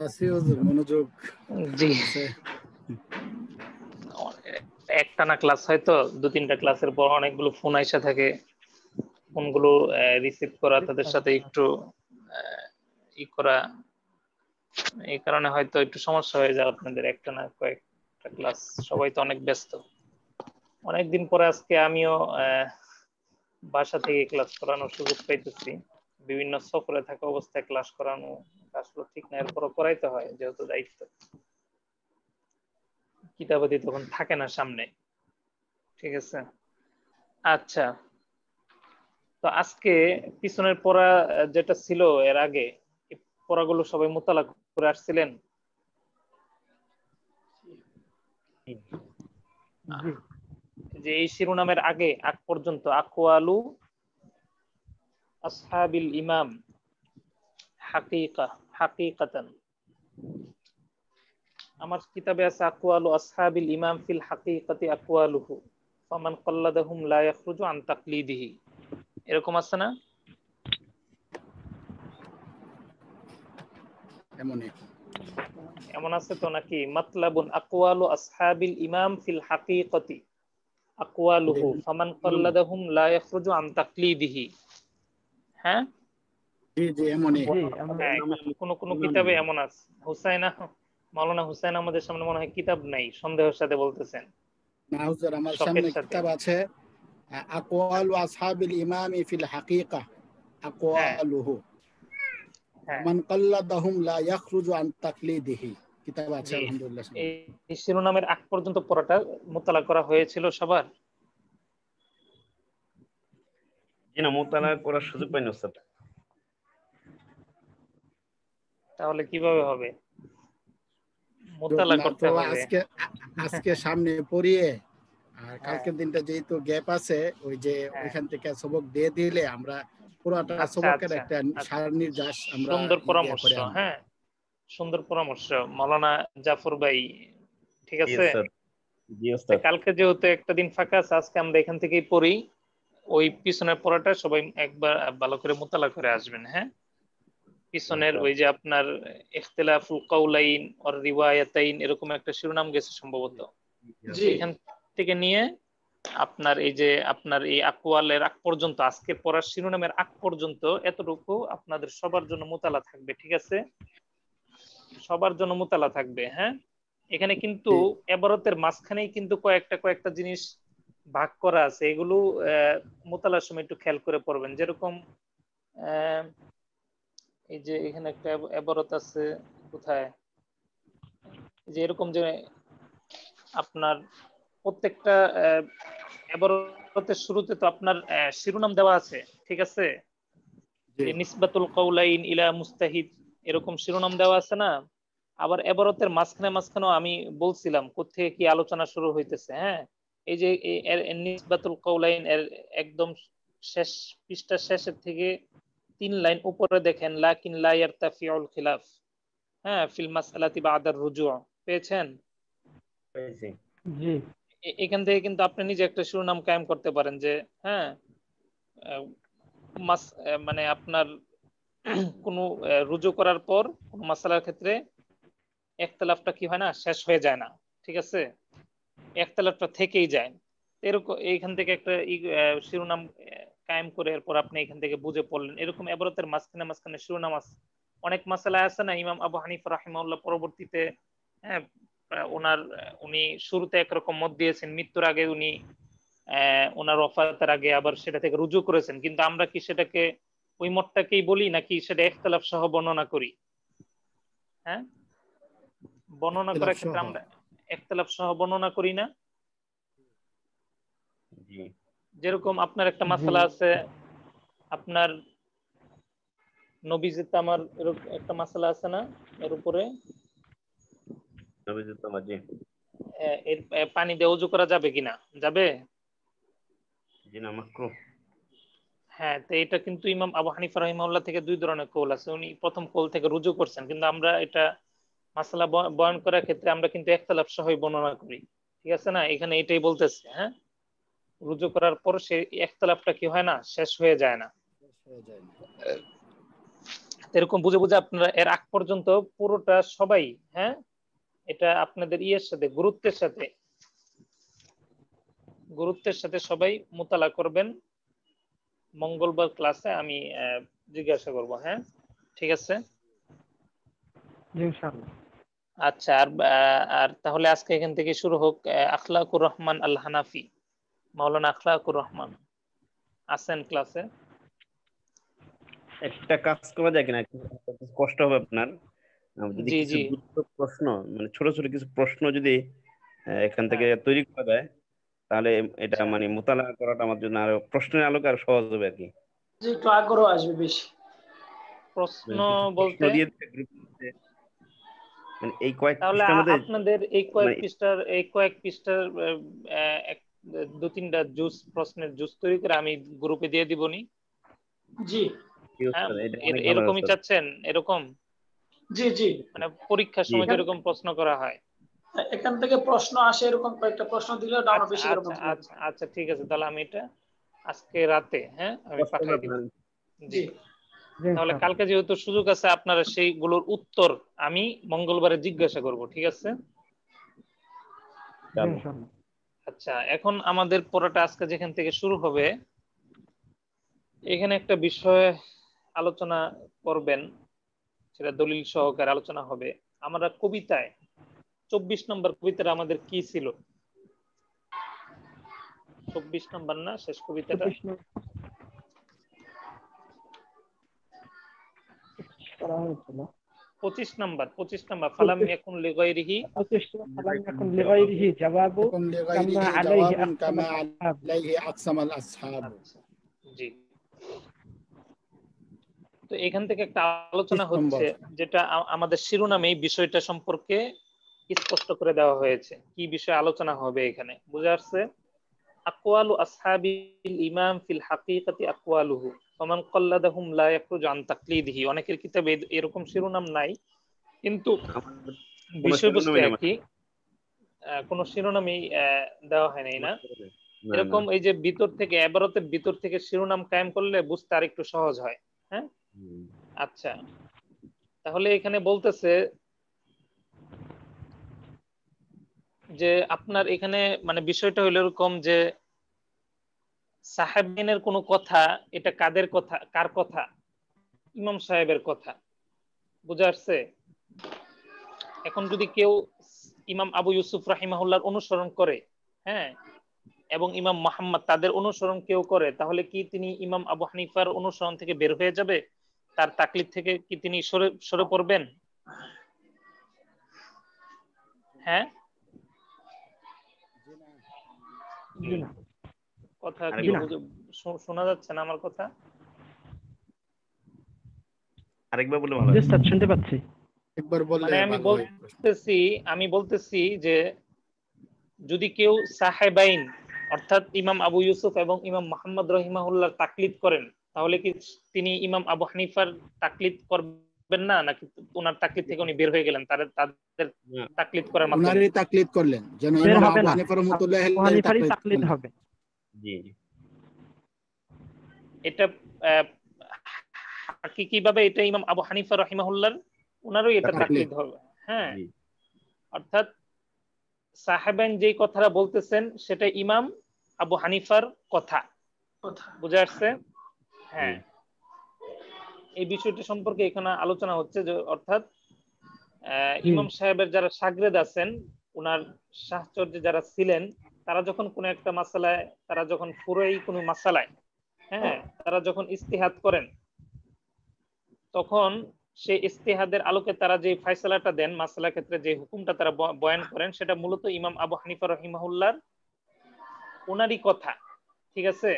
আছি হুজুর, মনোযোগ। জি, একটানা ক্লাস হয় তো 2-3টা ক্লাসের পর অনেকগুলো ফোন আইসা থাকে, ফোনগুলো রিসিভ করা, তাদের সাথে একটু ই করা, এই কারণে হয়তো একটু সমস্যা হয়ে যায় আপনাদের একটানা কয়েকটা ক্লাস। সবাই তো অনেক ব্যস্ত। অনেকদিন পরে আজকে আমিও বাসা থেকে ক্লাস করানোর সুযোগ পাইতেছি। বিভিন্ন সফরে থাকা অবস্থায় ক্লাস করানো আসলে ঠিক না, এরপরও করাইতে হয় যেহেতু দায়িত্ব। কিতাবাদি তখন থাকে না সামনে। ঠিক আছে, আচ্ছা। তো আজকে পিছনের পড়া যেটা ছিল এর আগে, পড়াগুলো সবাই মোতালা করে আসছিলেন? যে এই শিরোনামের আগে আগ পর্যন্ত আকওয়ালু আসহাবিল ইমাম হাকিকাতান, আমার কিতাবে আছে আকওয়ালু আসহাবিল ইমাম ফিল হাকিকাতি আকওয়ালুহু ফামান কাল্লাদাহুম লা ইয়াখরুজু আন তাকলিদিহি, এরকম আছে না? এমন আছে তো নাকি? মাতলাবুন আকওয়ালু আসহাবিল ইমাম ফিল হাকিকাতি আকওয়ালুহু ফামান কাল্লাদাহুম লা ইয়াখরুজু আন তাকলিদিহি। হ্যাঁ জি জি এমনই। কোন কোন কিতাবে এমন আছে। হুসাইনা মাওলানা হুসাইন আমাদের সামনে মনে হয় কিতাব নাই, সন্দেহের সাথে বলতেছেন। না হুজুর, আমার সামনে কিতাব আছে আকওয়ালু আসহাবিল ইমাম ফিল হাকিকা আকওয়ালুহু মান কাল্লাদাহুম লা ইয়াখরুজু আন তাকলিদিহি, কিতাব আছে আলহামদুলিল্লাহ। এই শিরোনামের আগ পর্যন্ত পড়াটা মোতালা করা হয়েছিল সবার? জি না, মোতালা করার সুযোগ পাইনি ওস্তাদ। তাহলে কিভাবে হবে? মোতালা করতে হবে। আজকে সামনে পড়িয়ে আর কালকের দিনটা যেহেতু গ্যাপ আছে, ওই যে ওইখান থেকে সবক দিয়ে দিলে আমরা পুরোটা সবকের একটা সারনির্যাস আমরা সুন্দর পরামর্শ। হ্যাঁ সুন্দর পরামর্শ মাওলানা জাফর ভাই। ঠিক আছে, কালকে যেহেতু একটা দিন ফাঁকা আছে, আজকে আমরা এখান থেকেই পড়ি। ওই পিছনের পড়াটা সবাই একবার ভালো করে মোতালা করে আসবেন। হ্যাঁ পিছনের ওই যে আপনার ইখতিলাফুল কাউলাইন ওর রিওয়ায়াতাইন এরকম একটা শিরোনাম গেছে সম্ভবত, এখান থেকে নিয়ে আপনার এই যে আপনার এই আকওয়ালের আগ পর্যন্ত, আজকে পড়ার শিরোনামের আগ পর্যন্ত এতটুকু আপনাদের সবার জন্য মোতালা থাকবে। ঠিক আছে, সবার জন্য মোতালা থাকবে। হ্যাঁ এখানে কিন্তু এবারতের মাঝখানেই কিন্তু কয়েকটা জিনিস ভাগ করা আছে, এগুলো মোতালার সময় একটু খেয়াল করে পড়বেন। যেরকম এই যে এখানে একটা এবারত আছে, কোথায় যে এরকম যে আপনার প্রত্যেকটা এবারতের শুরুতে তো আপনার শিরোনাম দেওয়া আছে। ঠিক আছে, নিসবাতুল কাউলাইন ইলা মুস্তাহিদ এরকম শিরোনাম দেওয়া আছে না? আবার এবারতের মাঝখানেও আমি বলছিলাম কোথেকে কি আলোচনা শুরু হইতেছে। হ্যাঁ এই যে নিসবাতুল কাউলাইন এর একদম শেষ পৃষ্ঠার শেষের থেকে 3 লাইন উপরে দেখেন লাকিন লা ইয়ারতাফিউল খিলাফ হ্যাঁ ফিল মাসআলাতি বাদার রুজু', পেয়েছেন? পেয়েছি জি। এখান থেকে কিন্তু আপনি নিজে একটা শিরোনাম কায়েম করতে পারেন যে হ্যাঁ মানে আপনার কোনো রুজু করার পর কোন মাসালার ক্ষেত্রে ইখতিলাফটা কি হয় না, শেষ হয়ে যায় না। ঠিক আছে, ইখতিলাফটা থেকেই যায়। এরকম এইখান থেকে একটা শিরোনাম কায়েম করে এরপর আপনি এখান থেকে বুঝে পড়লেন। এরকম এবারতের মাঝখানে শিরোনাম আছে। অনেক মাসালা আছে না, ইমাম আবু হানিফা রাহিমাহুল্লাহ পরবর্তীতে হ্যাঁ উনি শুরুতে একরকম মত দিয়েছেন, মৃত্যুর আগে উনি ওনার ওফাতের আগে আবার সেটা থেকে রুজু করেছেন। কিন্তু আমরা কি সেটাকে ওই মতটাকেই বলি নাকি সেটা ইখতিলাফ সহ বর্ণনা করি? হ্যাঁ বর্ণনা করার ক্ষেত্রে আমরা ইখতিলাফ সহ বর্ণনা করি না? যেরকম আপনার একটা মাসালা আছে, আপনার নবীজি তামার এরকম একটা মাসালা আছে না, এর উপরে নবীজি তামার জি এর পানি দিয়ে ওযু করা যাবে কিনা? যাবে? জি না, মাকরুহ। হ্যাঁ তো এটা কিন্তু ইমাম আবু হানিফা রাহিমাহুল্লাহ থেকে 2 ধরনের কওল আছে। উনি প্রথম কওল থেকে রুজু করছেন, কিন্তু আমরা এটা মাসালা বয়ান করার ক্ষেত্রে আমরা কিন্তু ইখতিলাফ সহই বর্ণনা করি। ঠিক আছে না, এখানে এটাই বলতেছে। হ্যাঁ রুজু করার পর সে ইখতিলাফটা কি হয় না, শেষ হয়ে যায় না। এরকম বুঝে বুঝে আপনারা এর আগ পর্যন্ত পুরোটা সবাই হ্যাঁ এটা আপনাদের ইয়ের সাথে গুরুত্বের সাথে গুরুত্বের সাথে সবাই মোতালা করবেন। মঙ্গলবার ক্লাসে আমি জিজ্ঞাসা করব। হ্যাঁ, ঠিক আছে। ইনশাআল্লাহ। আচ্ছা, আর তাহলে আজকে এখান থেকে শুরু হোক। আখলাকুর রহমান আল হানাফি, মাওলানা আখলাকুর রহমান আছেন ক্লাসে? একটা কাজ করা যায় কিনা, কষ্ট হবে আপনার, যদি জি কিছু জি প্রশ্ন, মানে ছোট ছোট কিছু প্রশ্ন যদি এখান থেকে তৈরি করা যায়, তাহলে এটা মানে মোতালা করাটা আমার জন্য আরো প্রশ্নের আলোকে আরো সহজ হবে আর কি। যে একটু আগ্রহ আসবে বেশি। প্রশ্ন কিছু প্রশ্ন বলতে দিয়ে মানে এই কয়েক তাহলে পৃষ্ঠার মধ্যে আপনাদের এই কয়েক মানে পৃষ্ঠার দু তিনটা জুস প্রশ্নের জুস তৈরি করে আমি গ্রুপে দিয়ে দিবনি। জি, এটা অনেক ভালো এরকমই স্যার। চাচ্ছেন? এরকম জি জি, মানে পরীক্ষার সময় যেরকম প্রশ্ন করা হয় এখান থেকে প্রশ্ন আসে, এরকম কয়েকটা প্রশ্ন দিলে আমরা বেশি করে বলতে পারবো। আচ্ছা ঠিক আছে, তাহলে আমি এটা আজকে রাতে আমি পাঠিয়ে দিব। জি, তাহলে কালকে যেহেতু সুযোগ আছে, আপনারা সেইগুলোর উত্তর আমি মঙ্গলবারে জিজ্ঞাসা করব, ঠিক আছে? আচ্ছা, এখন আমাদের পড়াটা আজকে যেখান থেকে শুরু হবে, এখানে একটা বিষয় আলোচনা করবেন, সেটা দলিল সহকারে আলোচনা হবে। আমরা কবিতায় 24 নম্বর কবিতাটা আমাদের কি ছিল? 24 নম্বর না শেষ কবিতাটা? 25 নম্বর ফালাম ইয়াকুন লিগাইরিহি জাওয়াবু কামা আলাইহি আকসামাল আসহাব। জি, তো এখান থেকে একটা আলোচনা হচ্ছে, যেটা আমাদের শিরোনামে এই বিষয়টা সম্পর্কে স্পষ্ট করে দেওয়া হয়েছে। কি বিষয়ে আলোচনা হবে এখানে বুঝা আসছে? আকওয়ালু আসহাবিল ইমাম ফিল হাকিকাতি আকওয়ালুহু ফামান কাল্লাদাহুম লা ইয়াখরুজু আন তাকলিদিহি। অনেকের কিতাবে এরকম শিরোনাম নাই, কিন্তু বিষয়বস্তু একই, কোন শিরোনামই দেওয়া হয় নাই না? এরকম এই যে ভিতর থেকে, ইবারতের ভিতর থেকে শিরোনাম কায়েম করলে বুঝতে আর একটু সহজ হয়। হ্যাঁ, আচ্ছা, তাহলে এখানে বলতেছে যে আপনার এখানে মানে বিষয়টা হলো এরকম যে সাহেবের কোনো কথা, এটা কাদের কথা, কার কথা? ইমাম সাহেবের কথা। বুঝা আসছে? এখন যদি কেউ ইমাম আবু ইউসুফ রাহিমাহুল্লাহর অনুসরণ করে, হ্যাঁ, এবং ইমাম মুহাম্মদ তাদের অনুসরণ কেউ করে, তাহলে কি তিনি ইমাম আবু হানিফার অনুসরণ থেকে বের হয়ে যাবে? তার তাকলিদ থেকে কি তিনি সরে পড়বেন? হ্যাঁ, কথা কি শোনা যাচ্ছে না আমার কথা? আরেকবার বললে ভালো হয়। স্যার শুনতে পাচ্ছি, একবার বললে মানে আমি বলতেছি যে যদি কেউ সাহেবাইন অর্থাৎ ইমাম আবু ইউসুফ এবং ইমাম মুহাম্মদ রাহিমাহুল্লাহর তাকলিদ করেন, তাহলে কি তিনি ইমাম আবু হানিফার তাকলিদ করবেন না, নাকি ওনার তাকলিদ থেকে উনি বের হয়ে গেলেন? তাদের তাকলিদ করার মাধ্যমে উনারই তাকলিদ করলেন, যেন ইমাম আবু হানিফার মতো হানিফারই তাকলিদ হবে। জি, এটা কিভাবে এটা ইমাম আবু হানিফা রাহিমাহুল্লাহর ওনারও এটা তাকলিদ হবে। হ্যাঁ, অর্থাৎ সাহেবান যেই কথাটা বলতেছেন সেটা ইমাম আবু হানিফার কথা। বুঝা আসছে? হ্যাঁ, এই বিষয়টি সম্পর্কে এখানে আলোচনা হচ্ছে যে অর্থাৎ ইমাম সাহেবের যারা শাগরেদ আছেন, ওনার সাহচর্যে যারা ছিলেন, তারা যখন কোন একটা মাসালায়, তারা যখন পুরোই কোনো মাসালায়, হ্যাঁ, তারা যখন ইস্তিহাদ করেন, তখন সেই ইস্তিহাদের আলোকে তারা যে ফয়সালাটা দেন, মাসালার ক্ষেত্রে যে হুকুমটা তারা বয়ান করেন, সেটা মূলত ইমাম আবু হানিফা রাহিমাহুল্লাহর ওনারই কথা। ঠিক আছে?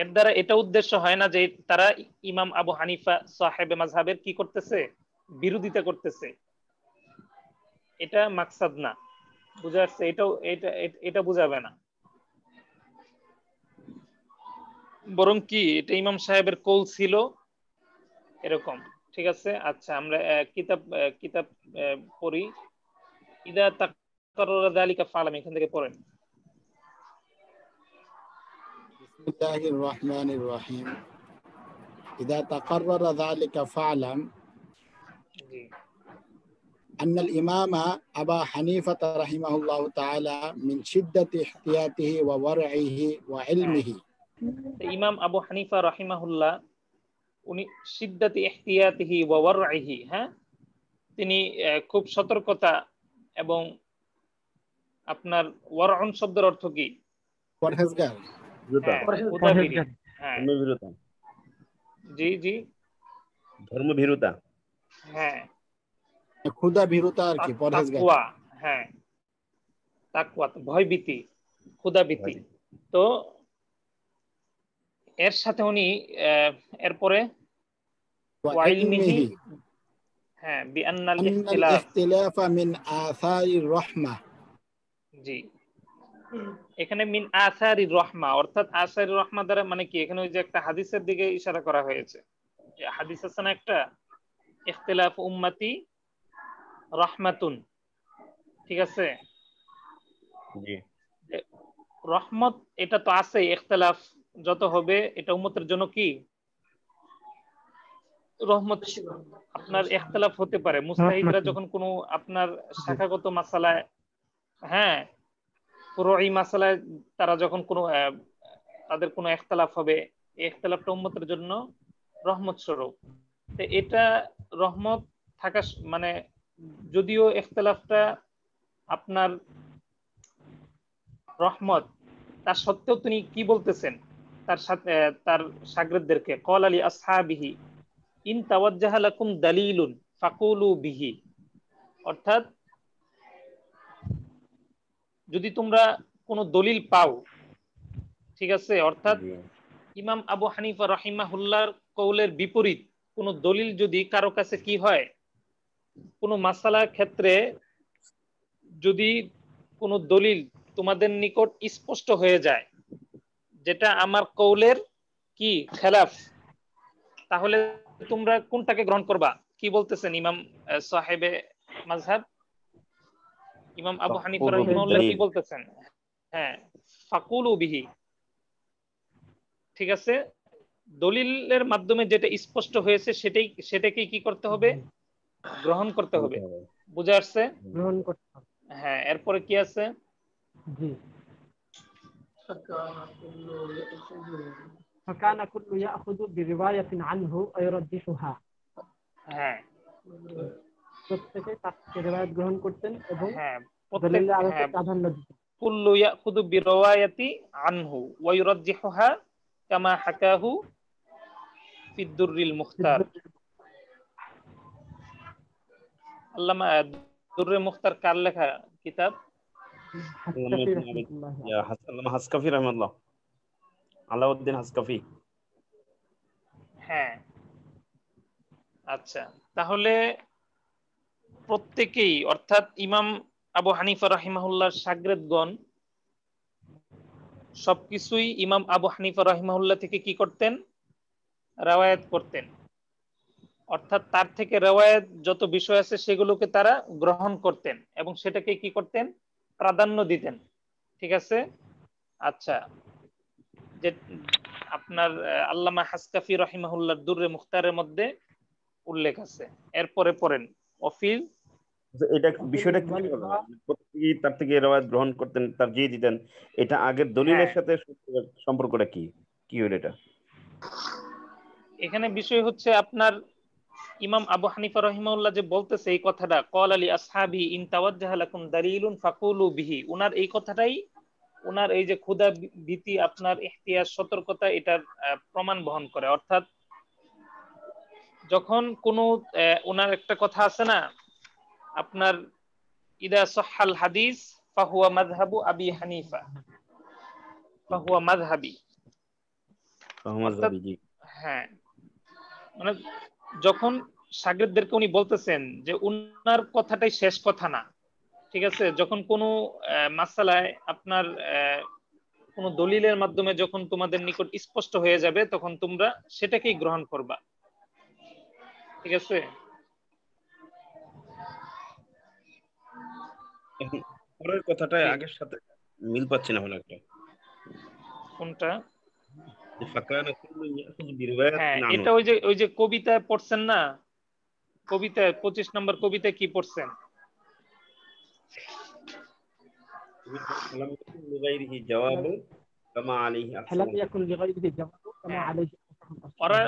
এর দ্বারা এটা উদ্দেশ্য হয় না যে তারা ইমাম আবু হানিফা সাহেবে মাযহাবের কি করতেছে, বিরোধিতা করতেছে, এটা মাকসাদ না। বুঝা আসছে? এটা বুঝাবে না, বরং কি এটা ইমাম সাহেবের কৌল ছিল এরকম। ঠিক আছে? আচ্ছা, আমরা কিতাব পড়ি। ইদা তাকাররারা যালিকা ফালাম, এখান থেকে পড়েন। বিসমিল্লাহির রহমানির রহিম। ইদা তাকাররারা যালিকা ফালাম, জি, أن الإمام أبا حنيفة رحمه الله تعالى من شدة احتياطه وورعه وعلمه ইমাম আবু হানিফা রাহিমাহুল্লাহ উনি শিদ্দাতি ইহতিয়াতিহি ওয়া ওয়ারইহি, হ্যাঁ, তিনি খুব সতর্কতা এবং আপনার ওয়ারউন শব্দের অর্থ কি? পরহেজগার, পরহেজগার, হ্যাঁ, ধর্মভীরুতা। জি জি, ধর্মভীরুতা, হ্যাঁ, খুদা ভীরুতা আর কি, পরহেজগার, তাকওয়া, হ্যাঁ, তাকওয়া ভয়ভীতি, খুদাভীতি। তো এর সাথে উনি এরপরে ওয়াইলমিহি, হ্যাঁ, বিআন্নাল ইখতিলাফ মিন আসারির রাহমা, জি, এখানে মিন আসারির রাহমা অর্থাৎ আসারির রাহমা দ্বারা মানে কি, এখানে ওই যে একটা হাদিসের দিকে ইশারা করা হয়েছে, যে হাদিস আছে না একটা, ইখতিলাফ উম্মতি রাহমাতুন, ঠিক আছে, জি, রহমত এটা তো আছে, ইখতিলাফ যত হবে এটা উম্মতের জন্য কি রহমত। আপনার ইখতিলাফ হতে পারে, মুস্তাহিদরা যখন কোনো আপনার শাখাগত মাসালায়, হ্যাঁ, ফুরুই মাসালায় তারা যখন কোনো তাদের কোনো ইখতিলাফ হবে, এই ইখতিলাফটা উম্মতের জন্য রহমত স্বরূপ। তো এটা রহমত থাকা মানে যদিও ইখতিলাফটা আপনার রহমত, তার সত্ত্বেও তিনি কি বলতেছেন তার সাথে তার শাগিরদেরকে, ক্বালা লি আসহাবিহি ইন তাওয়াজ্জাহা লাকুম দালিলুন ফাকুলু বিহি, অর্থাৎ যদি তোমরা কোনো দলিল পাও, ঠিক আছে, অর্থাৎ ইমাম আবু হানিফা রাহিমাহুল্লাহর কওলের বিপরীত কোনো দলিল যদি কারো কাছে কি হয়, কোনো মাসালার ক্ষেত্রে যদি কোনো দলিল তোমাদের নিকট স্পষ্ট হয়ে যায় যেটা আমার কওলের কি খেলাফ, তাহলে তোমরা কোনটাকে গ্রহণ করবা? কি বলতেছেন ইমাম সাহেবে মাযহাব, ইমাম আবু হানিফা রাহিমাহুল্লাহ কি বলতেছেন? হ্যাঁ, ফাকুলু বিহি, ঠিক আছে, দলিলের মাধ্যমে যেটা স্পষ্ট হয়েছে সেটাকে কি করতে হবে? গ্রহণ করতে হবে। বুঝা আসছে? গ্রহণ করতে হবে। হ্যাঁ, এরপরে কি আছে? জি, فكان كل يأخذ برواية عنه ويرجحها, হ্যাঁ, প্রত্যেকে তার থেকে রিওয়ায়াত গ্রহণ করতেন এবং হ্যাঁ, দলিলের আলোকে প্রাধান্য দিতেন। কুল্লু ইয়াখুযু বিরিওয়ায়াতি আনহু ওয়া ইউরাজ্জিহুহা কামা হাকাহু ফি দুররিল মুখতার। আল্লামা দুররিল মুখতার কার লেখা কিতাব? হাসকাফি রাহমাতুল্লাহ, আলাউদ্দিন হাসকাফি। হ্যাঁ, আচ্ছা, তাহলে প্রত্যেকেই অর্থাৎ ইমাম আবু হানিফা রাহিমাহুল্লাহর শাগিরদগণ সবকিছুই ইমাম আবু হানিফা রাহিমাহুল্লাহ থেকে কি করতেন? রওয়ায়াত করতেন, অর্থাৎ তার থেকে রওয়ায়াত যত বিষয় আছে সেগুলোকে তারা গ্রহণ করতেন এবং সেটাকে কি করতেন? প্রাধান্য দিতেন, ঠিক আছে। আচ্ছা, যে আপনার আল্লামা হাসকাফি রাহিমাহুল্লাহর দুররে মুখতারের মধ্যে উল্লেখ আছে। এরপরে পড়েন অফিল, এটা বিষয়টা কি হলো? প্রত্যেকেই তার থেকে রওয়ায়াত গ্রহণ করতেন, তারজিহ দিতেন, এটা আগের দলিলের সাথে সম্পর্কটা কি কি হলো এটা? এখানে বিষয় হচ্ছে আপনার ইমাম আবু হানিফা রাহিমাহুল্লাহ যে বলতেছে এই কথাটা, ক্বালা লি আসহাবি ইন তাওয়াজ্জাহা লাকুম দালিলুন ফাকুলু বিহি, উনার এই কথাটাই উনার এই যে ক্ষুধা ভীতি, আপনার ইহতিয়াত, সতর্কতা, এটার প্রমাণ বহন করে। অর্থাৎ যখন কোনো উনার একটা কথা আছে না আপনার, ইদা সাহহাল হাদিস ফাহুয়া মাযহাবু আবি হানিফা ফাহুয়া মাযহাবি, হ্যাঁ, মানে যখন শাগিরদেরকে উনি বলতেছেন যে উনার কথাটাই শেষ কথা না, ঠিক আছে, যখন কোনো মাসালায় আপনার কোনো দলিলের মাধ্যমে যখন তোমাদের নিকট স্পষ্ট হয়ে যাবে তখন তোমরা সেটাকেই গ্রহণ করবা, ঠিক আছে। পরের কথাটা আগের সাথে মিল পাচ্ছি না ভালো একটা। কোনটা? হ্যাঁ, এটা ওই যে কবিতায় পড়ছেন না, কবিতায় 25 নম্বর কবিতায় কি পড়ছেন? ওরা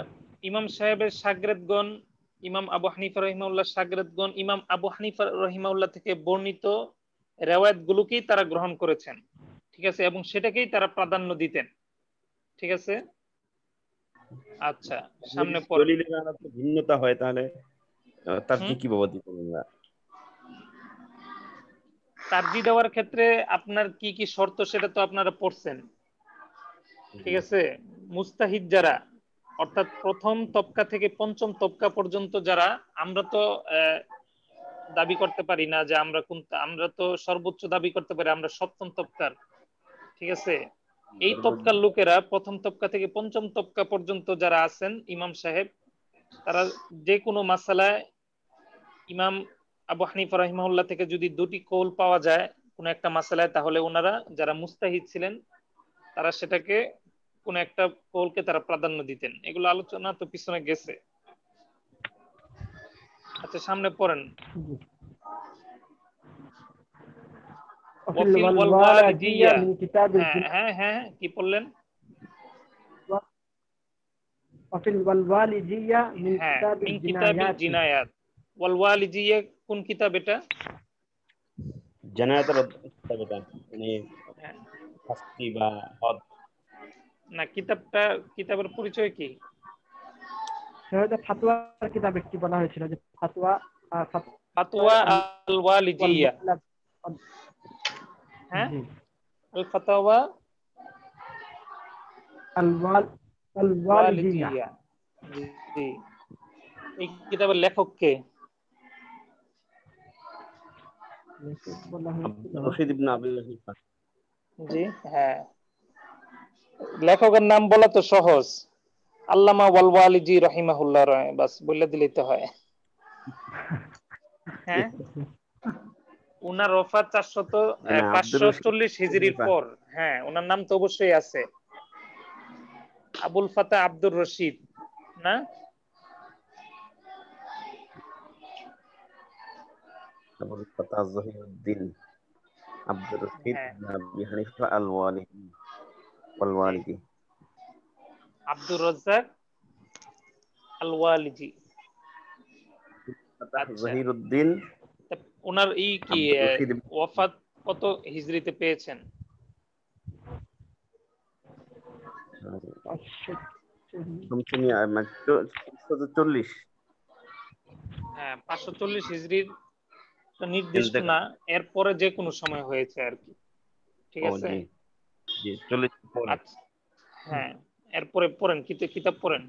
ইমাম সাহেবের শাগরেদগণ, ইমাম আবু হানিফা রহিমাহুল্লাহ শাগরেদগণ ইমাম আবু হানিফা রহিমাহুল্লাহ থেকে বর্ণিত রিওয়ায়াত গুলোকেই তারা গ্রহণ করেছেন, ঠিক আছে, এবং সেটাকেই তারা প্রাধান্য দিতেন, ঠিক আছে। আচ্ছা, সামনে পড়ে ভিন্নতা হয় তাহলে তারজি কিভাবে দিবেন? তারজি দেওয়ার ক্ষেত্রে আপনার কি কি শর্ত সেটা তো আপনারা পড়ছেন, ঠিক আছে। মুস্তাহিদ যারা, অর্থাৎ প্রথম তবকা থেকে পঞ্চম তবকা পর্যন্ত যারা, আমরা তো দাবি করতে পারি না যে আমরা তো সর্বোচ্চ দাবি করতে পারি আমরা সপ্তম তবকার, ঠিক আছে। এই তবকার লোকেরা প্রথম তবকা থেকে পঞ্চম তবকা পর্যন্ত যারা আছেন ইমাম সাহেব, তারা যে কোনো মাসালায় ইমাম আবু হানিফা রাহিমাহুল্লাহ থেকে যদি দুটি কৌল পাওয়া যায় কোন একটা মাসালায়, তাহলে ওনারা যারা মুস্তাহিদ ছিলেন তারা সেটাকে কোন একটা কৌলকে তারা প্রাধান্য দিতেন। এগুলো আলোচনা তো পিছনে গেছে। আচ্ছা, সামনে পড়েন। হ্যাঁ হ্যাঁ, কি পড়লেন? মিন কিতাবিল জিনায়াত। ওয়াল ওয়ালিজিয়া কোন কিতাব এটা? জানায়াতের কিতাব এটা, মানে শাস্তি বা হদ না, কিতাবের পরিচয় কি? সেটা ফাতোয়ার কিতাব একটি বলা হয়েছিল, যে ফাতোয়া আল ওয়ালিজিয়া। হ্যাঁ, আল ফাতাওয়া আল ওয়ালিজিয়া। জি, এই কিতাবের লেখক কে? রশিদ ইবনে আবি হানিফা। জি হ্যাঁ, লেখকের নাম বলা তো সহজ, আল্লামা ওয়াল ওয়ালিজি রাহিমাহুল্লাহ, বাস বলে দিলেই তো হয়। হ্যাঁ, উনার ওফাত 540 হিজরির পর। হ্যাঁ, ওনার নাম তো অবশ্যই আছে, আবুল ফাতা আব্দুর রশিদ না? আবুল ফাতা জহিরউদ্দিন আব্দুর রশিদ ইবনে আবি হানিফা আল ওয়ালিজি। আব্দুর রাজ্জাক আল ওয়ালিজি। জহিরউদ্দিন। ওনার কি ওয়াফাত কত হিজরিতে পেয়েছেন? 540। হ্যাঁ, 540 হিজরির নির্দিষ্ট না, এরপরে যে কোনো সময় হয়েছে আর কি, ঠিক আছে। হ্যাঁ, এরপরে পড়েন, কিতাব পড়েন,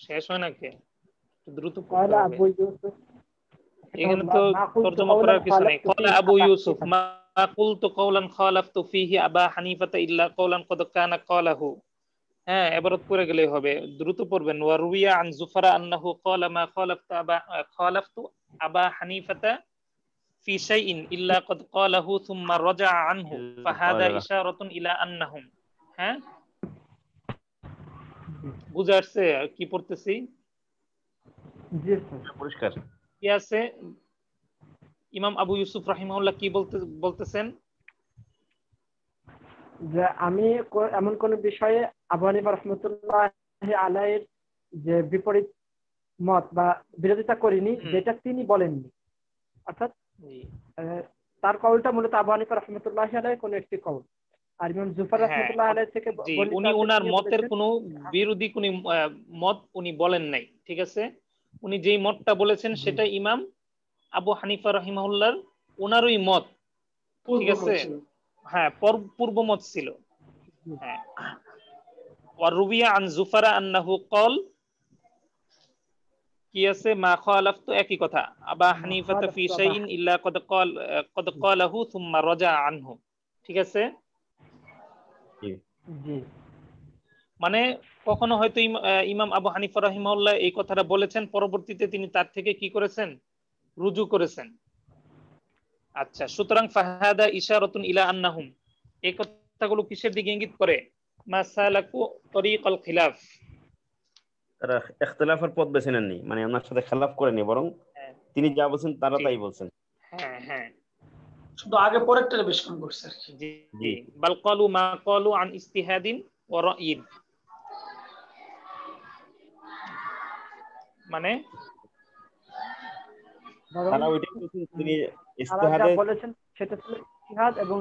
শেষ হয় নাকি? দ্রুত পড়তে হবে। এখানে তো তরজমা করার কিছু নেই। ক্বালা আবু ইউসুফ মা কুলতু কওলান খালাফতু ফিহি আবা হানিফাতা ইল্লা কওলান কদ কানা ক্বালাহু। হ্যাঁ, এবারত পড়ে গেলেই হবে, দ্রুত পড়বেন। ওয়া রুইয়া আন জুফরা আন্নাহু ক্বালা মা খালাফতু আবা হানিফাতা ফি শাইইন ইল্লা কদ ক্বালাহু সুম্মা রাজা আনহু ফাহাদা ইশারাতুন ইলা আন্নাহুম। হ্যাঁ, বুঝা আসছে কি পড়তেছি? জি স্যার, পরিষ্কার। কি আছে? ইমাম আবু ইউসুফ রাহিমাহুল্লাহ কি বলতেছেন? যে আমি এমন কোন বিষয়ে আবু হানিফা রাহমাতুল্লাহি আলাইহির যে বিপরীত মত বা বিরোধিতা করিনি যেটা তিনি বলেননি, অর্থাৎ তার কওলটা মূলত আবু হানিফা রাহমাতুল্লাহি আলাইহির কোন একটি কওল, আর ইমাম জুফর রাহমাতুল্লাহি আলাইহি থেকে উনি ওনার মতের কোনো বিরোধী কোন মত উনি বলেন নাই, ঠিক আছে। উনি যেই মতটা বলেছেন সেটা ইমাম আবু হানিফা রাহিমাহুল্লাহর ওনারই মত, ঠিক আছে। হ্যাঁ, পূর্ব মত ছিল। হ্যাঁ, ওয়া রুবিয়া আন জুফরা আন্নাহু ক্বাল, কি আছে? মা খালাফতু, একই কথা, আবা হানিফাতা ফি শাইইন ইল্লা কদ ক্বালাহু সুম্মা রাজা আনহু, ঠিক আছে। জি, মানে কখনো হয়তো ইমাম আবু হানিফা রাহিমাহুল্লাহ এই কথাটা বলেছেন, পরবর্তীতে তিনি তার থেকে কি করেছেন? রুজু করেছেন। আচ্ছা, সুতরাং ফাহাদা ইশারাতুন ইলা আন্নাহুম, এই কথাগুলো কিসের দিকে ইঙ্গিত করে? মাসালাকু তরিকাল খিলাফ, তারা ইখতিলাফের পথ বেছে নেননি, মানে ওনার সাথে খেলাফ করেনি, বরং তিনি যা বলছেন তারা তাই বলছেন। হ্যাঁ হ্যাঁ, শুধু আগে পরেরটা বেশ কম করছে আর কি। জি বাল ক্বালু মা ক্বালু আন ইজতিহাদিন ওয়া রাইন, মানে তারা ওইটা তিনি তারা যা ইজতিহাদে বলেছেন সেটা ছিল ইজতিহাদ এবং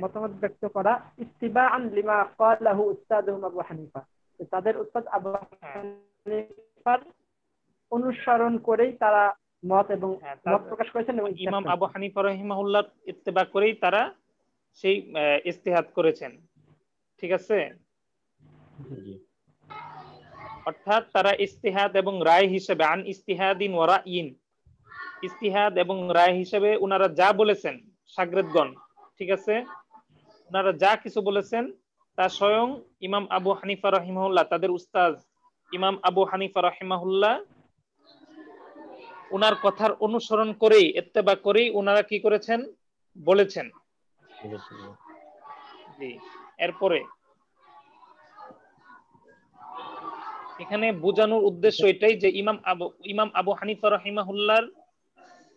মতামত ব্যক্ত করা ইত্তিবাআন লিমা ক্বালাহু উস্তাদুহুম আবু হানিফা, তাদের উস্তাদ আবু হানিফার অনুসরণ করেই তারা মত এবং মত প্রকাশ করেছেন এবং ইমাম আবু হানিফা রাহিমাহুল্লাহ ইত্তেবা করেই তারা সেই ইজতিহাদ করেছেন। ঠিক আছে, অর্থাৎ তারা ইজতিহাদ এবং রায় হিসেবে আন ইজতিহাদিন ওয়া রাইন, ইজতিহাদ এবং রায় হিসেবে উনারা যা বলেছেন শাগরেদগণ, ঠিক আছে, উনারা যা কিছু বলেছেন তা স্বয়ং ইমাম আবু হানিফা রাহিমাহুল্লাহ তাদের উস্তাদ ইমাম আবু হানিফা রাহিমাহুল্লাহ উনার কথার অনুসরণ করেই ইত্তেবা করেই উনারা কি করেছেন বলেছেন। জি, এরপরে এখানে বোঝানোর উদ্দেশ্য এটাই যে ইমাম আবু হানিফা রাহিমাহুল্লাহর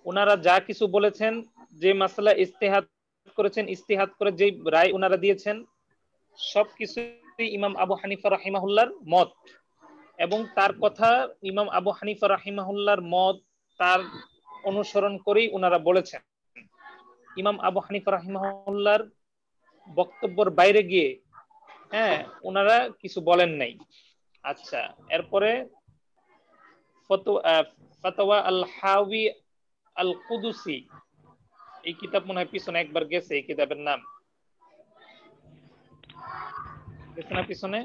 ওনারা যা কিছু বলেছেন, যে মাসলা ইজতিহাদ করেছেন, ইজতিহাদ করে যে রায় ওনারা দিয়েছেন, সবকিছু ইমাম আবু হানিফা রাহিমাহুল্লাহর মত, এবং তার কথা ইমাম আবু হানিফা রাহিমাহুল্লাহর মত তার অনুসরণ করেই ওনারা বলেছেন। ইমাম আবু হানিফা রাহিমাহুল্লাহর বক্তব্যের বাইরে গিয়ে ওনারা কিছু বলেন নাই। আচ্ছা, এরপরে ফাতওয়া আল হাওয়ি আল কুদুসি, এই কিতাব মনে হয় পিছনে একবার গেছে, এই কিতাবের নাম গেছে না পিছনে?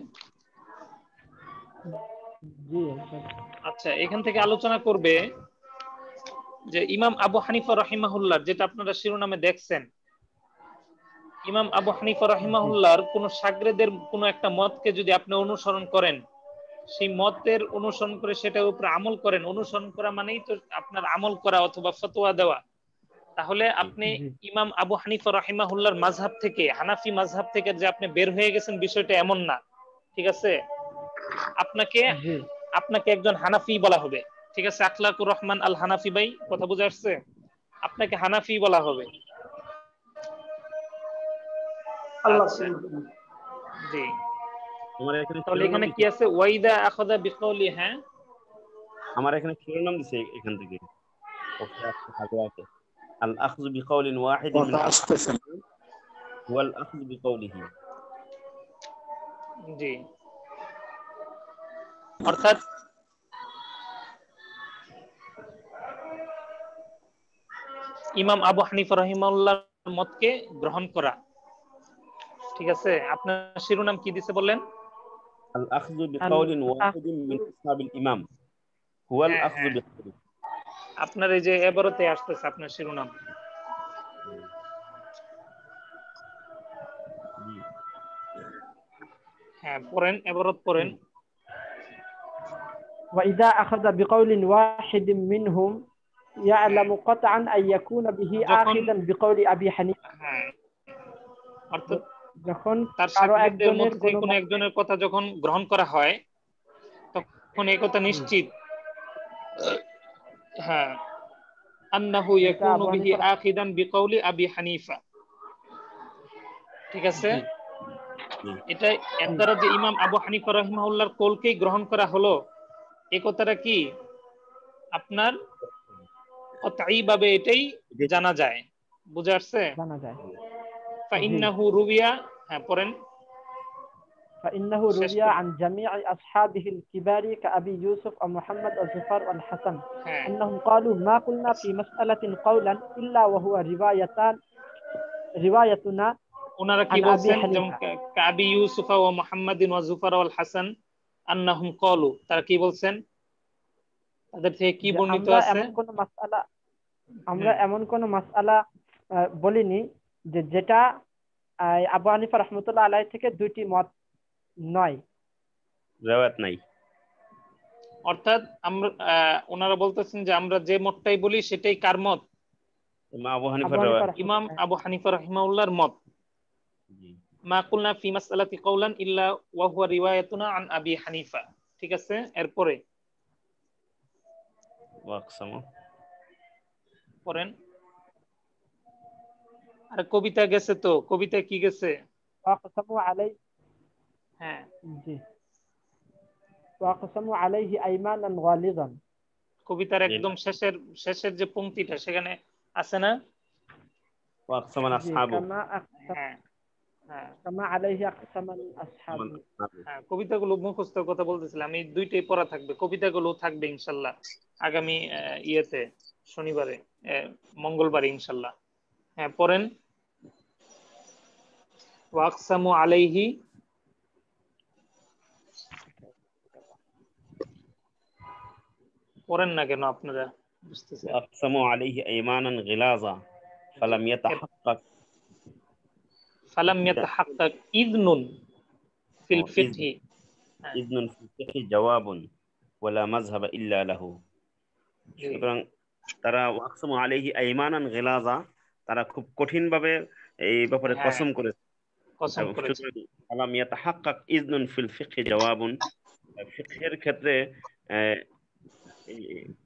আচ্ছা, এখান থেকে আলোচনা করবে যে ইমাম আবু হানিফা রাহিমাহুল্লাহ, যেটা আপনারা শিরোনামে দেখছেন, ইমাম আবু হানিফা রাহিমাহুল্লাহর কোন শাগরেদের কোন একটা মতকে যদি আপনি অনুসরণ করেন, সেই মতের অনুসরণ করে সেটার উপরে আমল করেন, অনুসরণ করা মানেই তো আপনার আমল করা অথবা ফতোয়া দেওয়া, তাহলে আপনি ইমাম আবু হানিফা রাহিমাহুল্লাহর মাযহাব থেকে, হানাফি মাযহাব থেকে যে আপনি বের হয়ে গেছেন বিষয়টা এমন না। ঠিক আছে, আপনাকে একজন হানাফি বলা হবে। ঠিক আছে, আখলাকুর রহমান আল হানাফি ভাই, কথা বুঝে আসছে? আপনাকে হানাফি বলা হবে। আচ্ছা, জি, তাহলে এখানে কি আছে? ওয়াইদা আখাযা বিকাউলি, হ্যাঁ আমার এখানে শিরোনাম দিছে এখান থেকে, আল আখযু বিকাউলিন ওয়াহিদিন মিন ওয়াল আখযু বিকাউলিহি। জি, অর্থাৎ ইমাম আবু হানিফা রাহিমাহুল্লাহর মতকে গ্রহণ করা। ঠিক আছে, আপনার শিরোনাম কি দিছে বললেন? আল আখযু বিকাউলিন ওয়াহিদিন মিন আসহাবিল ইমাম ওয়াল আখযু বিকাউলিহি। আপনার এই যে এবারতে আসতেছে আপনার শিরোনাম। হ্যাঁ, পড়েন, এবারত পড়েন। وإذا أخذ بقول واحد منهم يعلم قطعا أن يكون به آخذا بقول أبي حنيفة। অর্থাৎ যখন তার শাগরেদদের মধ্যে থেকে কোনো একজনের কথা যখন গ্রহণ করা হয়, তখন এই কথা নিশ্চিত, হ্যাঁ, আন্নাহু ইয়াকুনু বিহি আখিদান বিকাউলি আবি হানিফা। ঠিক আছে, এটা এর দ্বারা যে ইমাম আবু হানিফা রাহিমাহুল্লাহর কওলকেই গ্রহণ করা হলো, এই কথাটা কি আপনার কতঈ ভাবে এটাই জানা যায়, বুঝা আসছে? জানা যায়। ফাইন্নাহু রুবিয়া, হ্যাঁ পড়েন। فإنه روي عن جميع أصحابه الكبار كأبي يوسف ومحمد وزفر والحسن أنهم قالوا ما قلنا في مسألة قولا إلا وهو روايتنا ওনারা কি বলছেন? যেমন কাবি ইউসুফ ওয়া মুহাম্মাদিন ওয়া জুফার ওয়াল হাসান আন্নাহুম ক্বালু, তারা কি বলছেন? তাদের থেকে কি বর্ণিত আছে? আমরা এমন কোন মাসআলা বলিনি যে যেটা আবু হানিফা রাহমাতুল্লাহ আলাইহি থেকে দুইটি মত নয়, রিওয়ায়াত নাই। অর্থাৎ আমরা ওনারা বলতেছেন যে আমরা যে মতটাই বলি সেটাই কার মত? ইমাম আবু হানিফা রাহিমাহুল্লাহর মত। মা কুলনা ফি মাসআলাতি কাওলান ইল্লা ওয়া হুয়া রিওয়ায়াতুনা আন আবি হানিফা। ঠিক আছে, এরপরে ওয়াকসামা পড়েন। আরে কবিতা গেছে তো, কবিতা কি গেছে? ওয়াকসামু আলাইহি, হ্যাঁ জি, ওয়াকসামু আলাইহি আইমানান গালিযান। কবিতার একদম শেষের যে পংক্তিটা সেখানে আছে না? ওয়াকসামান আসহাবু, হ্যাঁ হ্যাঁ কামা আলাইহি আকসামান আসহাবু। হ্যাঁ, কবিতাগুলো মুখস্থের কথা বলতেছিলাম, আমি দুইটাই পড়া থাকবে, কবিতাগুলো থাকবে ইনশাল্লাহ আগামী ইয়েতে, শনিবারে, মঙ্গলবারে ইনশাল্লাহ। হ্যাঁ পড়েন। ওয়াকসামু আলাইহি, পড়েন না কেন আপনারা? বুঝতেছেন? ওয়াকসামু আলাইহি আইমানান গিলাযা ফালাম ইয়াতাহাক্কাক ইযনুন ফিল ফিকহি, ইযনুন ফিল ফিকহি জাওয়াবুন ওয়ালা মাযহাবা ইল্লা লাহু। সুতরাং তারা ওয়াকসামু আলাইহি আইমানান গিলাযা, তারা খুব কঠিন ভাবে এই ব্যাপারে কসম করেছে। ফালাম ইয়াতাহাক্কাক ইযনুন ফিল ফিকহি জাওয়াবুন, ফিকহের ক্ষেত্রে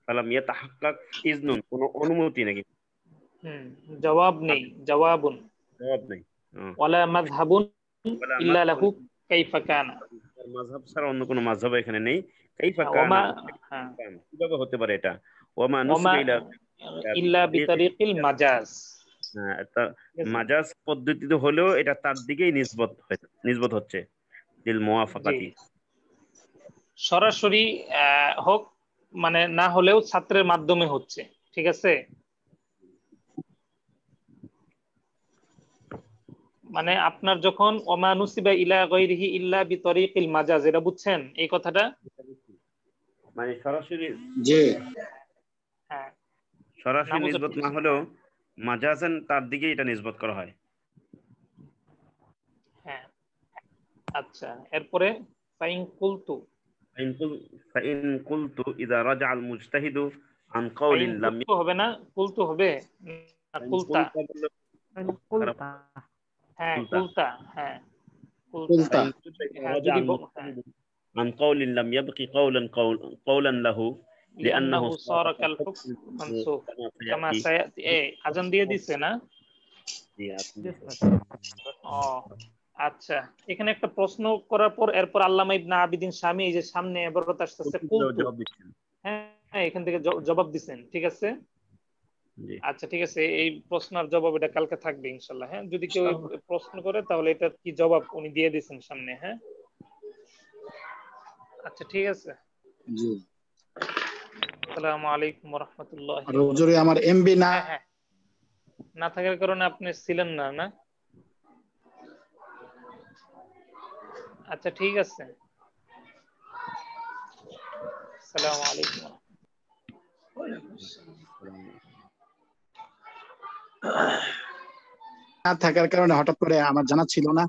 ফালাম ইয়াতাহাক্কাক ইযনুন, কোনো অনুমতি নাকি জবাব নেই, জবাব নেই। ওয়ালা মাযহাবুন ইল্লা লাহু কাইফা কানা, মাযহাব ছাড়া অন্য কোনো মাযহাব এখানে নেই। কাইফা কানা, কিভাবে হতে পারে এটা? ওয়ামা নুসবিলা ইল্লা বিতারিকিল মাজাজ, মাজাজ পদ্ধতিতে হলেও এটা তার দিকেই নিসবত হচ্ছে, দিল মুওয়াফাকাতি। সরাসরি হোক মানে না হলেও ছাত্রের মাধ্যমে হচ্ছে, ঠিক আছে? মানে আপনার যখন ওমা নুসিবা ইলা গায়রিহি ইল্লা বিতারিকিল মাজাজ, এটা বুঝছেন এই কথাটা? মানে সরাসরি, জি হ্যাঁ, সরাসরি নিসবত না হলেও মাজাজান তার দিকেই এটা নিসবত করা হয়। হ্যাঁ আচ্ছা, এরপরে ফাইন কুলতু ইযা রাজা আল মুজতাহিদু আন কাওলিন লাম, হবে না, কুলতু হবে না কুলতা? হ্যাঁ কুলতা, হ্যাঁ কুলতা। যদি عن قول لم يبق قولا له لأنه صار كالحكم منسوخ كما سيأتي। আজান দিয়ে দিছে না? আচ্ছা, এখানে একটা প্রশ্ন করার পর এরপর আল্লামা ইবনে আবিদিন শামী এই যে সামনে এবারত আসছে কুলতু, হ্যাঁ এখান থেকে জবাব দিবেন, ঠিক আছে? আচ্ছা ঠিক আছে, এই প্রশ্নের জবাব এটা কালকে থাকবে ইনশাআল্লাহ। হ্যাঁ, যদি কেউ প্রশ্ন করে তাহলে এটা কি জবাব উনি দিয়ে দিবেন সামনে। হ্যাঁ আচ্ছা ঠিক আছে, জি। আসসালামু আলাইকুম ওয়া রাহমাতুল্লাহি। আর হুজুরে আমার এমবি না থাকার কারণে আপনি ছিলেন না, না? আচ্ছা ঠিক আছে, আসসালামু আলাইকুম। না থাকার কারণে হঠাৎ করে আমার জানা ছিল না।